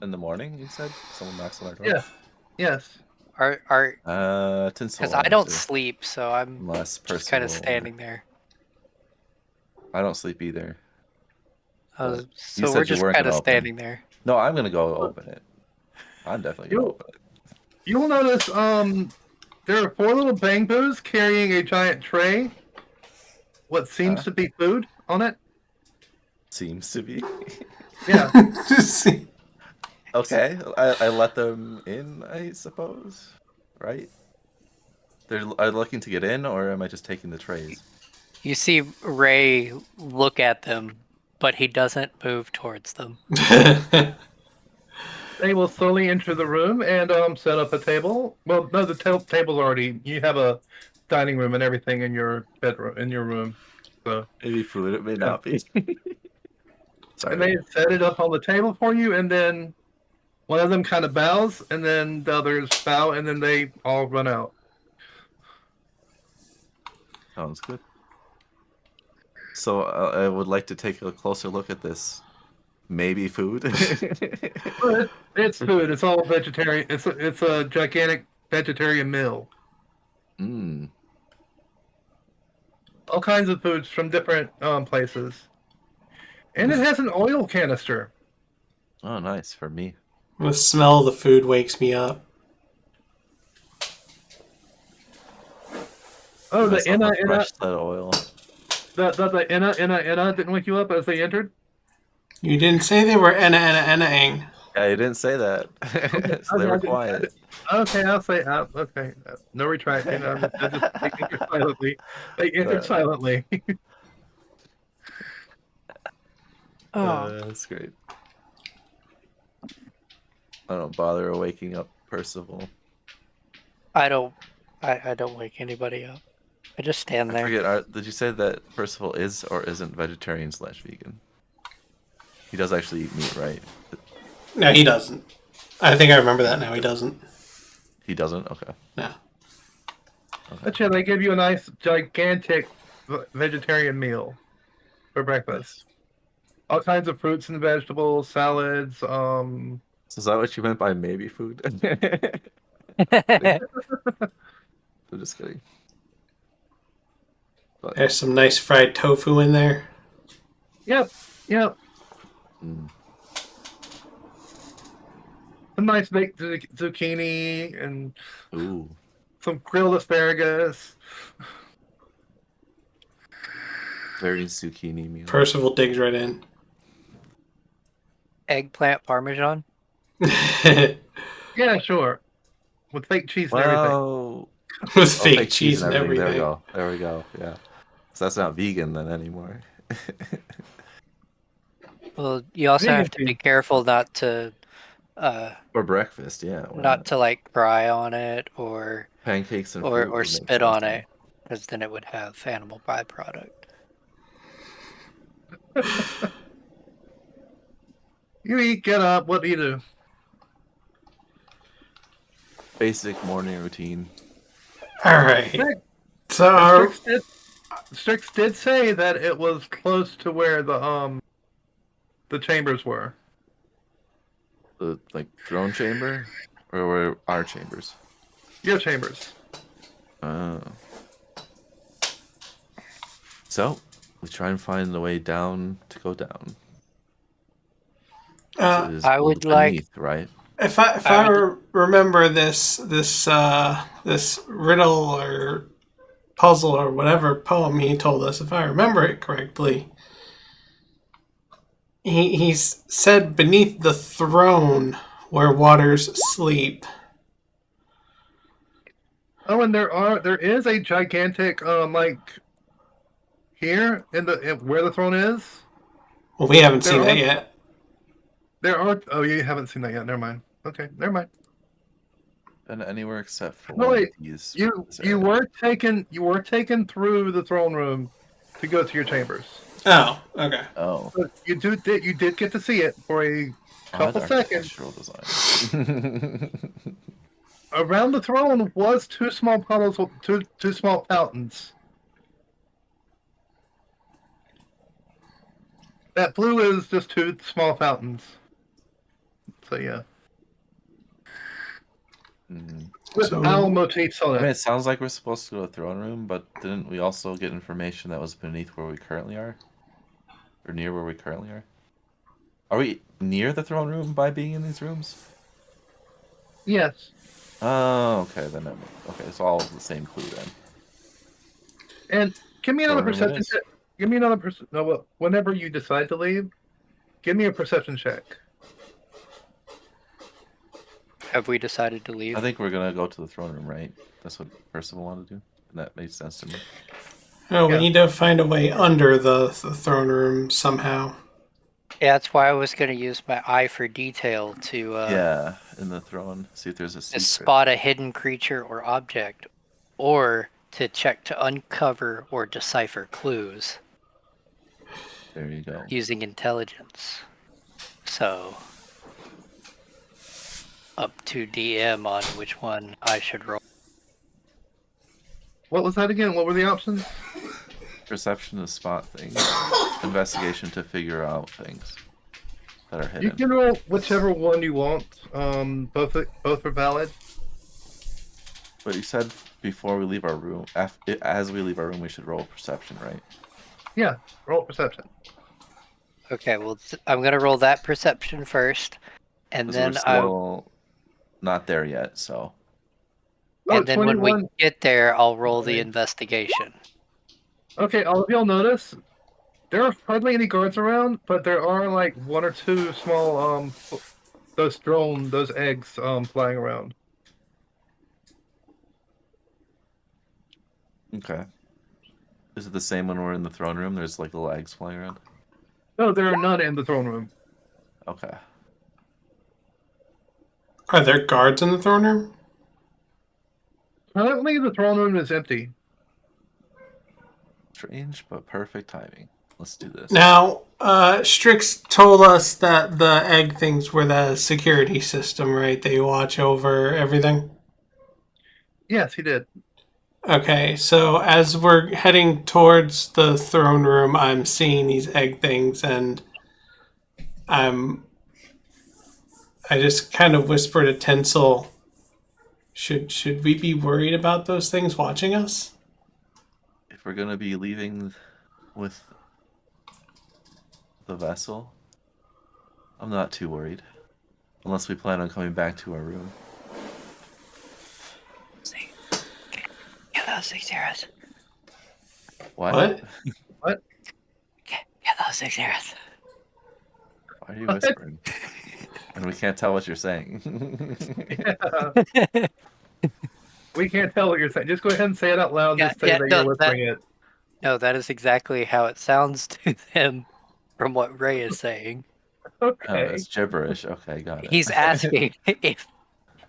In the morning, you said someone knocks on our door. Yeah. Yes. Tinsel Because I will don't answer, sleep, so I'm unless just kind Percival. of standing there. I don't sleep either. But you So said we're you just weren't kind of gonna open. standing there. No, I'm gonna go open it. I'm definitely gonna You open it. you'll notice there are four little bangbos carrying a giant tray. What seems Huh? to be food on it. Seems to be. Yeah. Okay, I let them in, I suppose. Right? Are they looking to get in, or am I just taking the trays? You see Ray look at them, but he doesn't move towards them. They will slowly enter the room and set up a table. Well, no, the table's already. You have a dining room and everything in your bedroom, in your room. So, Maybe food, it may yeah. not be. And Sorry. they set it up on the table for you, and then one of them kind of bows, and then the others bow, and then they all run out. Sounds good. So I would like to take a closer look at this. Maybe food. But it's food. It's all vegetarian. It's a gigantic vegetarian meal. Mm. All kinds of foods from different places, and it has an oil canister. Oh, nice for me. The smell of the food wakes me up. Oh, Give the myself inna a inna fresh set of oil. the inna didn't wake you up as they entered. You didn't say they were enna-ing. Yeah, you didn't say that. So they were quiet. Okay, I'll say okay. No retracting. They entered silently. They entered silently. Oh, That's great. I don't bother waking up Percival. I don't wake anybody up. I just stand I there. forget. Did you say that Percival is or isn't vegetarian/vegan? He does actually eat meat, right? No, he doesn't. I think I remember that now. He doesn't. He doesn't. Okay. No. But yeah, they give you a nice gigantic vegetarian meal for breakfast. All kinds of fruits and vegetables, salads. So is that what you meant by maybe food? I'm just kidding. But There's some nice fried tofu in there. Yep. mm, Some nice baked zucchini and ooh, some grilled asparagus. very zucchini meal. Percival digs right in. eggplant parmesan? Yeah, sure. With fake cheese and everything. Well, With oh, fake fake cheese and everything. There we go. There we go. Yeah. So that's not vegan then anymore. Well, you also Vegan have to be cheese. careful uh, For breakfast, yeah. Why not not? to like cry on it or Pancakes and fruit or would make spit sense. on it, because then it would have animal byproduct. You eat, get up. What do you do? Basic morning routine. All right. Strix, So our, Strix did say that it was close to where the chambers were. The like throne chamber, or where our chambers. Your chambers. Oh. So we try and find the way down to go down. So it is I would beneath, right? if I I would- remember this riddle or puzzle or whatever poem he told us, if I remember it correctly, he's said beneath the throne where waters sleep. Oh, and there is a gigantic like here where the throne is. Well, we haven't There seen that are- yet. There are. Oh, you haven't seen that yet. Never mind. Okay, never mind. And anywhere except for No, wait. these. You this you area. were taken through the throne room to go to your chambers. Oh, okay. Oh. But you did get to see it for a couple seconds. Architectural design. Around the throne was two small puddles, two small fountains. That blue is just two small fountains. So yeah, Mhm. with So- owl motifs on I mean, it. it sounds like we're supposed to go to the throne room, but didn't we also get information that was beneath where we currently are? Or near where we currently are? Are we near the throne room by being in these rooms? Yes. Oh, okay, then okay, it's all the same clue then. And give me another Throne room it perception is. check. Give me another No, well, whenever you decide to leave, give me a perception check. Have we decided to leave? I think we're gonna go to the throne room, right? That's what Percival wanted to do. And that made sense to me. Oh, we Yeah. need to find a way under the throne room somehow. Yeah, that's why I was going to use my eye for detail to Yeah, in the throne. See if there's a to secret. spot a hidden creature or object, or to check to uncover or decipher clues There you go. using intelligence. So, up to DM on which one I should roll. What was that again? What were the options? Perception to spot things. Investigation to figure out things that are You hidden. can roll whichever one you want. Both are valid. But you said before we leave our room, as we leave our room, we should roll perception, right? Yeah, roll perception. Okay, well, I'm going to roll that perception first, and Because we're then I still not there yet, so. Oh, and then when we 21. get there, I'll roll the Okay. investigation. Okay, all of y'all notice there are hardly any guards around, but there are like one or two small those eggs flying around. Okay. Is it the same when we're in the throne room? There's like little eggs flying around? No, there are none in the throne room. Okay. Are there guards in the throne room? Currently, the throne room is empty. Strange, but perfect timing. Let's do this. Now, Strix told us that the egg things were the security system, right? They watch over everything. Yes, he did. Okay, so as we're heading towards the throne room, I'm seeing these egg things, and I just kind of whisper to Tinsel, should we be worried about those things watching us? If we're gonna be leaving with the vessel, I'm not too worried. Unless we plan on coming back to our room. Get those six zeros. What? What? Get those six zeros. Why are you What? whispering? And we can't tell what you're saying. Yeah. We can't tell what you're saying. Just go ahead and say it out loud. Yeah, Just say yeah, that you're no, whispering it. no, that is exactly how it sounds to them from what Ray is saying. Oh, Okay. that's gibberish. Okay, got it. He's asking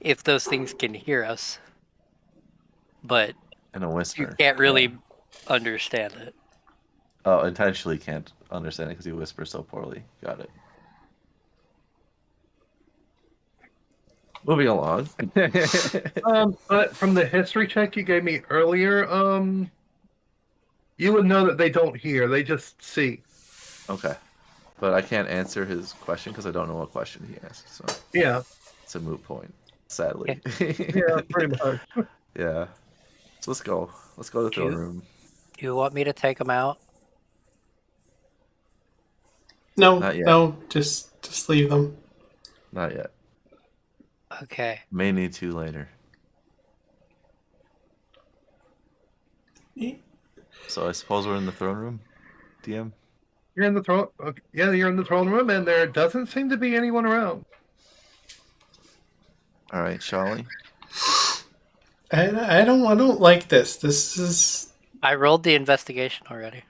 if those things can hear us, but In a you whisper. can't Yeah. really understand it. Oh, intentionally can't understand it because you whisper so poorly. Got it. Moving along. But from the history check you gave me earlier, you would know that they don't hear; they just see. Okay. But I can't answer his question because I don't know what question he asked. So Yeah, it's a moot point, sadly. yeah, pretty much. Yeah. So let's go. Let's go to the Do throne you, room. do you want me to take them out? No, Not yet. no, just leave them. Not yet. Okay. May need to later. So I suppose we're in the throne room, DM? You're in the throne. Okay, yeah, you're in the throne room, and there doesn't seem to be anyone around. All right, Sholly. I don't like this. This is I rolled the investigation already.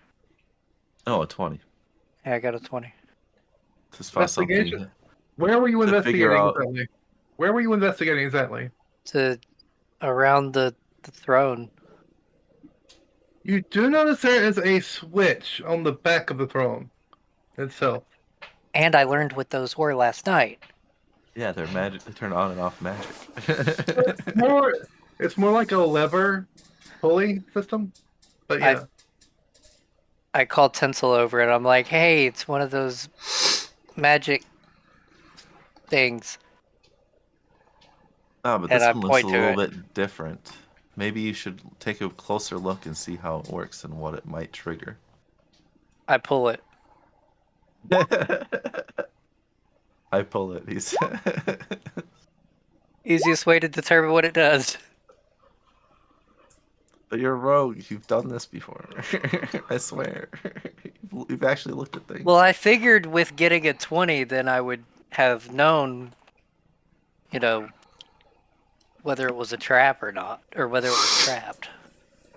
Oh, a 20. Yeah, I got a 20. Just find something Investigation. Where were you to figure investigating out. exactly? Where were you investigating exactly? To around the throne. You do notice there is a switch on the back of the throne itself. And I learned what those were last night. Yeah, they're magic. They turn on and off magic. It's more, it's more like a lever pulley system. But I yeah, I called Tinsel over and I'm like, hey, it's one of those magic things. Ah, but And this I one looks a point to little it. bit different. Maybe you should take a closer look and see how it works and what it might trigger. I pull it. I pull it, he said. Easiest way to determine what it does. But you're a rogue. You've done this before. I swear. You've actually looked at things. Well, I figured with getting a 20, then I would have known, you know, whether it was a trap or not, or whether it was trapped,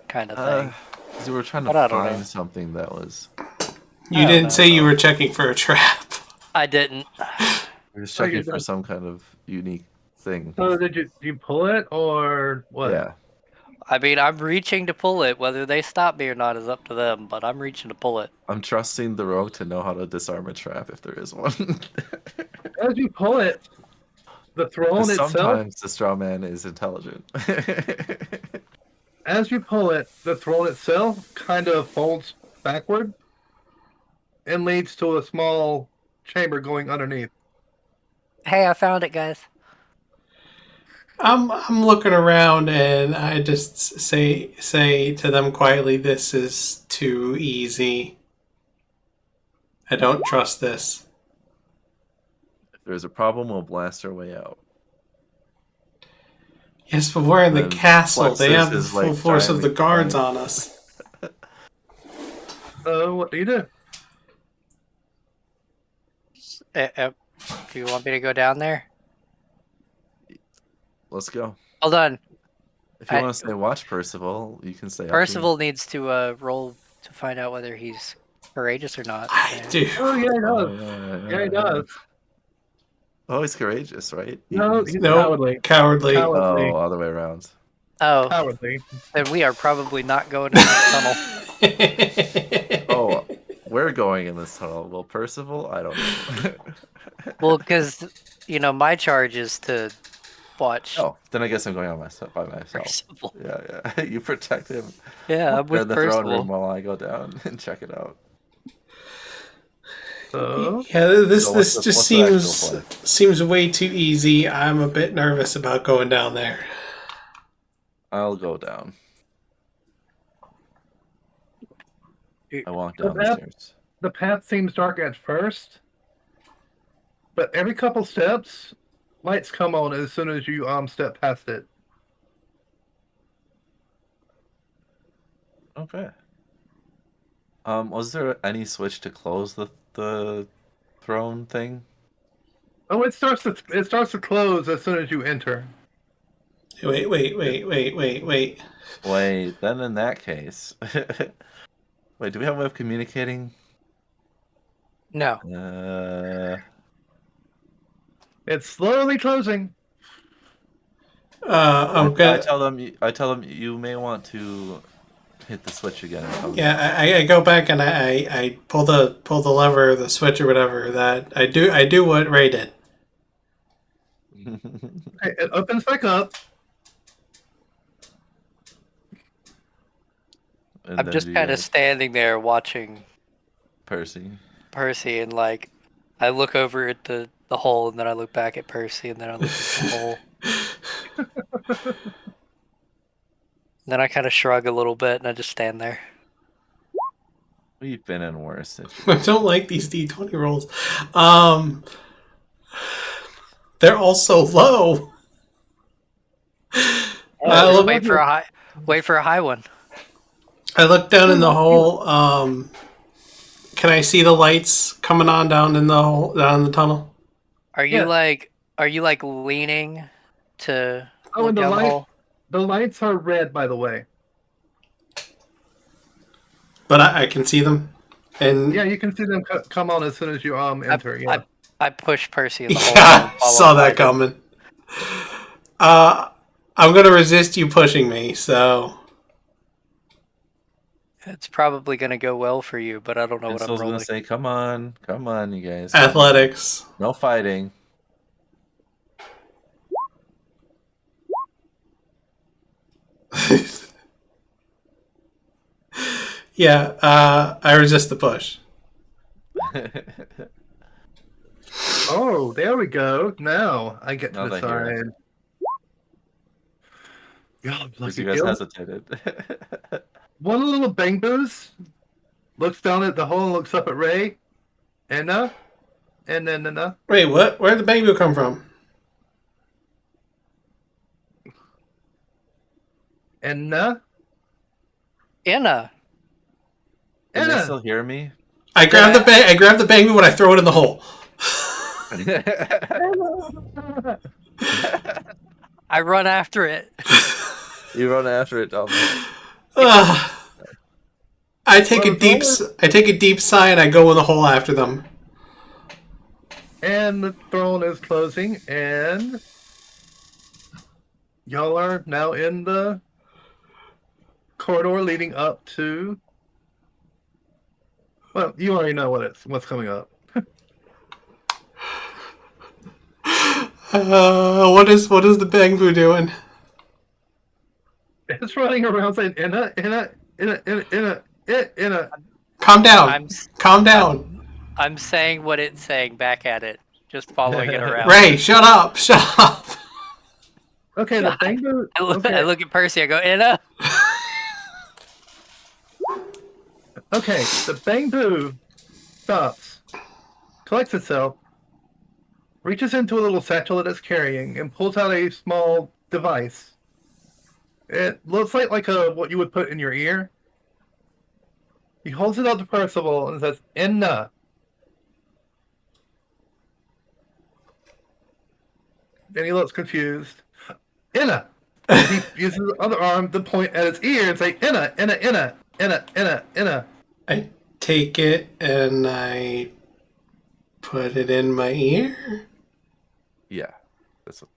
kind of thing. 'Cause we were trying to But I don't know. find something that was. you I don't didn't know. say you were checking for a trap. I didn't. We're just Oh, you checking for did. some kind of unique thing. So did you pull it or what? Yeah. I mean, I'm reaching to pull it. Whether they stop me or not is up to them, but I'm reaching to pull it. I'm trusting the rogue to know how to disarm a trap if there is one. As you pull it, the throne itself. Sometimes the straw man is intelligent. As you pull it, the throne itself kind of folds backward and leads to a small chamber going underneath. Hey, I found it, guys. I'm looking around and I just say to them quietly, "This is too easy. I don't trust this." If there's a problem, we'll blast our way out. Yes, but we're in the Then castle. They flexes have the his, full like, force of the guards giant- on us. So what do you do? Do you want me to go down there? Let's go. Hold on. If you I- want to say watch Percival, you can say up to me. Percival needs to roll to find out whether he's courageous or not. I do. Oh yeah, he Oh, does. Yeah, he does. Oh, he's courageous, right? No, he's No, cowardly. cowardly. Cowardly. Oh, other way around. Oh, Cowardly. then we are probably not going in this tunnel. Oh, we're going in this tunnel. Well, Percival, I don't know. Well, because my charge is to watch Oh, then I guess I'm going on by myself. Percival. Yeah. You protect him. Yeah, I'm You're in with the throne room Percival. while I go down and check it out. So Yeah, this So this what's just the actual seems way too easy. I'm a bit nervous about going down there. I'll go down. I walk down the that- stairs. the path seems dark at first, but every couple steps, lights come on as soon as you step past it. Okay. Was there any switch to close the throne thing? Oh, it starts to close as soon as you enter. Wait. Wait, then in that case. Wait, do we have a way of communicating? No. It's slowly closing. I'm I gonna. tell them you may want to hit the switch again. And come Yeah, I go back and I pull the lever, the switch or whatever. That I do what Ray did. Okay, it opens back up. And I'm then just do you kind of guys- standing there watching Percy. Percy, and like I look over at the hole, and then I look back at Percy, and then I look at the hole. Then I kind of shrug a little bit, and I just stand there. We've been in worse. I don't like these D20 rolls. They're all so low. Just wait for a high one. I look down in the hole. Can I see the lights coming on down in the hole, down in the tunnel? Are you Yeah. like leaning to Oh, look and down the hole? the lights are red, by the way. But I can see them. And Yeah, you can see them come on as soon as you enter. Yeah. I push Percy in the hole. yeah, and follow saw that behind him. coming. I'm gonna resist you pushing me. So It's probably gonna go well for you, but I don't know what I'm Tinsel's rolling. gonna say, come on, you guys. athletics. No fighting. Yeah, I resist the push. Oh, there we go. Now I get to Now they hear it. decide. God, Because lucky you guys Bill. hesitated. One little bang boos looks down at the hole and looks up at Ray. And then. Wait, what? Where did the bamboo come from? And Inna. Can they Anna. still hear me? I grab the bamboo and I throw it in the hole. I run after it. You run after it, Tom. I take a deep sigh and I go in the hole after them. And the throne is closing, and y'all are now in the corridor leading up to. Well, you already know what's coming up. What is the bamboo doing? It's running around saying "Inna." Calm down. Calm down. I'm saying what it's saying back at it, just following it around. Ray, shut up. Shut up. Okay, the bamboo. I Okay, look at Percy. I go, Inna. okay, the bamboo stops, collects itself, reaches into a little satchel that it's carrying, and pulls out a small device. It looks like what you would put in your ear. He holds it out to Percival and says, "Inna." Then he looks confused. "Inna." He uses the other arm to point at his ear and say, "Inna, inna, inna, inna, inna, inna." I take it and I put it in my ear. Yeah. That's what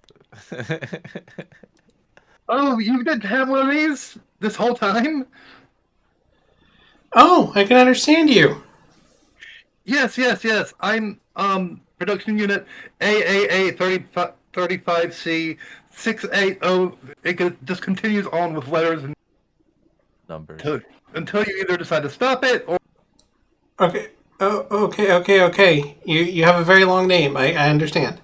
Oh, you didn't have one of these this whole time? Oh, I can understand you. Yes. I'm production unit AAA 35C 680. It just continues on with letters numbers. until you either decide to stop it or. Okay. Oh, okay. You have a very long name. I understand.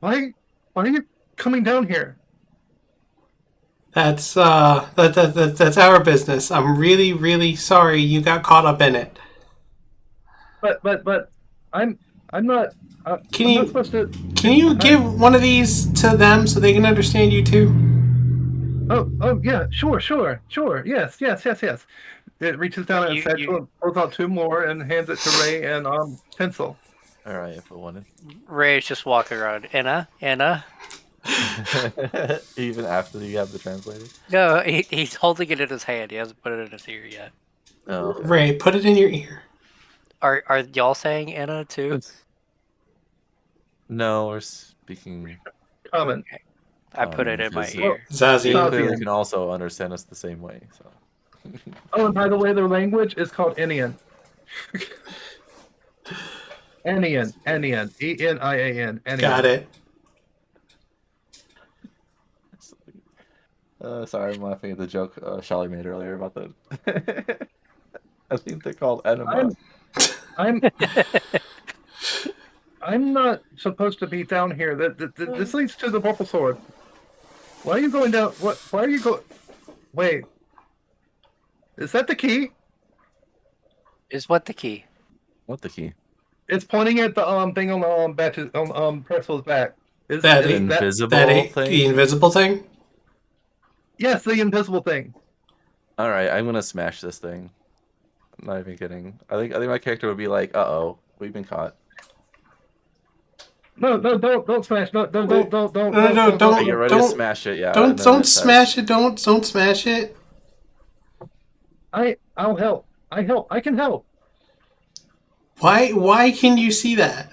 Why are you coming down here? That's that's our business. I'm really sorry you got caught up in it. But I'm not. Can I'm you- not supposed to. Can you give one of these to them so they can understand you too? Oh yeah, sure. Yes. It reaches down in You- its satchel you- and pulls out two more and hands it to Ray and Tinsel. Alright, if I wanted. Ray's just walking around. Anna? Even after you have the translator? No, he's holding it in his hand. He hasn't put it in his ear yet. Oh, okay. Ray, put it in your ear. Are y'all saying Anna too? No, we're speaking. Common. Okay. I put it in my because ear. They Zazie. clearly Zazian. can also understand us the same way. So. Oh, and by the way, their language is called Enian. Enian. Enian. Enian. Got it. Sorry, I'm laughing at the joke Sholly made earlier about the. I think they're called enema. I'm I'm not supposed to be down here. This leads to the purple sword. Why are you going down? What? Why are you going? Wait. Is that the key? Is what the key? What the key? It's pointing at the thing on Batch's on Percival's back. Is That is ain't- that? Invisible the thing? invisible thing? Yes, the invisible thing. Alright, I'm gonna smash this thing. I'm not even kidding. I think my character would be like, uh-oh, we've been caught. No, don't smash. No, don't. I Get ready to Don't- smash it, yeah. Don't and then it says- smash it. Don't smash it. I'll help. I can help. Why can you see that?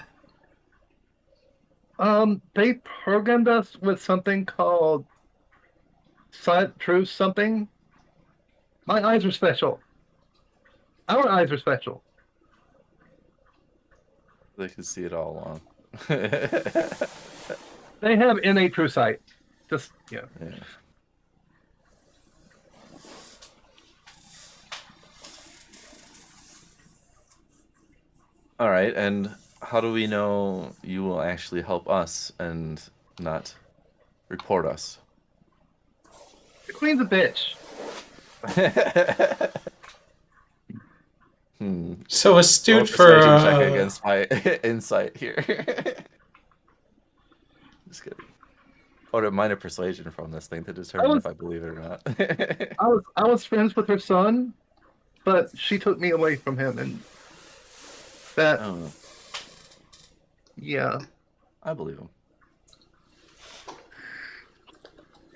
They programmed us with something called silent truth something. My eyes are special. Our eyes are special. They can see it all along. They have innate true sight. Just yeah. Yeah. All right, and how do we know you will actually help us and not report us? The queen's a bitch. So astute Roll a for persuasion check against my insight here. Just kidding. Or a minor persuasion from this thing to determine if I believe it or not. I was friends with her son, but she took me away from him, and that Oh, yeah. I believe him.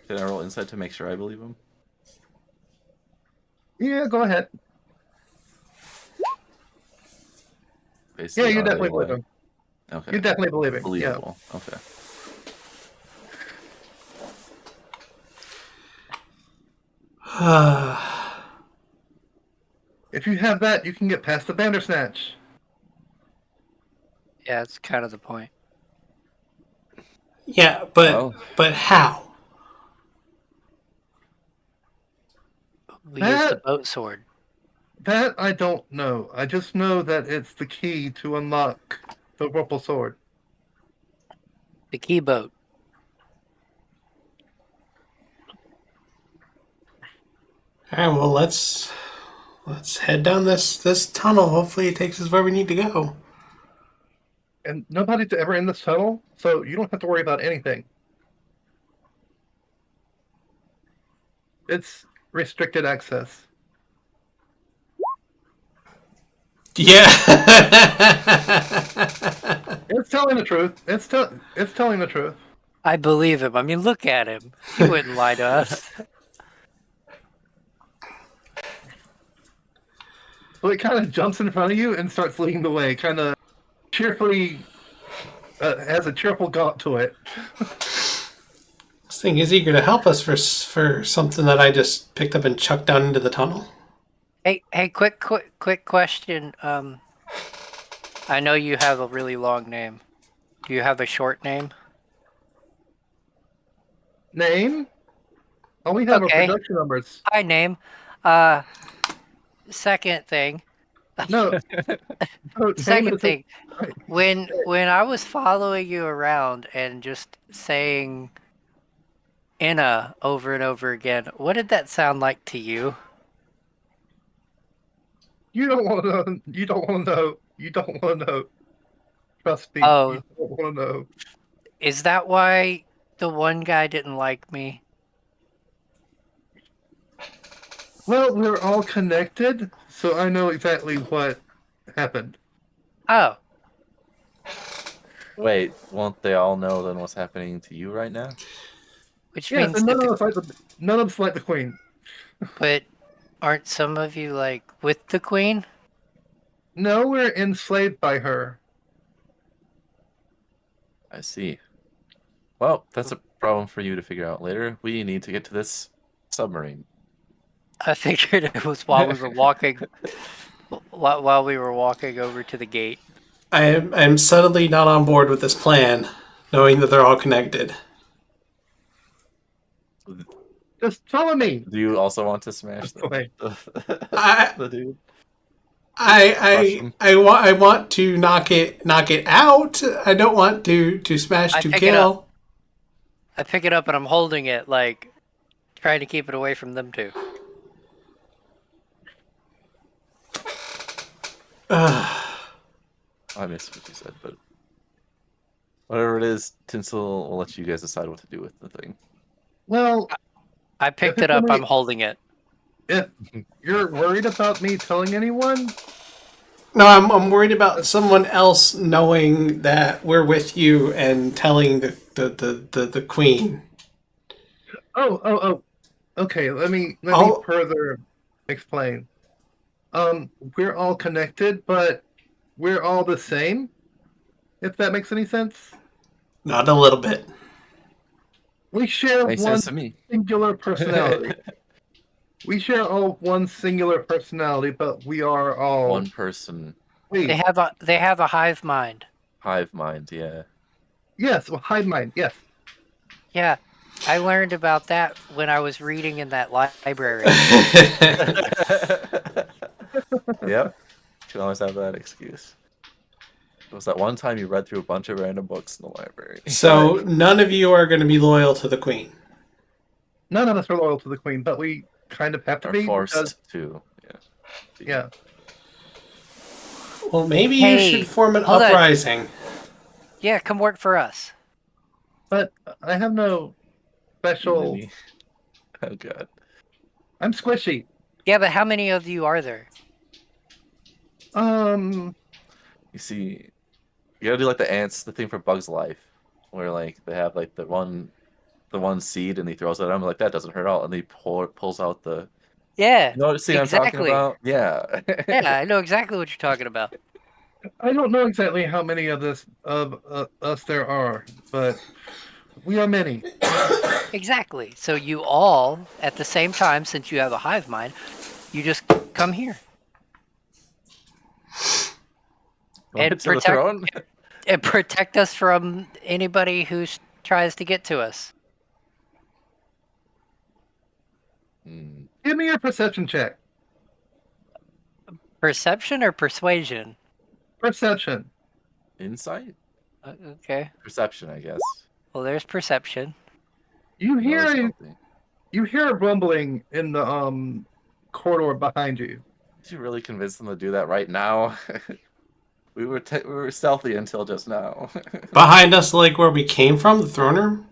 Can I roll insight to make sure I believe him? Yeah, go ahead. Basically, Yeah, you are they definitely believe like- him. Okay. You definitely believe him. Yeah. Believable. Okay. If you have that, you can get past the Bandersnatch. Yeah, it's kind of the point. yeah, but Well. but how? We use the That- boat sword. That I don't know. I just know that it's the key to unlock the Purple Sword. The key boat. All right, well let's head down this tunnel. Hopefully, it takes us where we need to go. And nobody's ever in this tunnel, so you don't have to worry about anything. It's restricted access. Yeah. It's telling the truth. It's telling the truth. I believe him. I mean, look at him. He wouldn't lie to us. So it kind of jumps in front of you and starts leading the way, kind of cheerfully, has a cheerful gallop to it. This thing is eager to help us for something that I just picked up and chucked down into the tunnel. Hey, quick question. I know you have a really long name. Do you have a short name? Name? All we have Okay. are production numbers. Hi, name. Second thing. No. No, name Second is- thing. When I was following you around and just saying Inna over and over again, what did that sound like to you? You don't want to know. You don't want to know. You don't want to know. Trust me. Oh. You don't want to know. Is that why the one guy didn't like me? Well, we're all connected, so I know exactly what happened. Oh. Wait, won't they all know then what's happening to you right now? Which Yes, means and that none of us like the queen. but aren't some of you like with the queen? No, we're enslaved by her. I see. Well, that's a problem for you to figure out later. We need to get to this submarine. I figured it was while we were walking, while we were walking over to the gate. I'm subtly not on board with this plan, knowing that they're all connected. Just follow me. Do you also want to smash Wait. I the dude? Crush I him? I want to knock it out. I don't want to smash I to pick it up. kill. I pick it up and I'm holding it, like trying to keep it away from them two. I missed what you said, but whatever it is, Tinsel will let you guys decide what to do with the thing. Well, I picked if it up. it's I'm holding it. if you're worried about me telling anyone, No, I'm worried about someone else knowing that we're with you and telling the queen. oh, okay. Let me Oh, further explain. We're all connected, but we're all the same. If that makes any sense. not a little bit. We share Makes one sense to me. singular personality. We share all one singular personality, but we are all. One person, Wait, They have a hive mind. hive mind, yeah. yes, well, hide mine. Yes. Yeah, I learned about that when I was reading in that library. Yep. You can always have that excuse. It was that one time you read through a bunch of random books in the library. So none of you are going to be loyal to the queen. None of us are loyal to the queen, but we kind of have to Are be forced because to. yeah. Well, maybe you Hey, should form an hold on. uprising. Yeah, come work for us. But I have no special. Mini. Oh god. I'm squishy. Yeah, but how many of you are there? Um. You see, you gotta do like the ants, the thing for Bug's Life, where like they have like the one seed and he throws it at them like that doesn't hurt at all, and he pulls out the. Yeah, You know what scene I'm talking exactly. about? Yeah. Yeah, I know exactly what you're talking about. I don't know exactly how many of us there are, but we are many. Exactly. So you all, at the same time, since you have a hive mind, you just come here Going and to the throne? protect us from anybody who tries to get to us. Hmm. Give me your perception check. Perception or persuasion? Perception. Insight? Okay. Perception, I guess. Well, there's perception. You No, hear it's a, healthy. you hear a rumbling in the corridor behind you. Did you really convince them to do that right now? we were stealthy until just now. Behind us, like where we came from, the throne room?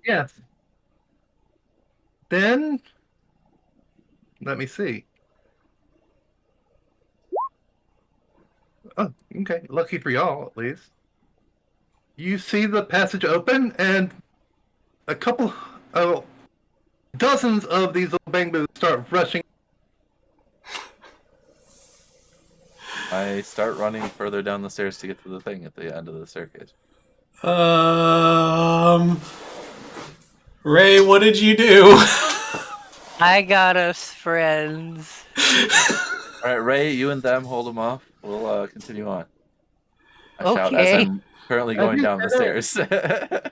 Yes. Then let me see. Oh, okay. Lucky for y'all, at least. You see the passage open, and a couple, dozens of these little bangbus start rushing. I start running further down the stairs to get to the thing at the end of the staircase. Ray, what did you do? I got us, friends. All right, Ray, you and them hold them off. We'll continue on. I shout as Okay. I'm currently As going you down the stand stairs.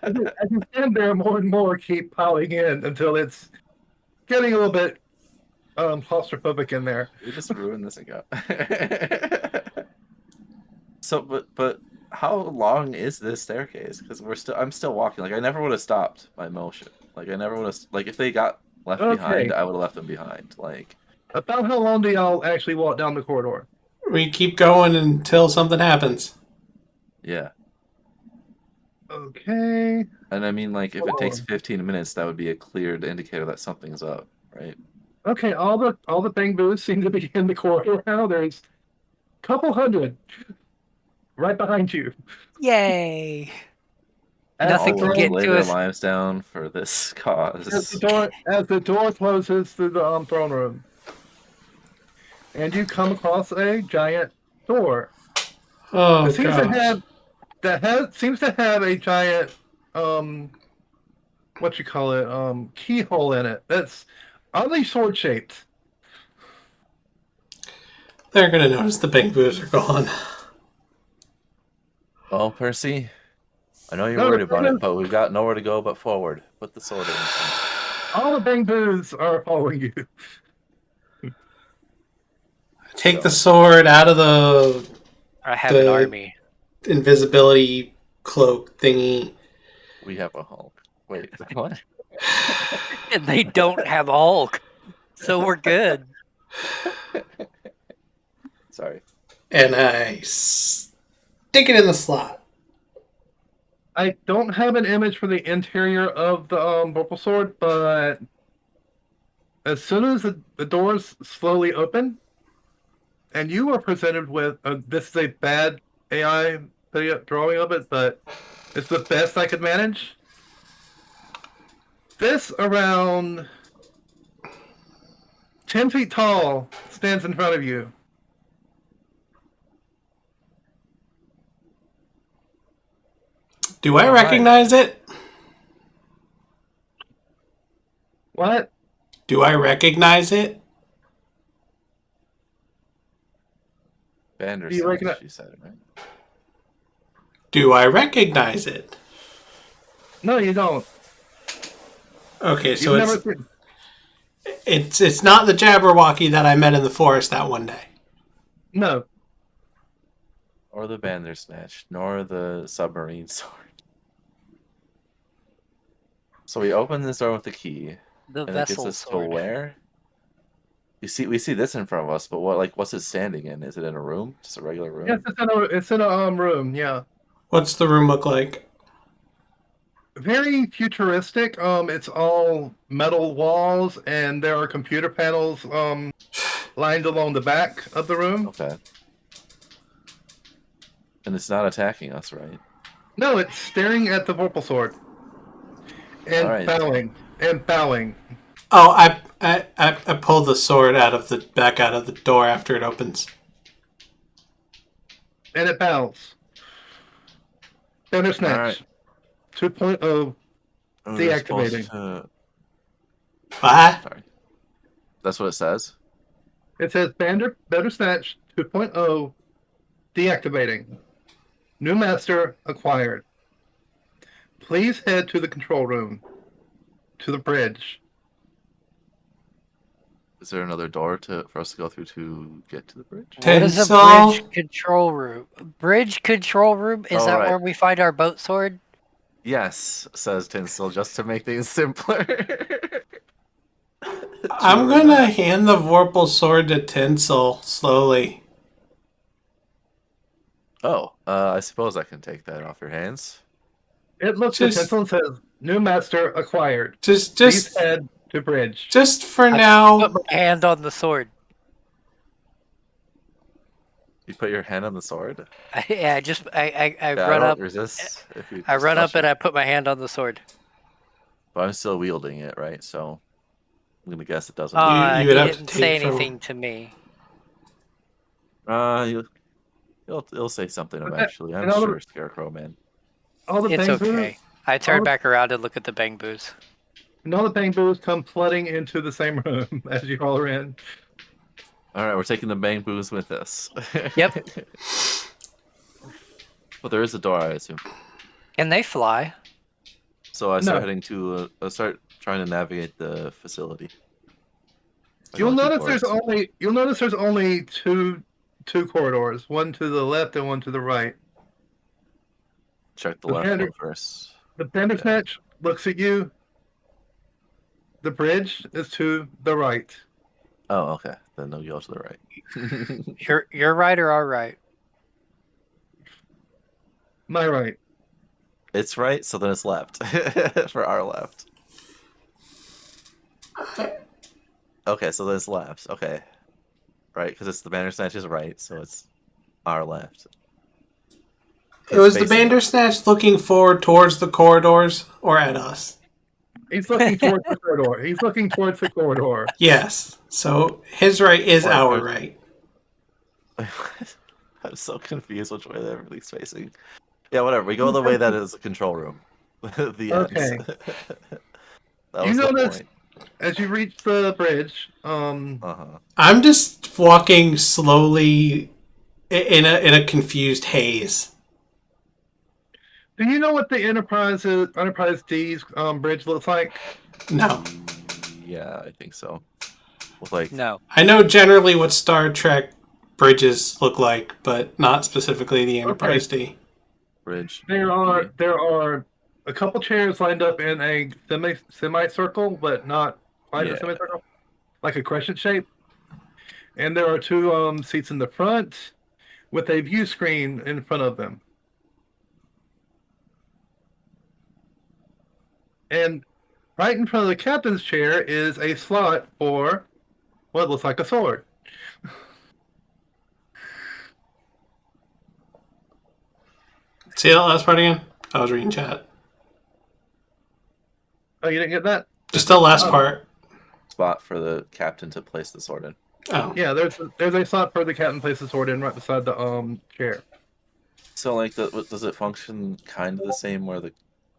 as you stand there, more and more keep piling in until it's getting a little bit claustrophobic in there. We just ruined this again. So, but how long is this staircase? Because I'm still walking. Like I never would have stopped my motion. Like I never would have. Like if they got left behind, Okay. I would have left them behind. Like About how long do y'all actually walk down the corridor? We keep going until something happens. yeah. Okay. And I mean, like if it takes Oh. 15 minutes, that would be a clear indicator that something's up, right? Okay, all the bangbus seem to be in the corridor now. There's a couple hundred. right behind you. Yay! As Nothing the All can will door, get lay to their us. lives down for this cause. as the door closes through the throne room, and you come across a giant door. Oh It seems to gosh. have seems to have a giant what you call it keyhole in it. That's oddly sword shaped. They're gonna notice the big boos are gone. Well, Percy, I know you're No, the worried thing about it, is, but we've got nowhere to go but forward. Put the sword in. all the bang boos are following you. Take the So sword out of I have an the army. invisibility cloak thingy. we have a Hulk. Wait, what? And they don't have Hulk. So we're good. Sorry. And I stick it in the slot. I don't have an image for the interior of the purple sword, but as soon as the doors slowly open, and you are presented with this is a bad AI drawing of it, but it's the best I could manage. This around 10 feet tall stands in front of you. Do I All right. recognize it? What? Do I recognize it? Do you recognize? Bandersnatch, you said, right? Do I recognize it? No, you don't. Okay, You've so never seen. it's not the Jabberwocky that I met in the forest that one day. No, Or the Bandersnatch, nor the submarine sword. So we open this door with the key, The and it gets vessel us to sword. where? We see this in front of us, but what's it standing in? Is it in a room? Just a regular room? yes, it's in a room. Yeah, What's the room look like? very futuristic. It's all metal walls, and there are computer panels lined along the back of the room. Okay. And it's not attacking us, right? No, it's staring at the purple sword All and right. bowing and bowing, Oh, I pulled the sword out of the back out of the door after it opens. and it bows. All right. Snatch 2.0 We're supposed deactivating. to. What? Sorry. That's what it says. It says Snatch 2.0 deactivating. New master acquired. Please head to the control room, to the bridge. Is there another door for us to go through to get to the bridge? What is a Tinsel. bridge control room? Bridge control room? Is Oh, that right. where we find our boat sword? Yes, says Tinsel, just to make things simpler. I'm gonna hand the Vorpal sword to Tinsel slowly. Oh, I suppose I can take that off your hands. It looks at Just, Tinsel and says, "New master acquired. just, Please just, head to bridge." just for I now. put my hand on the sword. You put your hand on the sword. I Yeah, I run don't up. resist if you I just run up touch and it. I put my hand on the sword. But I'm still wielding it, right? So I'm gonna guess it doesn't. You He would have to didn't say take from. anything to me. Uh, he'll say something But that, eventually. I'm and sure, Scarecrow Man. all the It's bang boos, okay. I turn back around and look at the bang boos. and all the bang boos come flooding into the same room as you all are in. All right, we're taking the bang boos with us. Yep. Well, there is a door, I assume. And they fly. So I start No, heading to. I start trying to navigate the facility. By you'll going through notice doors. there's only two corridors, one to the left and one to the right. Check the The left Bander, one first. the Okay. Bandersnatch looks at you. The bridge is to the right. Oh, okay. Then they'll go to the right. You're right or our right? My right. It's right, so then it's left. For our left. Okay, so then it's left. Okay. Right, because it's the Bandersnatch is right, so it's our left. It was the facing us. Bandersnatch looking forward towards the corridors or at us? He's looking towards the corridor. He's looking towards the corridor. Yes. So his right is Or- our or- right. I'm so confused which way everything's facing. Yeah, whatever. We go the way that is the control room. The Okay. end. That You was the notice point. as you reach the bridge, Uh-huh. I'm just walking slowly in a confused haze. do you know what the Enterprise D's bridge looks like? No. Yeah, I think so. With like No. I know generally what Star Trek bridges look like, but not specifically the Enterprise D. bridge. There are a couple chairs lined up in a semicircle, but not quite Yeah. a semicircle, like a crescent shape. And there are two seats in the front with a view screen in front of them. And right in front of the captain's chair is a slot for what looks like a sword. See that last part again? I was reading chat. Oh, you didn't get that? Just the last Oh. part. Spot for the captain to place the sword in. Oh. Yeah, there's a slot for the captain to place the sword in right beside the chair. So like, does it function kind of the same where the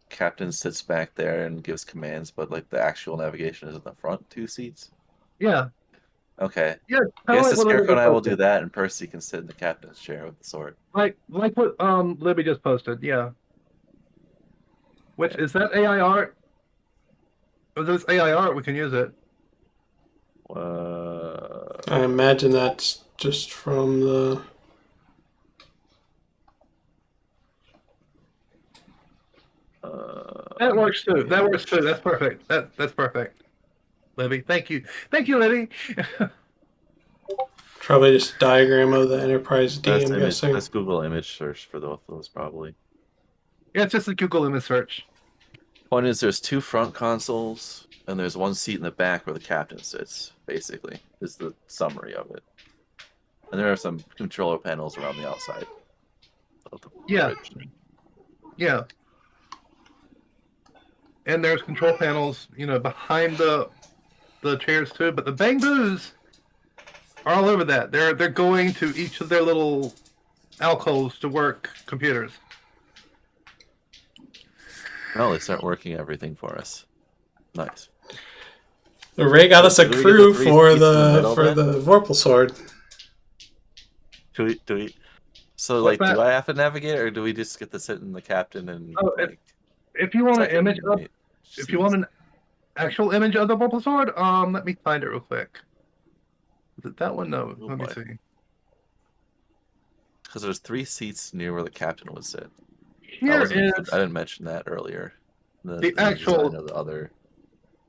captain sits back there and gives commands, but like the actual navigation is in the front two seats? Yeah, Okay. yeah. I guess the what Libby Scarecrow and just I will do posted. that, and Percy can sit in the captain's chair with the sword. Like what Libby just posted. Yeah. Which Okay. is that AI art? If there's AI art, we can use it. I imagine that's just from the. That works too. That works too. That's perfect. That's perfect. Libby, thank you, Libby. Probably just a diagram of the Enterprise D, That's I'm image. guessing. That's Google image search for both of those probably. Yeah, it's just a Google image search. Point is, there's two front consoles, and there's one seat in the back where the captain sits. Basically, is the summary of it. And there are some controller panels around the outside of the Yeah. bridge. Yeah. And there's control panels, behind the chairs too. But the Bang Boos are all over that. They're going to each of their little alcoves to work computers. No, they start working everything for us. Nice. Ray got us a Do we get the crew three for seats in the the middle for then? the Vorpal sword. Do we? So, What's like, that? do I have to navigate, or do we just get to sit in the captain and Oh, like? If you want an second image of, mate if you want seats? an actual image of the purple sword, let me find it real quick. Is it that one? No. Oh, Let me boy. see. Because there's three seats near where the captain would sit. Here I is didn't mention that earlier. the actual- design of the other,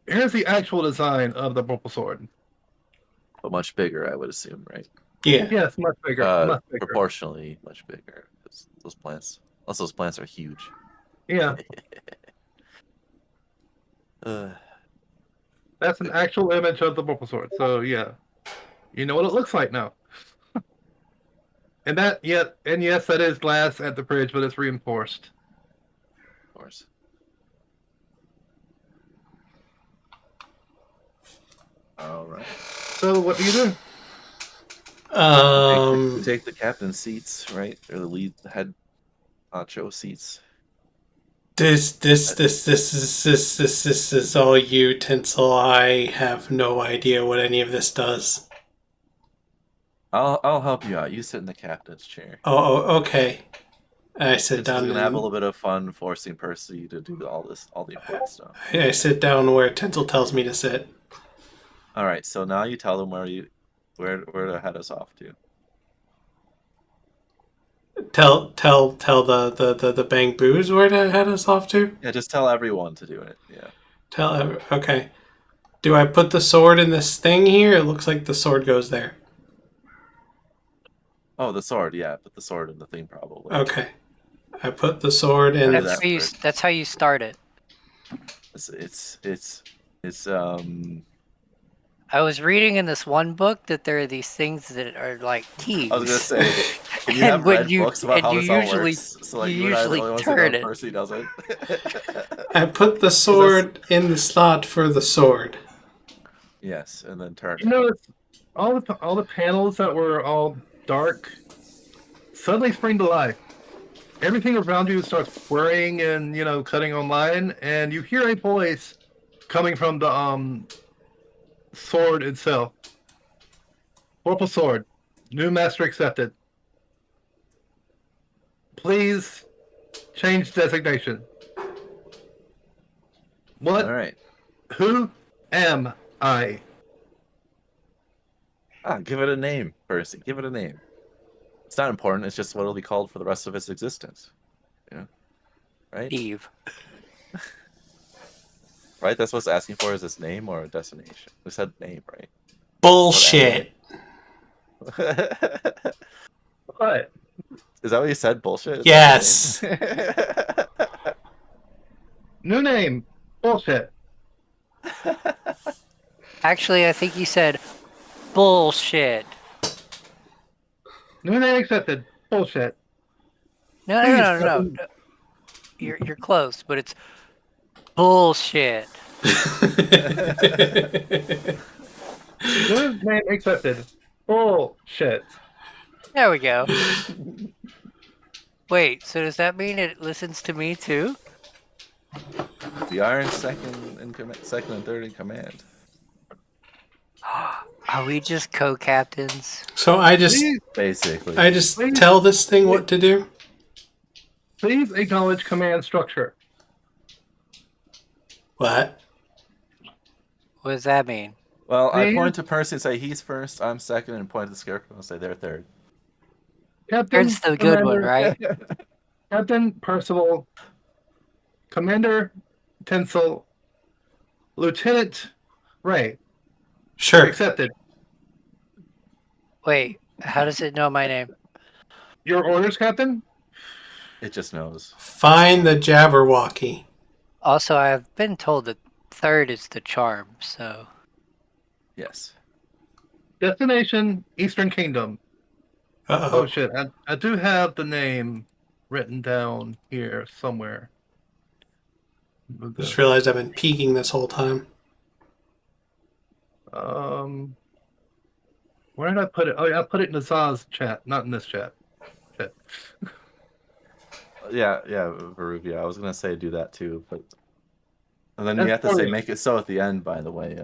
here's the actual design of the purple sword. but much bigger, I would assume, right? Yeah. Yes, much bigger. Much bigger. Proportionally much bigger. 'Cause those plants, unless those plants are huge. Yeah, that's an actual image of the purple sword. So yeah, you know what it looks like now. And yes, that is glass at the bridge, but it's reinforced. Of course. All right. So what do you do? We take the captain's seats, right? Or the lead head honcho seats. This is all you, Tinsel. I have no idea what any of this does. I'll help you out. You sit in the captain's chair. Oh, okay. I sit We're down. gonna have a little bit of fun forcing Percy to do all the important stuff. I sit down where Tinsel tells me to sit. All right. So now you tell them where to head us off to. Tell the Bang Boos where to head us off to. Yeah, just tell everyone to do it. Yeah. Okay. Do I put the sword in this thing here? It looks like the sword goes there. Oh, the sword. Yeah, put the sword in the thing probably. Okay. I put the sword in. That's how you start it. It's I was reading in this one book that there are these things that are like keys. I was gonna say You have And when read you books about and how you this all usually works, so like you you and I are the usually only ones that know turn if it. Percy doesn't. I put the sword in the slot for the sword. Yes, and then turn You it. notice all the panels that were all dark suddenly spring to life. Everything around you starts whirring and cutting online, and you hear a voice coming from the sword itself. Purple sword, new master accepted. Please change designation. What? All right. Who am I? Give it a name, Percy. Give it a name. It's not important. It's just what it'll be called for the rest of its existence. You know, right? Eve. Right. That's what's asking for is this name or a destination. We said name, right? Bullshit. What? Is that what you said? Bullshit. Is that Yes. the name? New name. Bullshit. Actually, I think you said bullshit. New name accepted. Bullshit. No, no, Please, no, no, no. Captain. You're close, but it's bullshit. New name accepted. Bullshit. There we go. Wait, so does that mean it listens to me too? We are in second and third in command. Are we just co-captains? So Please, Basically. I just please, tell this thing what to do. please acknowledge command structure. What? What does that mean? Well, I Please, point to Percy and say he's first, I'm second, and point to the scarecrow and say they're third. Captain, Third's the good one, Commander, right? Captain Percival, Commander Tinsel, Lieutenant Ray. Sure. Accepted. Wait, how does it know my name? Your orders, Captain? It just knows. Find the Jabberwocky. Also, I've been told that third is the charm, so Yes. Destination, Eastern Kingdom. Uh Oh oh. shit, I do have the name written down here somewhere. Just realized I've been peeking this whole time. Um, where did I put it? Oh yeah, I put it in the Ssazz chat, not in this chat. Shit. Yeah, Varuvia. I was gonna say do that too, but and then you have to say Astoria. make it so at the end. By the way,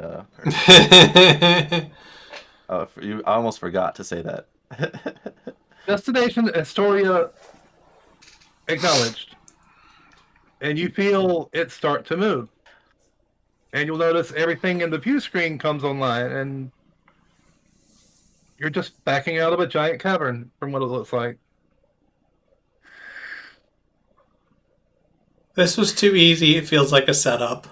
I almost forgot to say that. Destination Astoria acknowledged. And you feel it start to move. And you'll notice everything in the view screen comes online, and you're just backing out of a giant cavern from what it looks like. This was too easy. It feels like a setup.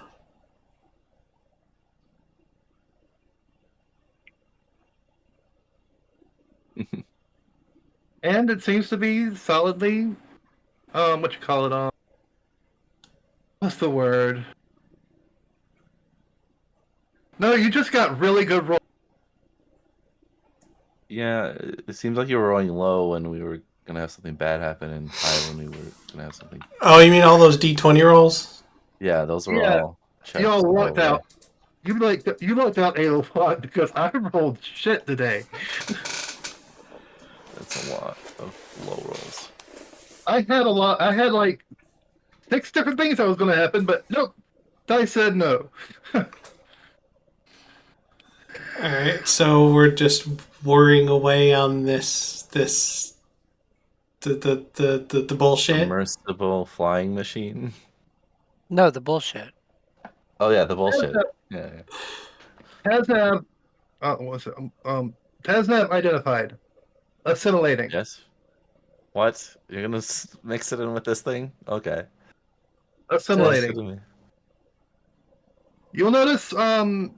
And it seems to be solidly, what you call it, what's the word? No, you just got really good roll. Yeah, it seems like you were rolling low when we were gonna have something bad happen, and high when we were gonna have something. Oh, you mean all those D20 rolls? Yeah, those were Yeah, all checks. you all all lucked the way. out. You lucked out a lot because I rolled shit today. That's a lot of low rolls. I had a lot. I had like 6 different things that was going to happen, but nope. Dice said no. All right, so we're just worrying away on the bullshit. Submersible flying machine. no, the bullshit. Oh yeah, the bullshit. Yeah. Tasnab, what's it? Tasnab identified. Assimilating. Yes. What? You're gonna mix it in with this thing? Okay. Assimilating. To me. You'll notice that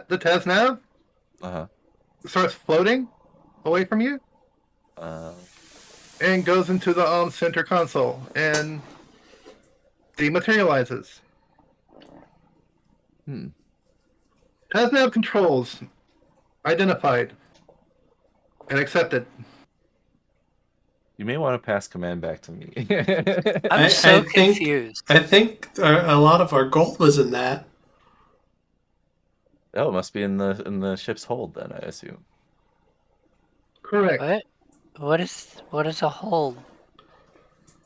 the Tasnab Uh-huh. starts floating away from you Uh, and goes into the center console and dematerializes. hmm. Tasnab controls identified and accepted. You may want to pass command back to me. I'm so confused. I think a lot of our gold was in that. Oh, it must be in the ship's hold then, I assume. Correct. What? What is a hold?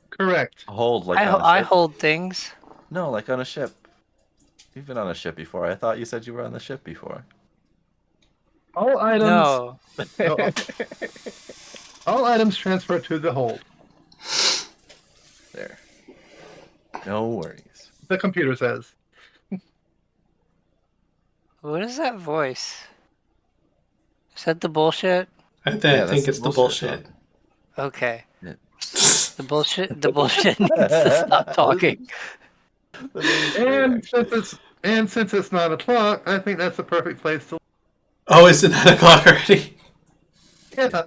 Correct. A hold like on a I ship? hold things. No, like on a ship. You've been on a ship before. I thought you said you were on the ship before. All items. No. No, all items transfer to the hold. There. No worries. The computer says. What is that voice? Is that the bullshit? I Yeah, think that's it's the the bullshit. Okay. Yeah. The bullshit needs to stop talking. The name's great, And actually. since it's 9 o'clock, I think that's the perfect place to. Oh, is it 9 o'clock already? Yeah.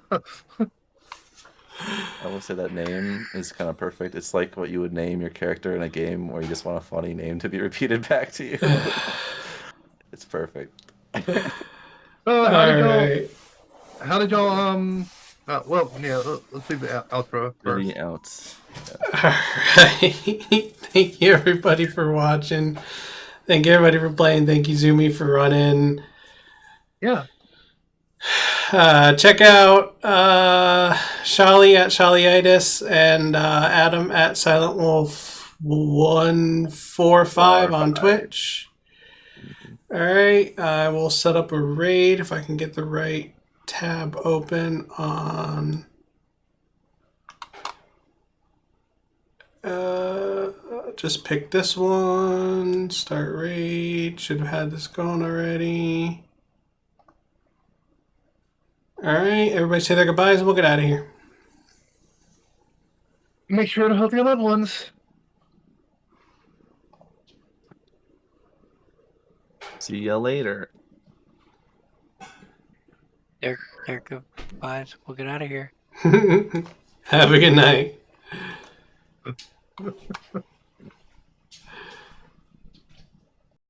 I will say that name is kind of perfect. It's like what you would name your character in a game where you just want a funny name to be repeated back to you. It's perfect. So Alright. how did y'all well, yeah, let's leave the outro first. Really out. Alright. Thank you everybody for watching. Thank you everybody for playing. Thank you Zoomy for running. Yeah. Check out Sholly at Shollyitis and Adam at Silent Wolf 145 on Twitch. Alright, I will set up a raid if I can get the right tab open on just pick this one, start raid, should have had this going already. Alright, everybody say their goodbyes and we'll get out of here. Make sure to help your loved ones. See ya later. They're goodbyes. We'll get out of here. Have a good night.